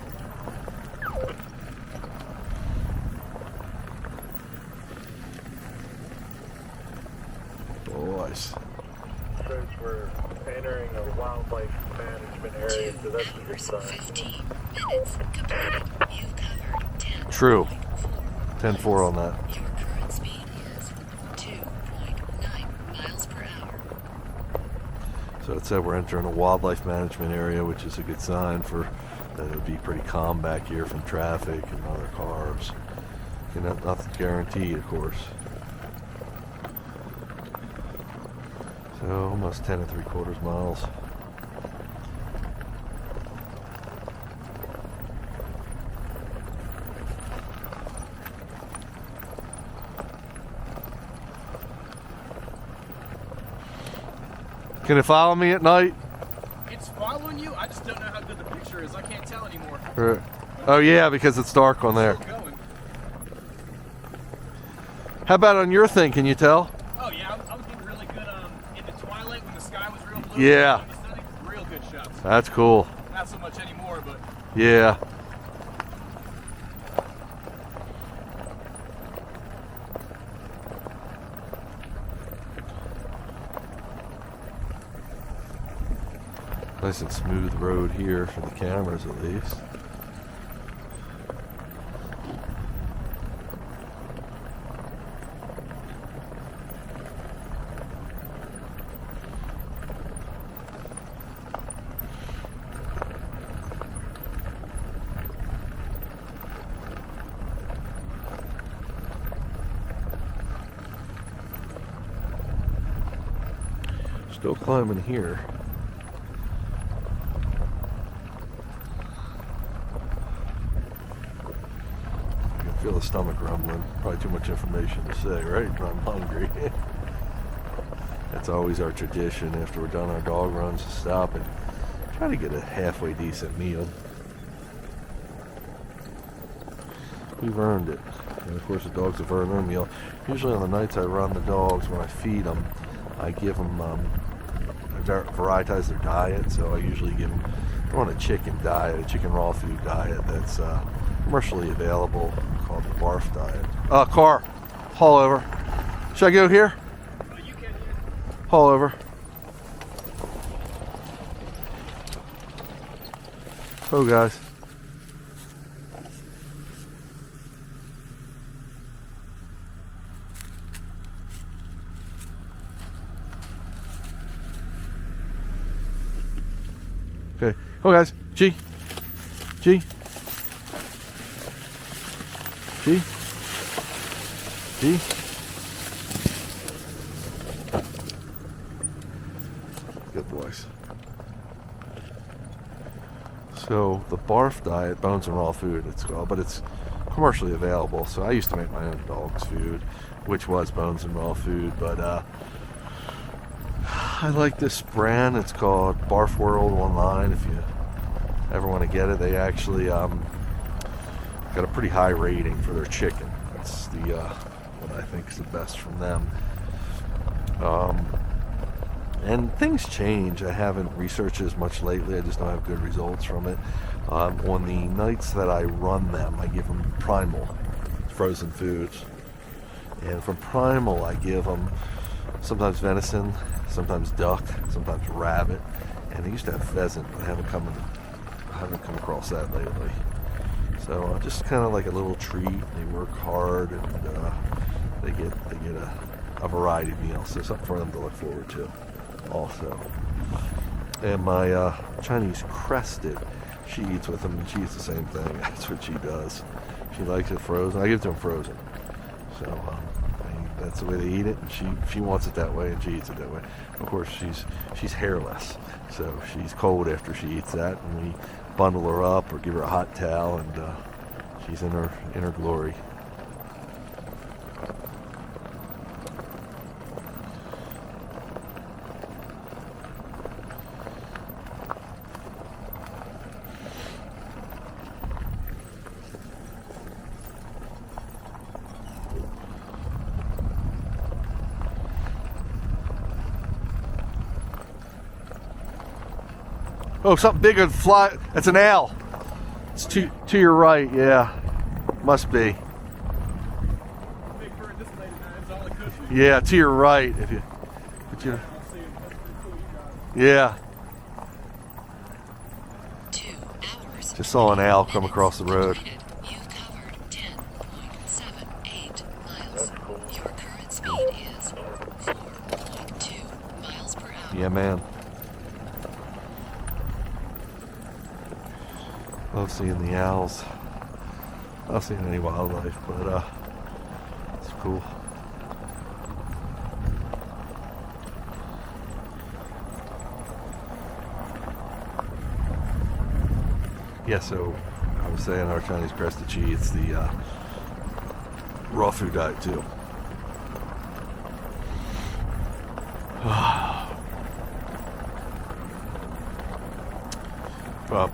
Boys. Shows we're entering a wildlife management area, so 2 that's a good hours, sign. 15 minutes completed. You've covered 10. True. 4 10-4 on that. Your current speed is 2.9 miles per hour. So it said we're entering a wildlife management area, which is a good sign for that it'll be pretty calm back here from traffic and other cars. You know, nothing guaranteed, of course. So almost 10 3/4 miles. Can it follow me at night? It's following you. I just don't know how good the picture is. I can't tell anymore. Oh yeah, because it's dark on there. Still going. How about on your thing? Can you tell? Oh yeah, I was getting really good in the twilight when the sky was real blue. Yeah. Real good shots. That's cool. Not so much anymore, but Yeah. Nice and smooth road here for the cameras at least. go climbing here. I can feel the stomach rumbling. Probably too much information to say, right? But I'm hungry. That's always our tradition after we're done our dog runs, to stop and try to get a halfway decent meal. We've earned it. And of course the dogs have earned their meal. Usually on the nights I run the dogs, when I feed them, I give them, I varietize their diet, so I usually give them, they're on a chicken diet, a chicken raw food diet that's commercially available, called the BARF diet. Car, haul over. Should I go here? You can, Haul over. Oh, guys. Okay. Oh, guys. G. G. G. G. Good boys. So the BARF diet, bones and raw food, it's called, but it's commercially available. So I used to make my own dog's food, which was bones and raw food, but I like this brand. It's called BARF World online. If you ever want to get it, they actually got a pretty high rating for their chicken. That's the what I think is the best from them. And things change. I haven't researched as much lately. I just don't have good results from it. On the nights that I run them, I give them Primal frozen foods, and from Primal I give them sometimes venison, sometimes duck, sometimes rabbit, and they used to have pheasant, but I haven't come across that lately. So just kind of like a little treat. They work hard, and they get a variety of meals, so something for them to look forward to also. And my Chinese crested, she eats with them, and she eats the same thing. That's what she does. She likes it frozen. I give it to them frozen. So that's the way they eat it, and she wants it that way, and she eats it that way. Of course, she's hairless, so she's cold after she eats that, and we bundle her up or give her a hot towel, and she's in her glory. Oh, something bigger than fly. That's an owl. It's to your right, yeah. Must be. Big bird this late, man. It's all the cushion. Yeah, to your right. If you, but you, I'll see it. That's pretty cool. You got it. yeah. 2 hours. Just saw an owl come across the road. You've covered 10.78 miles. Your current speed is 4.2 miles per hour. Yeah, man. Love seeing the owls. Not seeing any wildlife, but it's cool. Yeah, so I was saying our Chinese crested chi, it's the raw food diet too.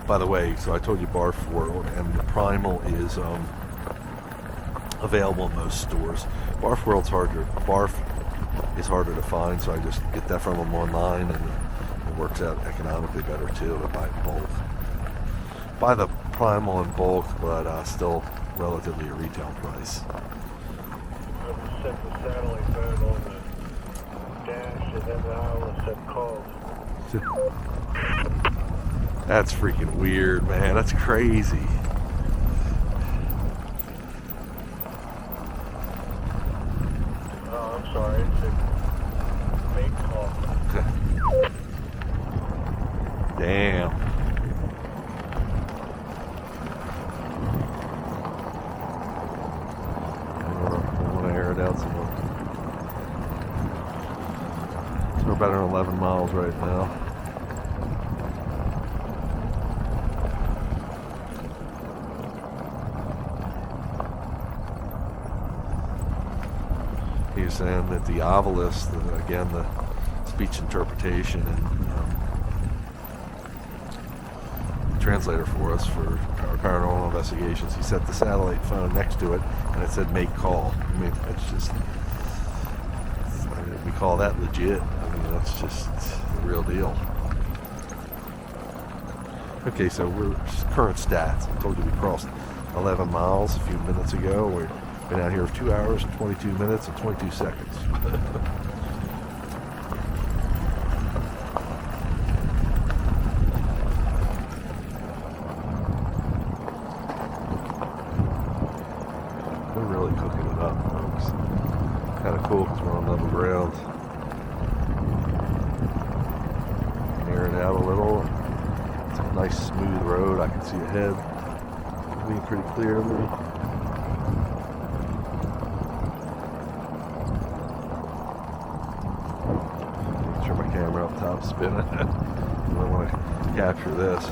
By the way, so I told you BARF World, and the Primal is available in most stores. BARF World's BARF is harder to find, so I just get that from them online, and it works out economically better too to buy in bulk. Buy the Primal in bulk, but still relatively a retail price. I just set the satellite phone on the dash, and then the owl said call. That's freaking weird, man. That's crazy. Oh, I'm sorry. It's a fake call. Damn. I want to air it out some more. So about 11 miles right now. He was saying that the obelisk, again, the speech interpretation and translator for us for our paranormal investigations, he set the satellite phone next to it and it said make call. I mean, it's just, we call that legit. I mean, that's just the real deal. Okay, so we're current stats. I told you we crossed 11 miles a few minutes ago. We've been out here for 2 hours and 22 minutes and 22 seconds. We're really cooking it up, folks. Kind of cool because we're on level ground. Air it out a little. It's a nice smooth road. I can see ahead. Moving pretty clearly. Turn my camera up top, spin it. I want to capture this.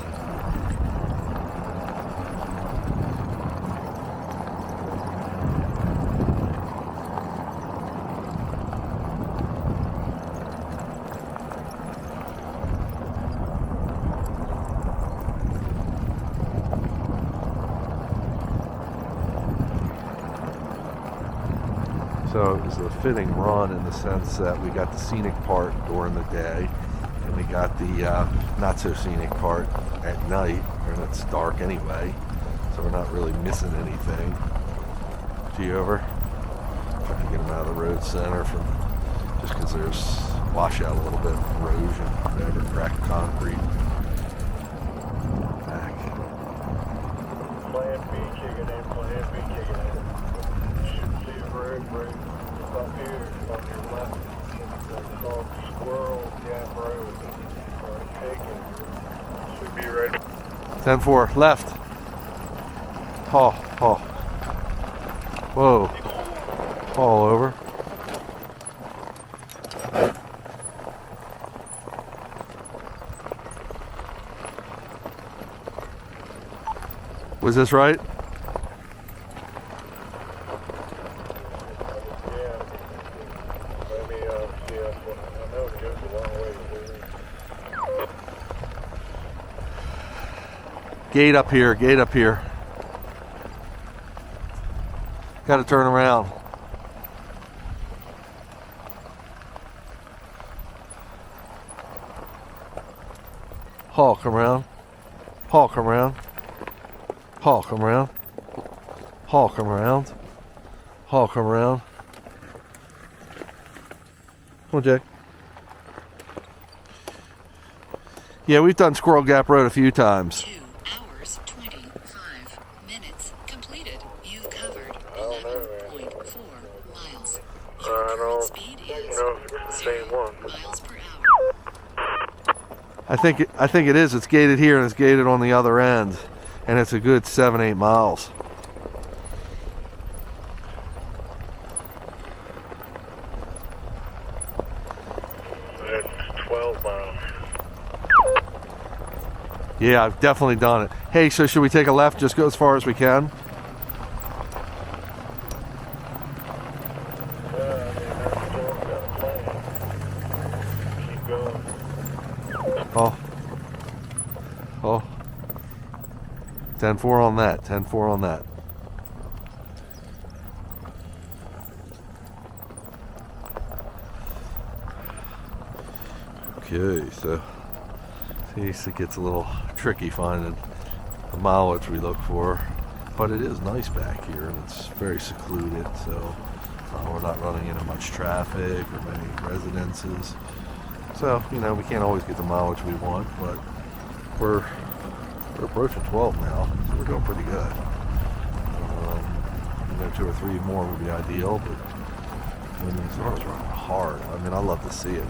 So it was a fitting run in the sense that we got the scenic part during the day and we got the not so scenic part at night, and it's dark anyway, so we're not really missing anything. Gee, over. Trying to get them out of the road center from just because there's washout a little bit, erosion, whatever, cracked concrete. Back. Plan B kicking in, plan B kicking in. Should see a road break up here on your left. It's called Squirrel Gap Road. Taking. Should be ready. 10-4, left. Haul. Whoa. Haul over. Was this right? Yeah. Let me see. I know it goes a long way to do. Gate up here. Got to turn around. Haul, come around. Haul, come around. Haul, come around. Haul, come around. Haul, come around. Come on, Jay. Yeah, we've done Squirrel Gap Road a few times. 2 hours, 25 minutes completed. You've covered 11.4 miles. Your current speed is know if it's the same 0 one. miles per hour. I think it is. It's gated here and it's gated on the other end, and it's a good 7-8 miles. That's 12 miles. Yeah, I've definitely done it. Hey, so should we take a left? Just go as far as we can. That's still got a plan. Keep going. Oh. 10-4 on that. 10-4 on that. Okay, so it gets a little tricky finding the mileage we look for, but it is nice back here and it's very secluded, so we're not running into much traffic or many residences. So, we can't always get the mileage we want, but we're approaching 12 now, so we're doing pretty good. 2 or 3 more would be ideal, but these cars running hard. I mean, I love to see it.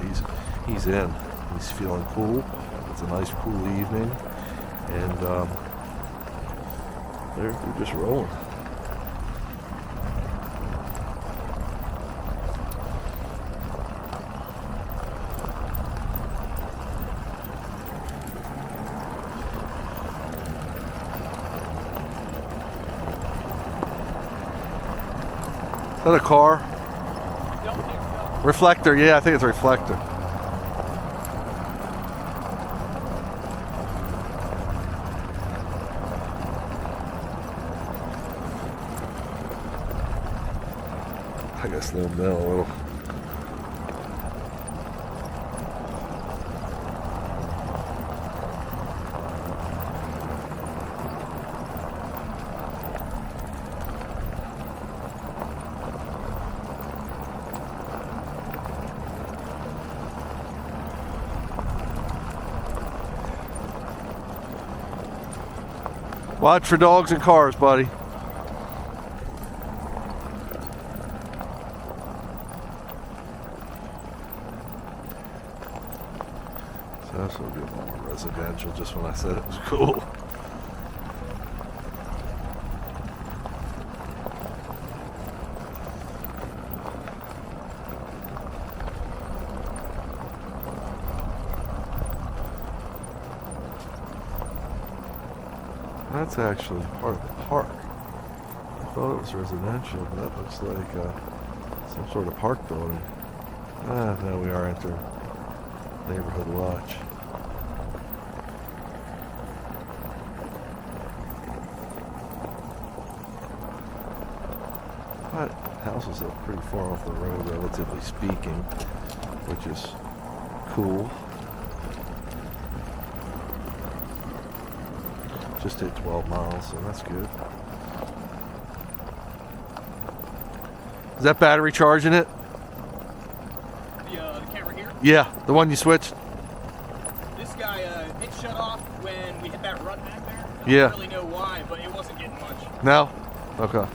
He's in. He's feeling cool. It's a nice, cool evening, and they're just rolling. that a car? Don't think so. Reflector, yeah, I think it's a reflector. I gotta slow them down a little. Watch for dogs and cars, buddy. So that's a good more residential, just when I said it was cool. That's actually part of the park. I thought it was residential, but that looks like some sort of park building. Now we are entering Neighborhood Watch. But houses are pretty far off the road, relatively speaking, which is cool. Just hit 12 miles, so that's good. Is that battery charging it? The camera here. Yeah, the one you switched? This guy, it shut off when we hit that rut back there. I Yeah. don't really know why, but it wasn't getting much. No? Okay.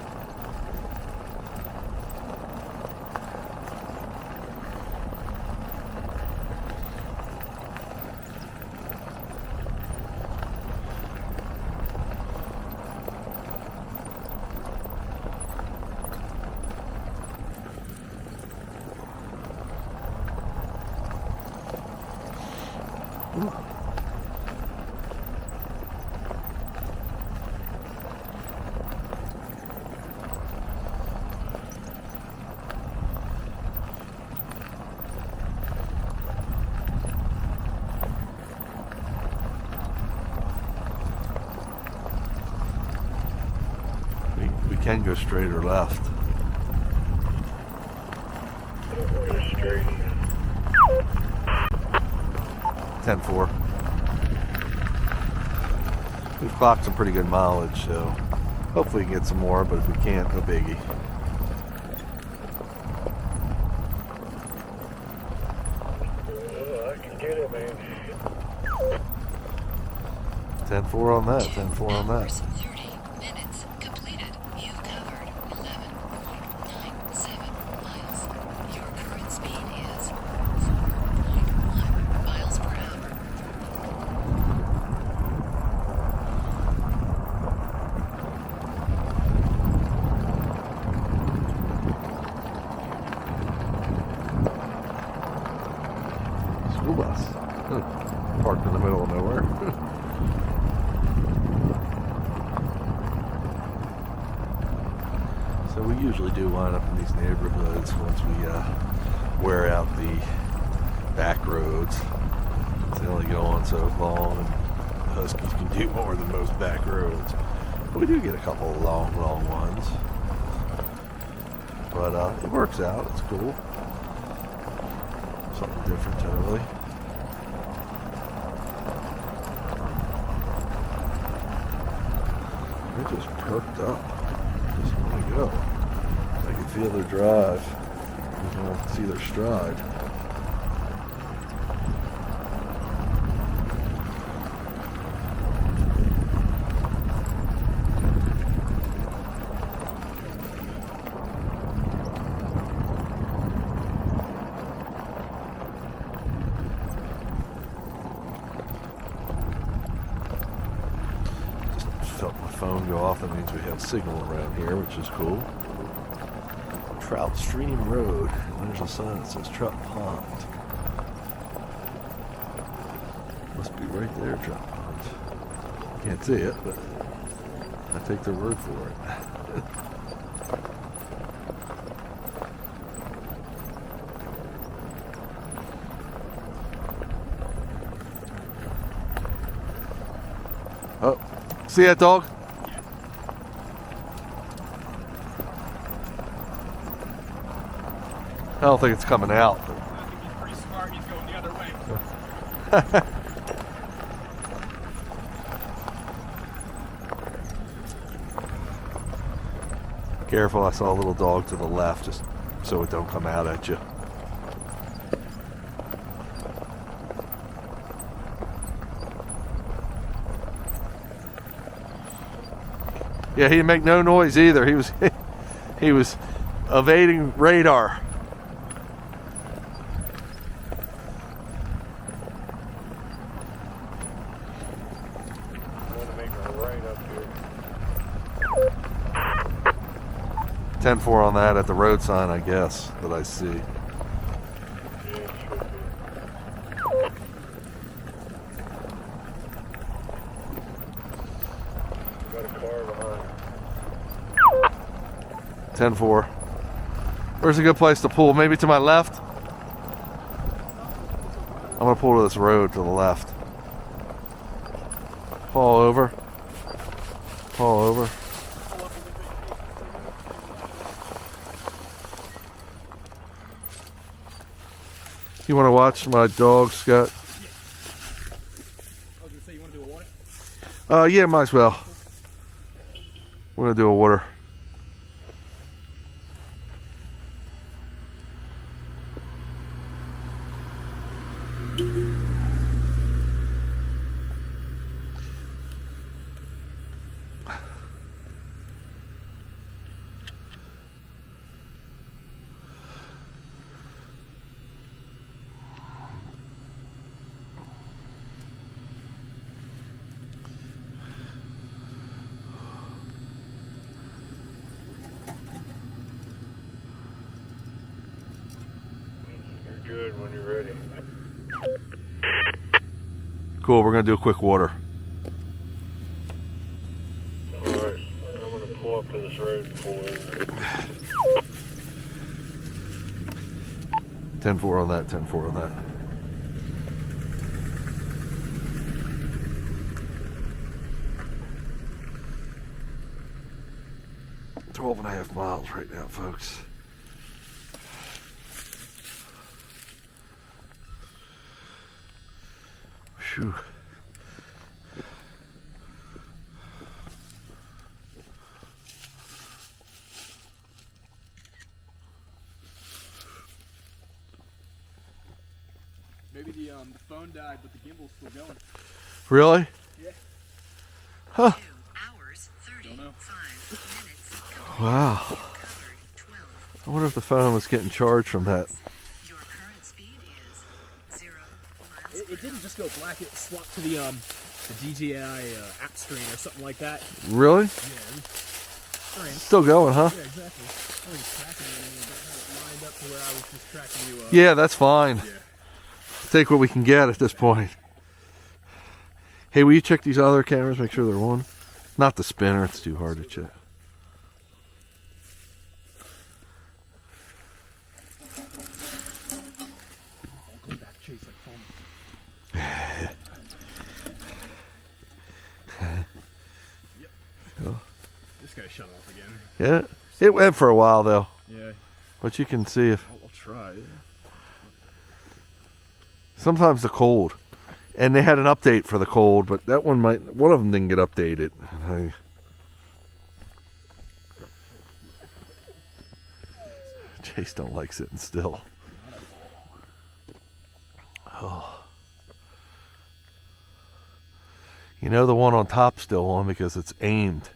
We can go straight or left. Straight. 10-4. We've clocked some pretty good mileage, so hopefully we can get some more, but if we can't, no biggie. I can get it, man. 10-4 on that, 10-4 on that. 30 minutes completed. You've covered 11.97 miles. Your current speed is 4.1 miles per hour. School bus. Parked in the middle of nowhere. So we usually do wind up in these neighborhoods once we wear out the back roads. They only go on so long, and Huskies can do more than most back roads. But we do get a couple of long ones. But it works out. It's cool. Something different, totally. They're just perked up. Just want to go. I can feel their drive. You can see their stride. Felt my phone go off. That means we have signal around here, which is cool. Trout Stream Road. There's a sign that says Trout Pond. Must be right there, Trout Pond. Can't see it, but I take their word for it. See that dog? I don't think it's coming out. I think he's pretty smart. He's going the other way. Careful, I saw a little dog to the left, just so it don't come out at you. Yeah, he didn't make no noise either. He was evading radar. I want to make a right up here. 10-4 on that at the road sign, I guess, that I see. Yeah, it should be. Got a car behind. 10-4. Where's a good place to pull? Maybe to my left? I'm going to pull to this road to the left. Fall over. Fall over. You want to watch my dog, Scott? I was gonna say, you want to do a water? Yeah, might as well. We're going to do a water. You're good when you're ready. Cool, we're going to do a quick water. Alright, I'm going to pull up to this road and pull in. 10-4 on that, 10-4 on that. 12.5 miles right now, folks. Phew. Maybe the phone died, but the gimbal's still going. Really? Yeah. 2 hours, 35 minutes. Wow. Covered 12. I wonder if the phone was getting charged from that. Your current speed is 0 miles It didn't just go black. It swapped to the DJI app screen or something like that. Really? Yeah. Strange. Still going, huh? Yeah, exactly. I was tracking you and I had it lined up to where I was just tracking you. Yeah, that's fine. Yeah. Take what we can get at this point. Hey, will you check these other cameras? Make sure they're on. Not the spinner. It's too hard to check. I'll go back, chase that phone. Yep. This guy shut off again. Yeah, it went for a while though. Yeah. But you can see if I'll try. sometimes the cold, and they had an update for the cold, but that one one of them didn't get updated. Chase don't like sitting still. Oh. You know the one on top's still on because it's aimed.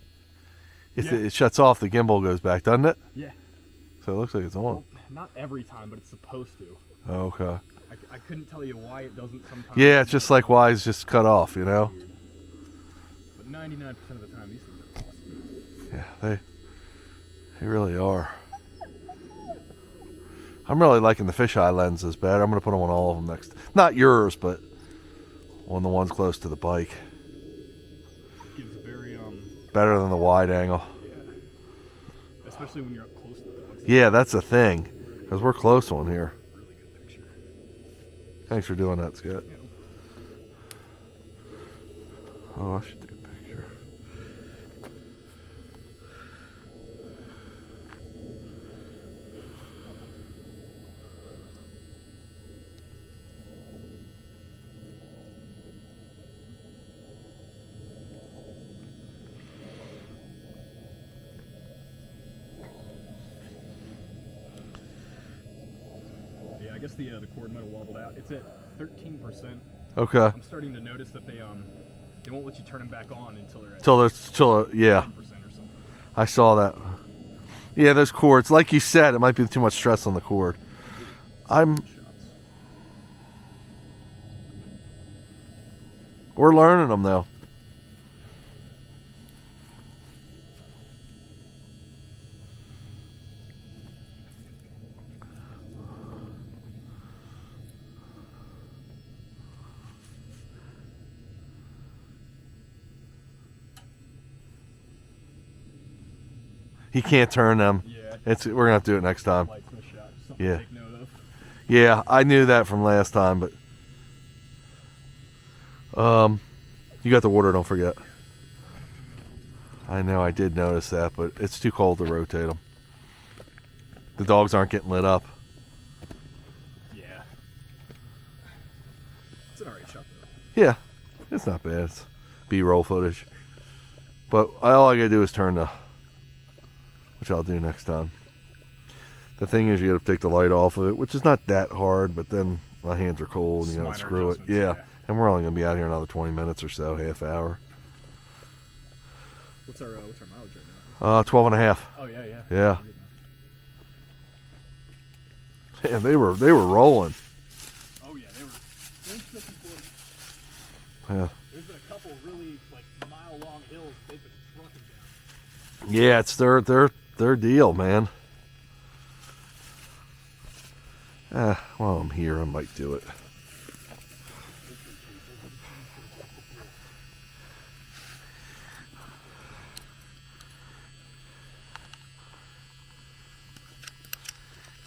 If Yeah. it shuts off, the gimbal goes back, doesn't it? Yeah. So it looks like it's on. Not every time, but it's supposed to. Oh, okay. I couldn't tell you why it doesn't sometimes. Yeah, it's just like why it's just cut off, you know? But 99% of the time, these things are awesome. Yeah, they really are. I'm really liking the fisheye lenses better. I'm going to put them on all of them next. Not yours, but on the ones close to the bike. Gives a very Better than the wide angle. yeah. Especially when you're up close to it. Yeah, that's the thing. Because we're close on here. Really good picture. Thanks for doing that, Scott. Oh, I should take a picture. I guess the cord might have wobbled out. It's at 13%. Okay. I'm starting to notice that they won't let you turn them back on until they're at Yeah. 10% or something. I saw that. Yeah, those cords, like you said, it might be too much stress on the cord. We're learning them though. He can't turn them. Yeah. We're gonna have to do it next time. Lights in the shot. Something Yeah. to take note of. Yeah, I knew that from last time, but you got the water, don't forget. I know I did notice that, but it's too cold to rotate them. The dogs aren't getting lit up. Yeah. It's an alright shot though. Yeah, it's not bad. It's B-roll footage. But all I gotta do is turn which I'll do next time. The thing is, you gotta take the light off of it, which is not that hard, but then my hands are cold and you gotta Minor screw it. adjustments, Yeah. yeah. And we're only gonna be out here another 20 minutes or so, half hour. What's our mileage right now? 12 and a half. Oh yeah, yeah. Yeah. Man, they were rolling. Oh yeah, they were thick and close. Yeah. There's been a couple really like mile-long hills they've been trucking down. Yeah, it's their deal, man. While I'm here, I might do it.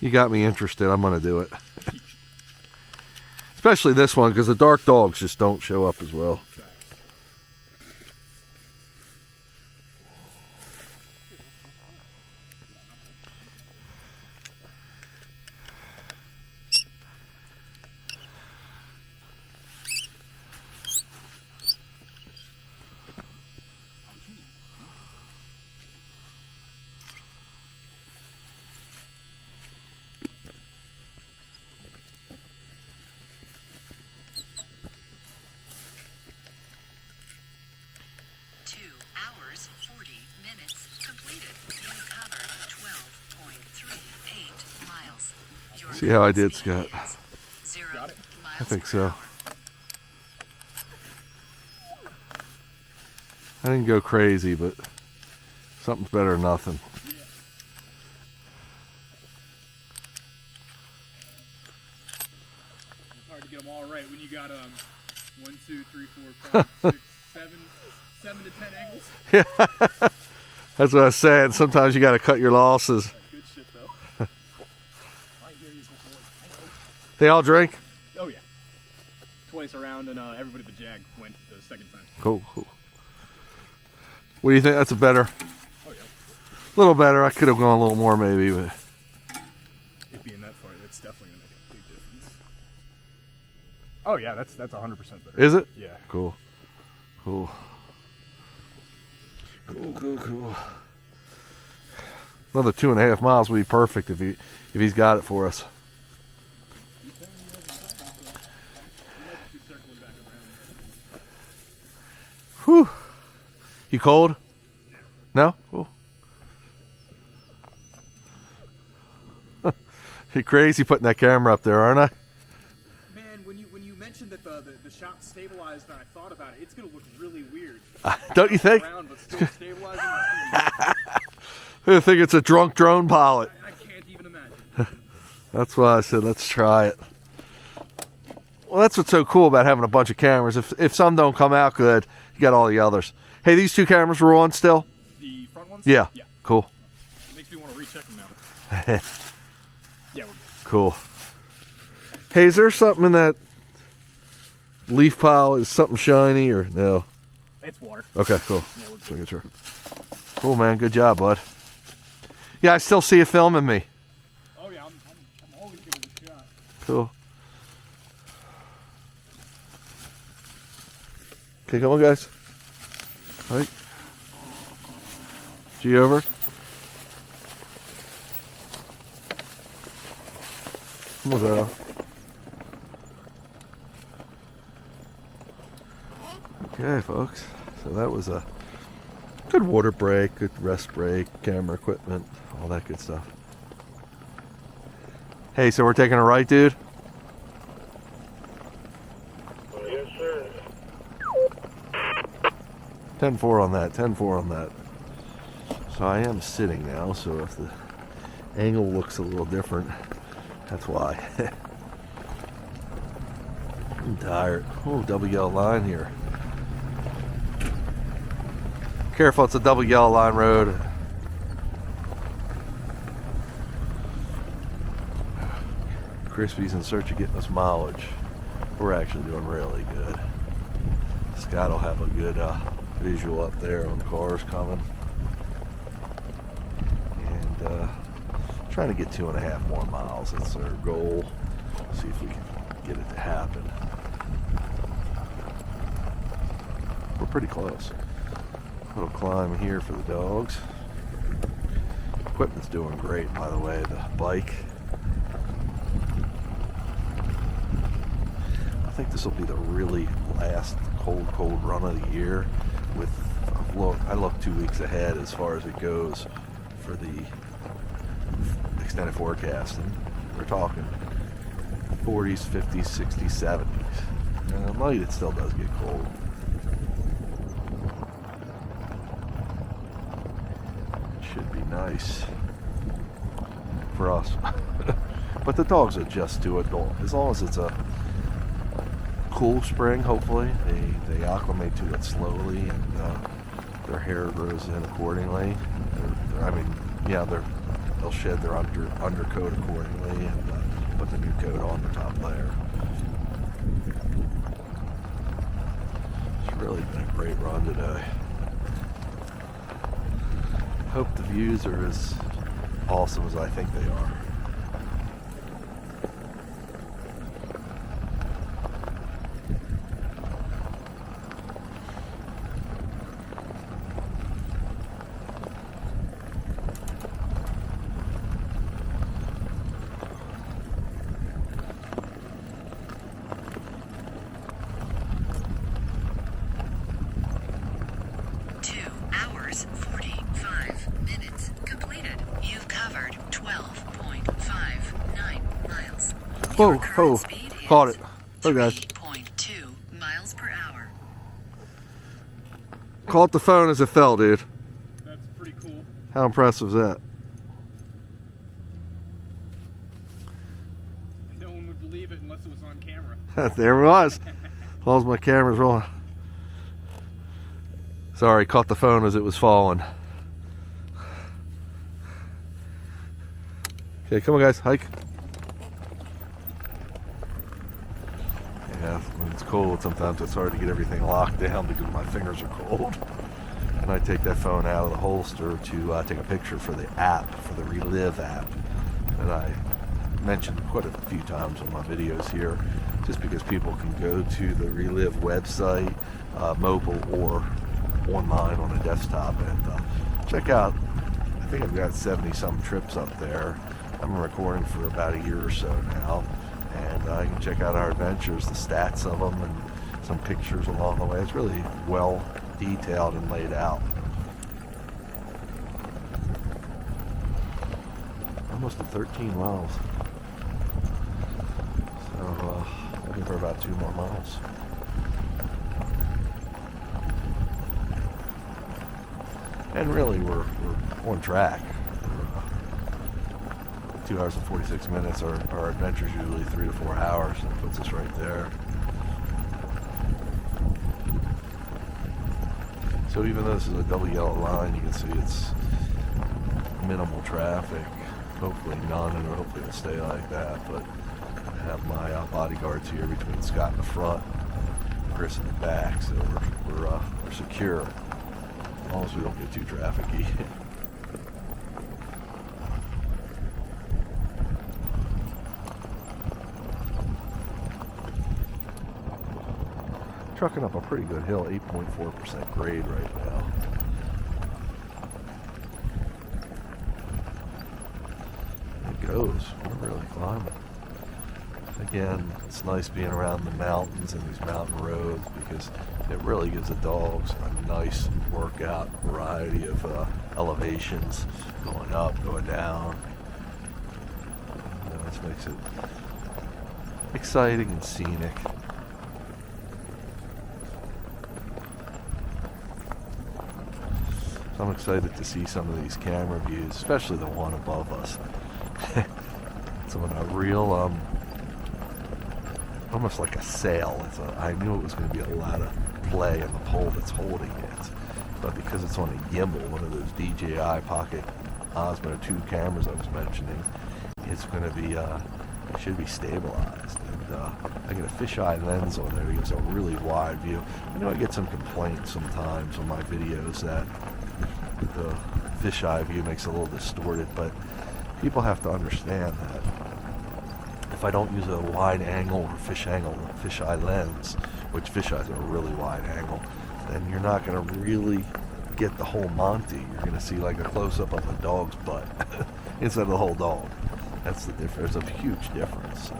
You got me interested. I'm going to do it. Especially this one, because the dark dogs just don't show up as well. See how I did, Scott? I think so. I didn't go crazy, but something's better than nothing. It's hard to get them all right when you got 1, 2, 3, 4, 5, 6, 7 to 10 angles. Yeah, that's what I was saying. Sometimes you got to cut your losses. Good shit though. They all drink? Oh yeah. Twice around, and everybody but Jag went the second time. Cool. What do you think? That's a better? Oh yeah. A little better. I could have gone a little more maybe, but It being that far, that's definitely gonna make a big difference. Oh yeah, that's 100% better. Is it? Yeah. Cool. Another 2.5 miles would be perfect if he's got it for us. Whew. You cold? No? Cool. You're crazy putting that camera up there, aren't I? Man, when you mentioned that the shot stabilized and I thought about it, it's gonna look really weird. Don't you think? Around, but still stabilizing. I think it's a drunk drone pilot. I can't even imagine. That's why I said let's try it. Well, that's what's so cool about having a bunch of cameras. If some don't come out good, you got all the others. Hey, these 2 cameras were on still? The front ones? Yeah. Yeah. Cool. Makes me want to recheck them now. Yeah. Cool. Hey, is there something in that leaf pile? Is something shiny or no? It's water. Okay, cool. Yeah, we're Just making sure. Cool, man. Good job, bud. Yeah, I still see you filming me. Oh yeah, I'm always giving it a shot. Cool. Okay, come on, guys. All right. G over. Vamos lá. Okay, folks. So that was a good water break, good rest break, camera equipment, all that good stuff. Hey, so we're taking a right, dude? Yes, sir. 10-4 on that, 10-4 on that. So I am sitting now, so if the angle looks a little different, that's why. I'm tired. Oh, double yellow line here. Careful, it's a double yellow line road. Crispy's in search of getting us mileage. We're actually doing really good. Scott will have a good visual up there on cars coming. And trying to get 2.5 more miles. That's our goal. See if we can get it to happen. We're pretty close. Little climb here for the dogs. Equipment's doing great, by the way. The bike. I think this will be the really last cold run of the year. With I look 2 weeks ahead as far as it goes for the extended forecast, and we're talking 40s, 50s, 60s, 70s. And at night it still does get cold. Should be nice for us. But the dogs adjust to it. As long as it's a cool spring, hopefully they acclimate to it slowly, and their hair grows in accordingly. They'll shed their undercoat accordingly and put the new coat on the top layer. It's really been a great run today. Hope the views are as awesome as I think they are. Whoa, caught it. Look, guys. 3.2 miles per hour. Caught the phone as it fell, dude. That's pretty cool. How impressive is that? No one would believe it unless it was on camera. There it was. As long as my camera's rolling. Sorry, caught the phone as it was falling. Okay, come on, guys, hike. Yeah, when it's cold, sometimes it's hard to get everything locked down because my fingers are cold. And I take that phone out of the holster to take a picture for the app, for the Relive app that I mentioned quite a few times in my videos here, just because people can go to the Relive website, mobile or online on a desktop, and check out, I think I've got 70-some trips up there. I'm recording for about a year or so now, and you can check out our adventures, the stats of them, and some pictures along the way. It's really well detailed and laid out. Almost at 13 miles. So looking for about 2 more miles. And really we're on track. 2 hours and 46 minutes. Our adventure's usually 3 to 4 hours. That puts us right there. So even though this is a double yellow line, you can see it's minimal traffic. Hopefully none, and hopefully it'll stay like that. But I have my bodyguards here between Scott in the front and Chris in the back, so we're secure as long as we don't get too trafficy. Trucking up a pretty good hill, 8.4% grade right now. It goes. We're really climbing. Again, it's nice being around the mountains and these mountain roads because it really gives the dogs a nice workout variety of elevations, going up, going down. This makes it exciting and scenic. So I'm excited to see some of these camera views, especially the one above us. It's on a real, almost like a sail. I knew it was going to be a lot of play in the pole that's holding it, but because it's on a gimbal, one of those DJI Pocket Osmo 2 cameras I was mentioning, it's going to be, it should be stabilized. And I get a fisheye lens on there. It gives a really wide view. I know I get some complaints sometimes on my videos that the fisheye view makes it a little distorted, but people have to understand that if I don't use a wide angle or fisheye lens, which fisheyes are a really wide angle, then you're not going to really get the whole Monty. You're going to see like a close-up of a dog's butt instead of the whole dog. That's the difference. There's a huge difference. So,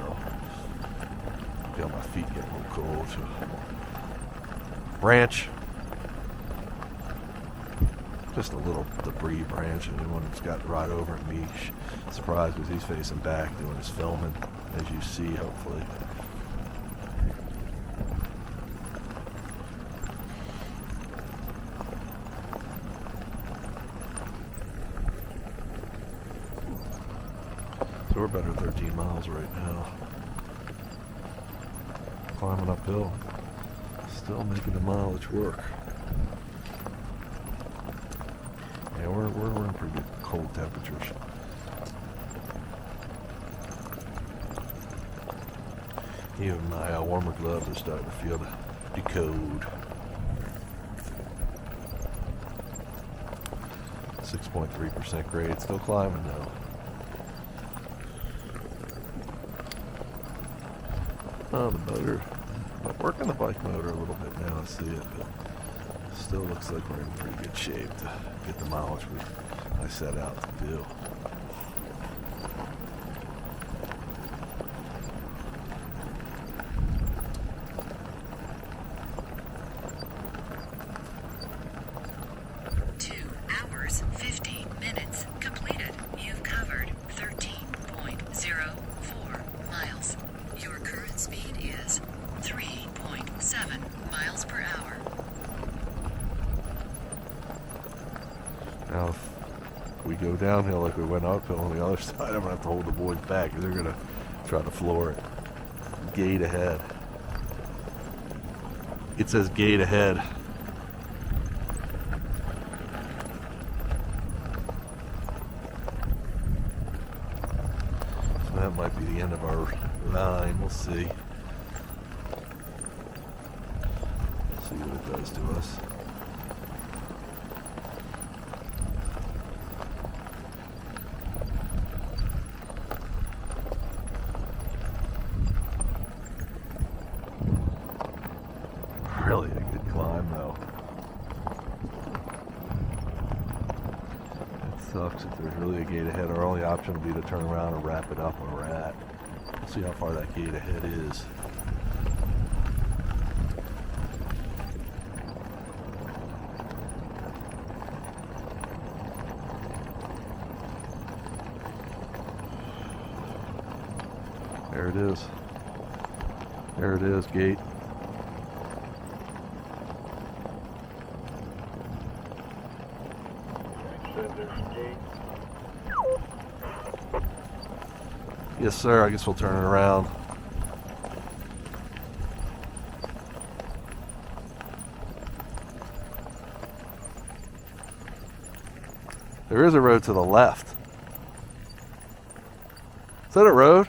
I feel my feet get a little cold. Branch. Just a little debris branch, and the one that's got right over me. Surprised because he's facing back doing his filming, as you see, hopefully. So we're about 13 miles right now. Climbing uphill. Still making the mileage work. Yeah, we're in pretty good cold temperatures. Even my warmer gloves are starting to feel the code. 6.3% grade, still climbing though. Oh, the motor. I'm working the bike motor a little bit now, I see it, but still looks like we're in pretty good shape to get the mileage I set out to do. Now, if we go downhill like we went uphill on the other side, I'm going to have to hold the boys back because they're going to try to floor it. Gate ahead. It says gate ahead. So that might be the end of our line. We'll see. See what it does to us. Really a good climb though. It sucks if there's really a gate ahead. Our only option would be to turn around and wrap it up where we're at. We'll see how far that gate ahead is. There it is. There it is, gate. Yes, sir. I guess we'll turn it around. There is a road to the left. Is that a road?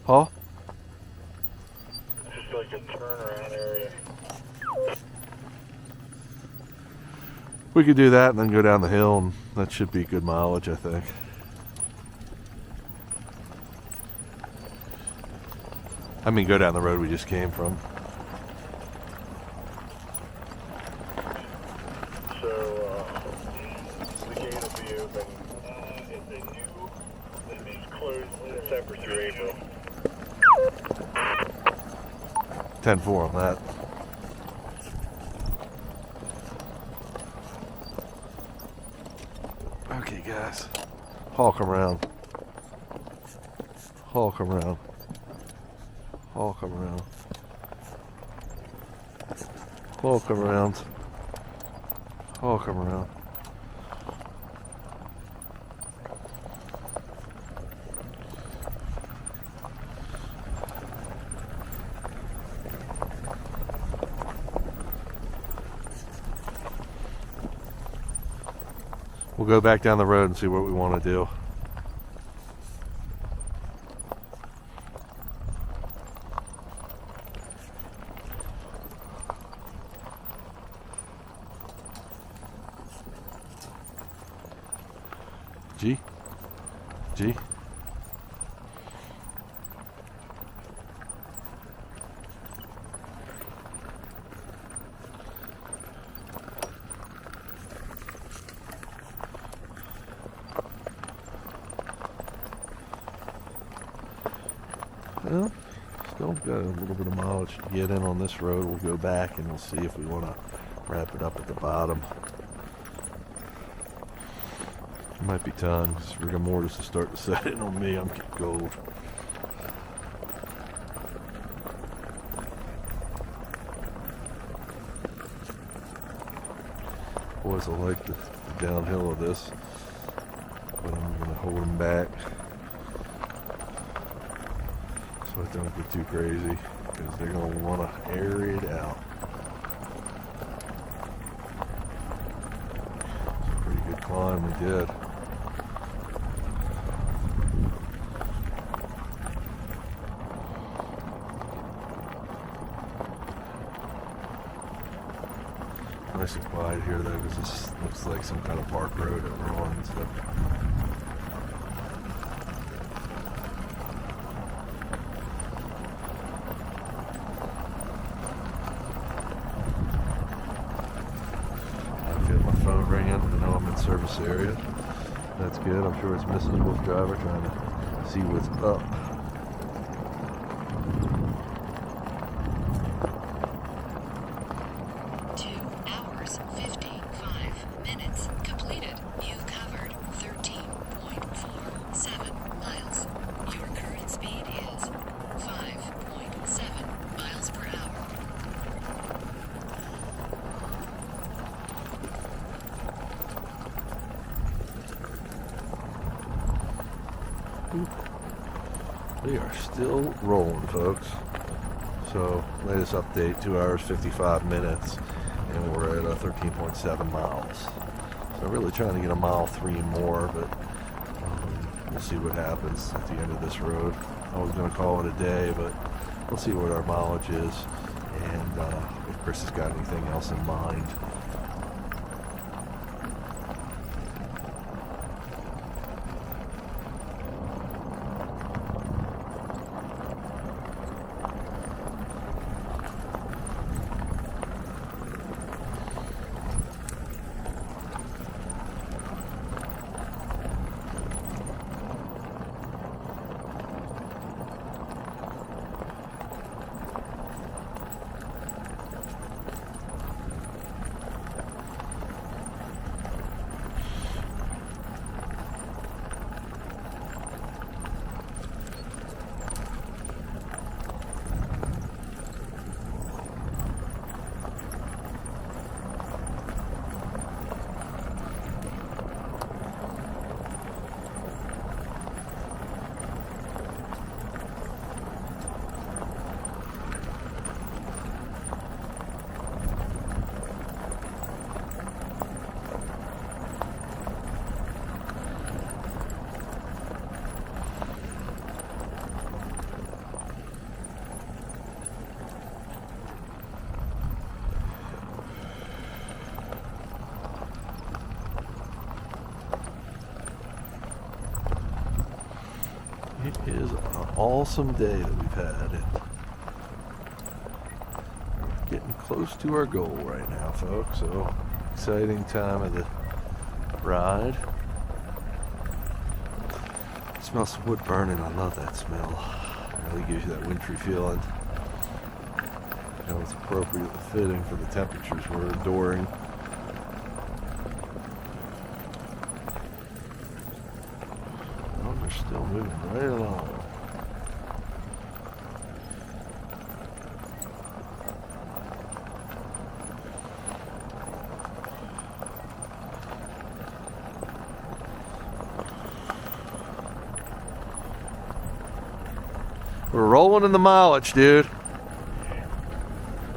Huh? It's just like a turnaround area. We could do that and then go down the hill, and that should be good mileage, I think. I mean, go down the road we just came from. So, the gate will be open. If they knew that it's closed November 3 Angel. 10-4 on that. Okay, guys. Hawk around. Hawk around. Hawk around. Hawk around. Hawk around. We'll go back down the road and see what we want to do. G? G? Well, still got a little bit of mileage to get in on this road. We'll go back and we'll see if we want to wrap it up at the bottom. It might be time, because rigor mortis to start to set in on me. I'm getting cold. Boys, I like the downhill of this, but I'm going to hold them back so I don't get too crazy, because they're going to want to air it out. It's a pretty good climb we did. Nice and quiet here though, because this looks like some kind of park road that we're on and stuff. I feel my phone ringing. I know I'm in service area. That's good. I'm sure it's Mrs. Wolf Driver trying to see what's up. We are still rolling, folks. So, latest update, 2 hours, 55 minutes, and we're at 13.7 miles. So, really trying to get a mile 3 more, but we'll see what happens at the end of this road. I was going to call it a day, but we'll see what our mileage is, and if Chris has got anything else in mind. It is an awesome day that we've had, and we're getting close to our goal right now, folks. So, exciting time of the ride. Smell some wood burning. I love that smell. It really gives you that wintry feeling. You know, it's appropriately fitting for the temperatures we're enduring. Oh, they're still moving right along. We're rolling in the mileage, dude.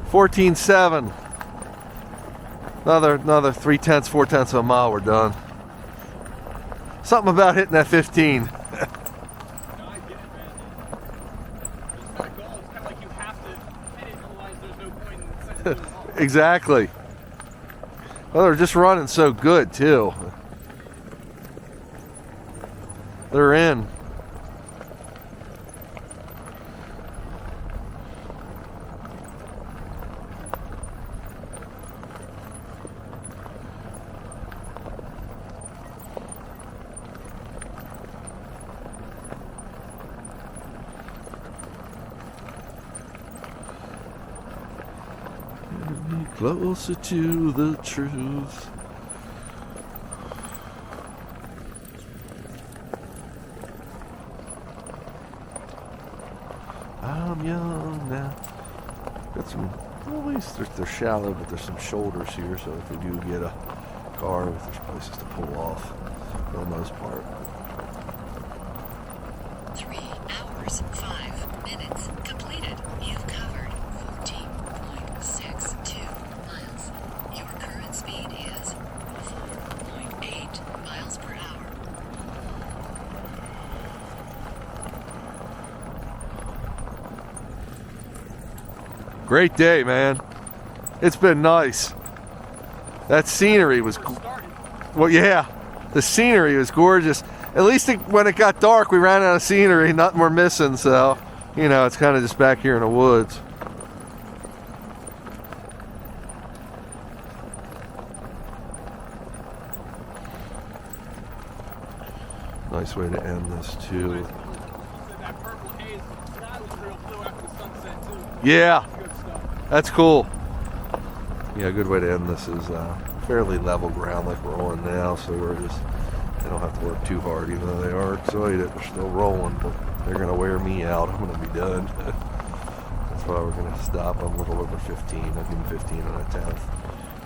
14.7. Another 3/10, 4/10 of a mile, we're done. Something about hitting that 15. No, I get it, man. It's my goal. It's kind of like you have to hit it, otherwise there's no point in setting it off. Exactly. Well, they're just running so good, too. They're in. Closer to the truth. I'm young now. Got some, well, at least they're shallow, but there's some shoulders here, so if we do get a car, there's places to pull off for the most part. 3 hours, 5 minutes completed. You've covered 14.62 miles. Your current speed is 4.8 miles per hour. Great day, man. It's been nice. That scenery was, well, yeah, the scenery was gorgeous. At least when it got dark, we ran out of scenery. Nothing we're missing, so, you know, it's kind of just back here in the woods. Nice way to end this, too. That purple haze, sky was real blue after the sunset, too. Yeah, Good stuff. that's cool. Yeah, a good way to end this is fairly level ground like we're on now, so they don't have to work too hard, even though they are excited. They're still rolling, but they're going to wear me out. I'm going to be done. That's why we're going to stop. I'm a little over 15. I'll give them 15 on a 10th.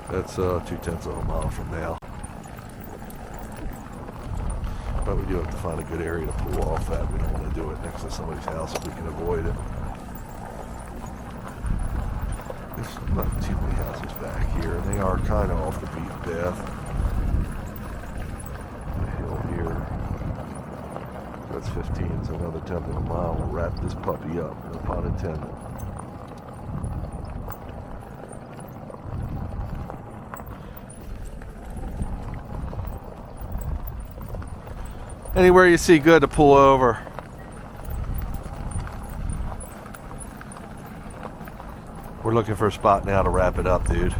That's 2/10 of a mile from now. But we do have to find a good area to pull off at. We don't want to do it next to somebody's house if we can avoid it. There's not too many houses back here, and they are kind of off the beaten path. The hill here. That's 15, so another 10th of a mile will wrap this puppy up, no pun intended. Anywhere you see good to pull over. We're looking for a spot now to wrap it up, dude.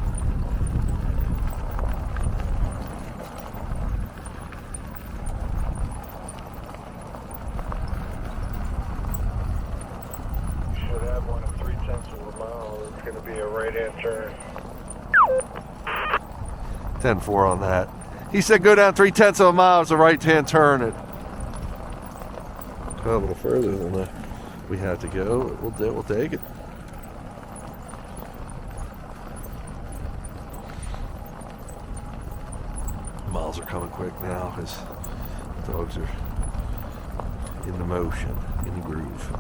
Should have one at 3/10 of a mile. It's going to be a right-hand turn. 10-4 on that. He said go down 3/10 of a mile. It's a right-hand turn. Go a little further than we had to go. We'll take it. Miles are coming quick now because the dogs are in the motion, in the groove.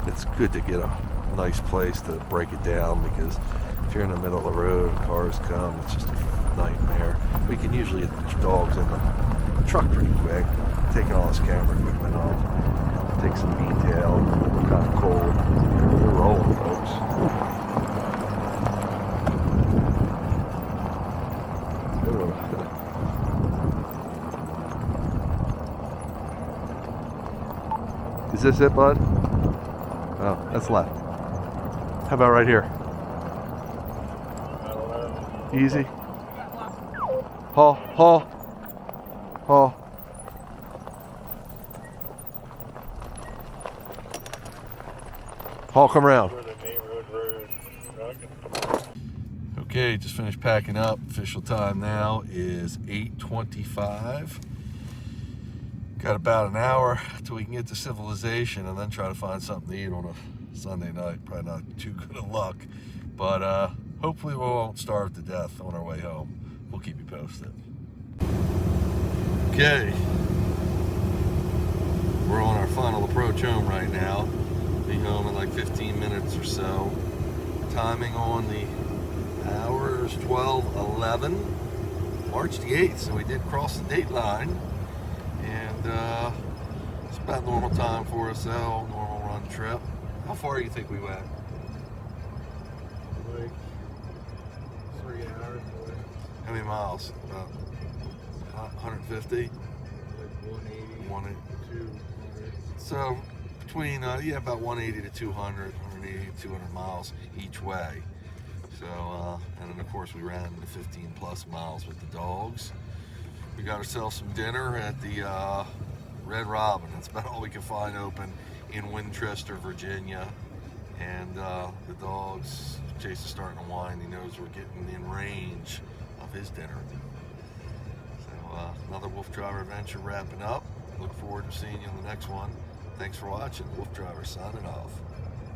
It's good to get a nice place to break it down, because if you're in the middle of the road and cars come, it's just a nightmare. We can usually get the dogs in the truck pretty quick, taking all this camera equipment off, take some detail. We're kind of cold. We're rolling, folks. Is this it, bud? Oh, that's left. How about right here? I don't know. Easy. Haul, haul. Paul. Paul, come around. Where the neighborhood road. Okay, just finished packing up. Official time now is 8:25. Got about an hour till we can get to civilization and then try to find something to eat on a Sunday night. Probably not too good of luck, but hopefully we won't starve to death on our way home. We'll keep you posted. Okay, we're on our final approach home right now. Be home in like 15 minutes or so. Timing on the hour is 12:11, March the 8th, so we did cross the date line. And it's about normal time for us though, normal run trip. How far do you think we went? Like 3 hours away. How many miles? About 150? Like 180. 200. So between, about 180 to 200, 180 to 200 miles each way. So, and then of course we ran the 15 plus miles with the dogs. We got ourselves some dinner at the Red Robin. That's about all we can find open in Winchester, Virginia. And the dogs, Chase is starting to whine. He knows we're getting in range of his dinner. So another Wolf Driver adventure wrapping up. Look forward to seeing you on the next one. Thanks for watching. Wolf Driver signing off.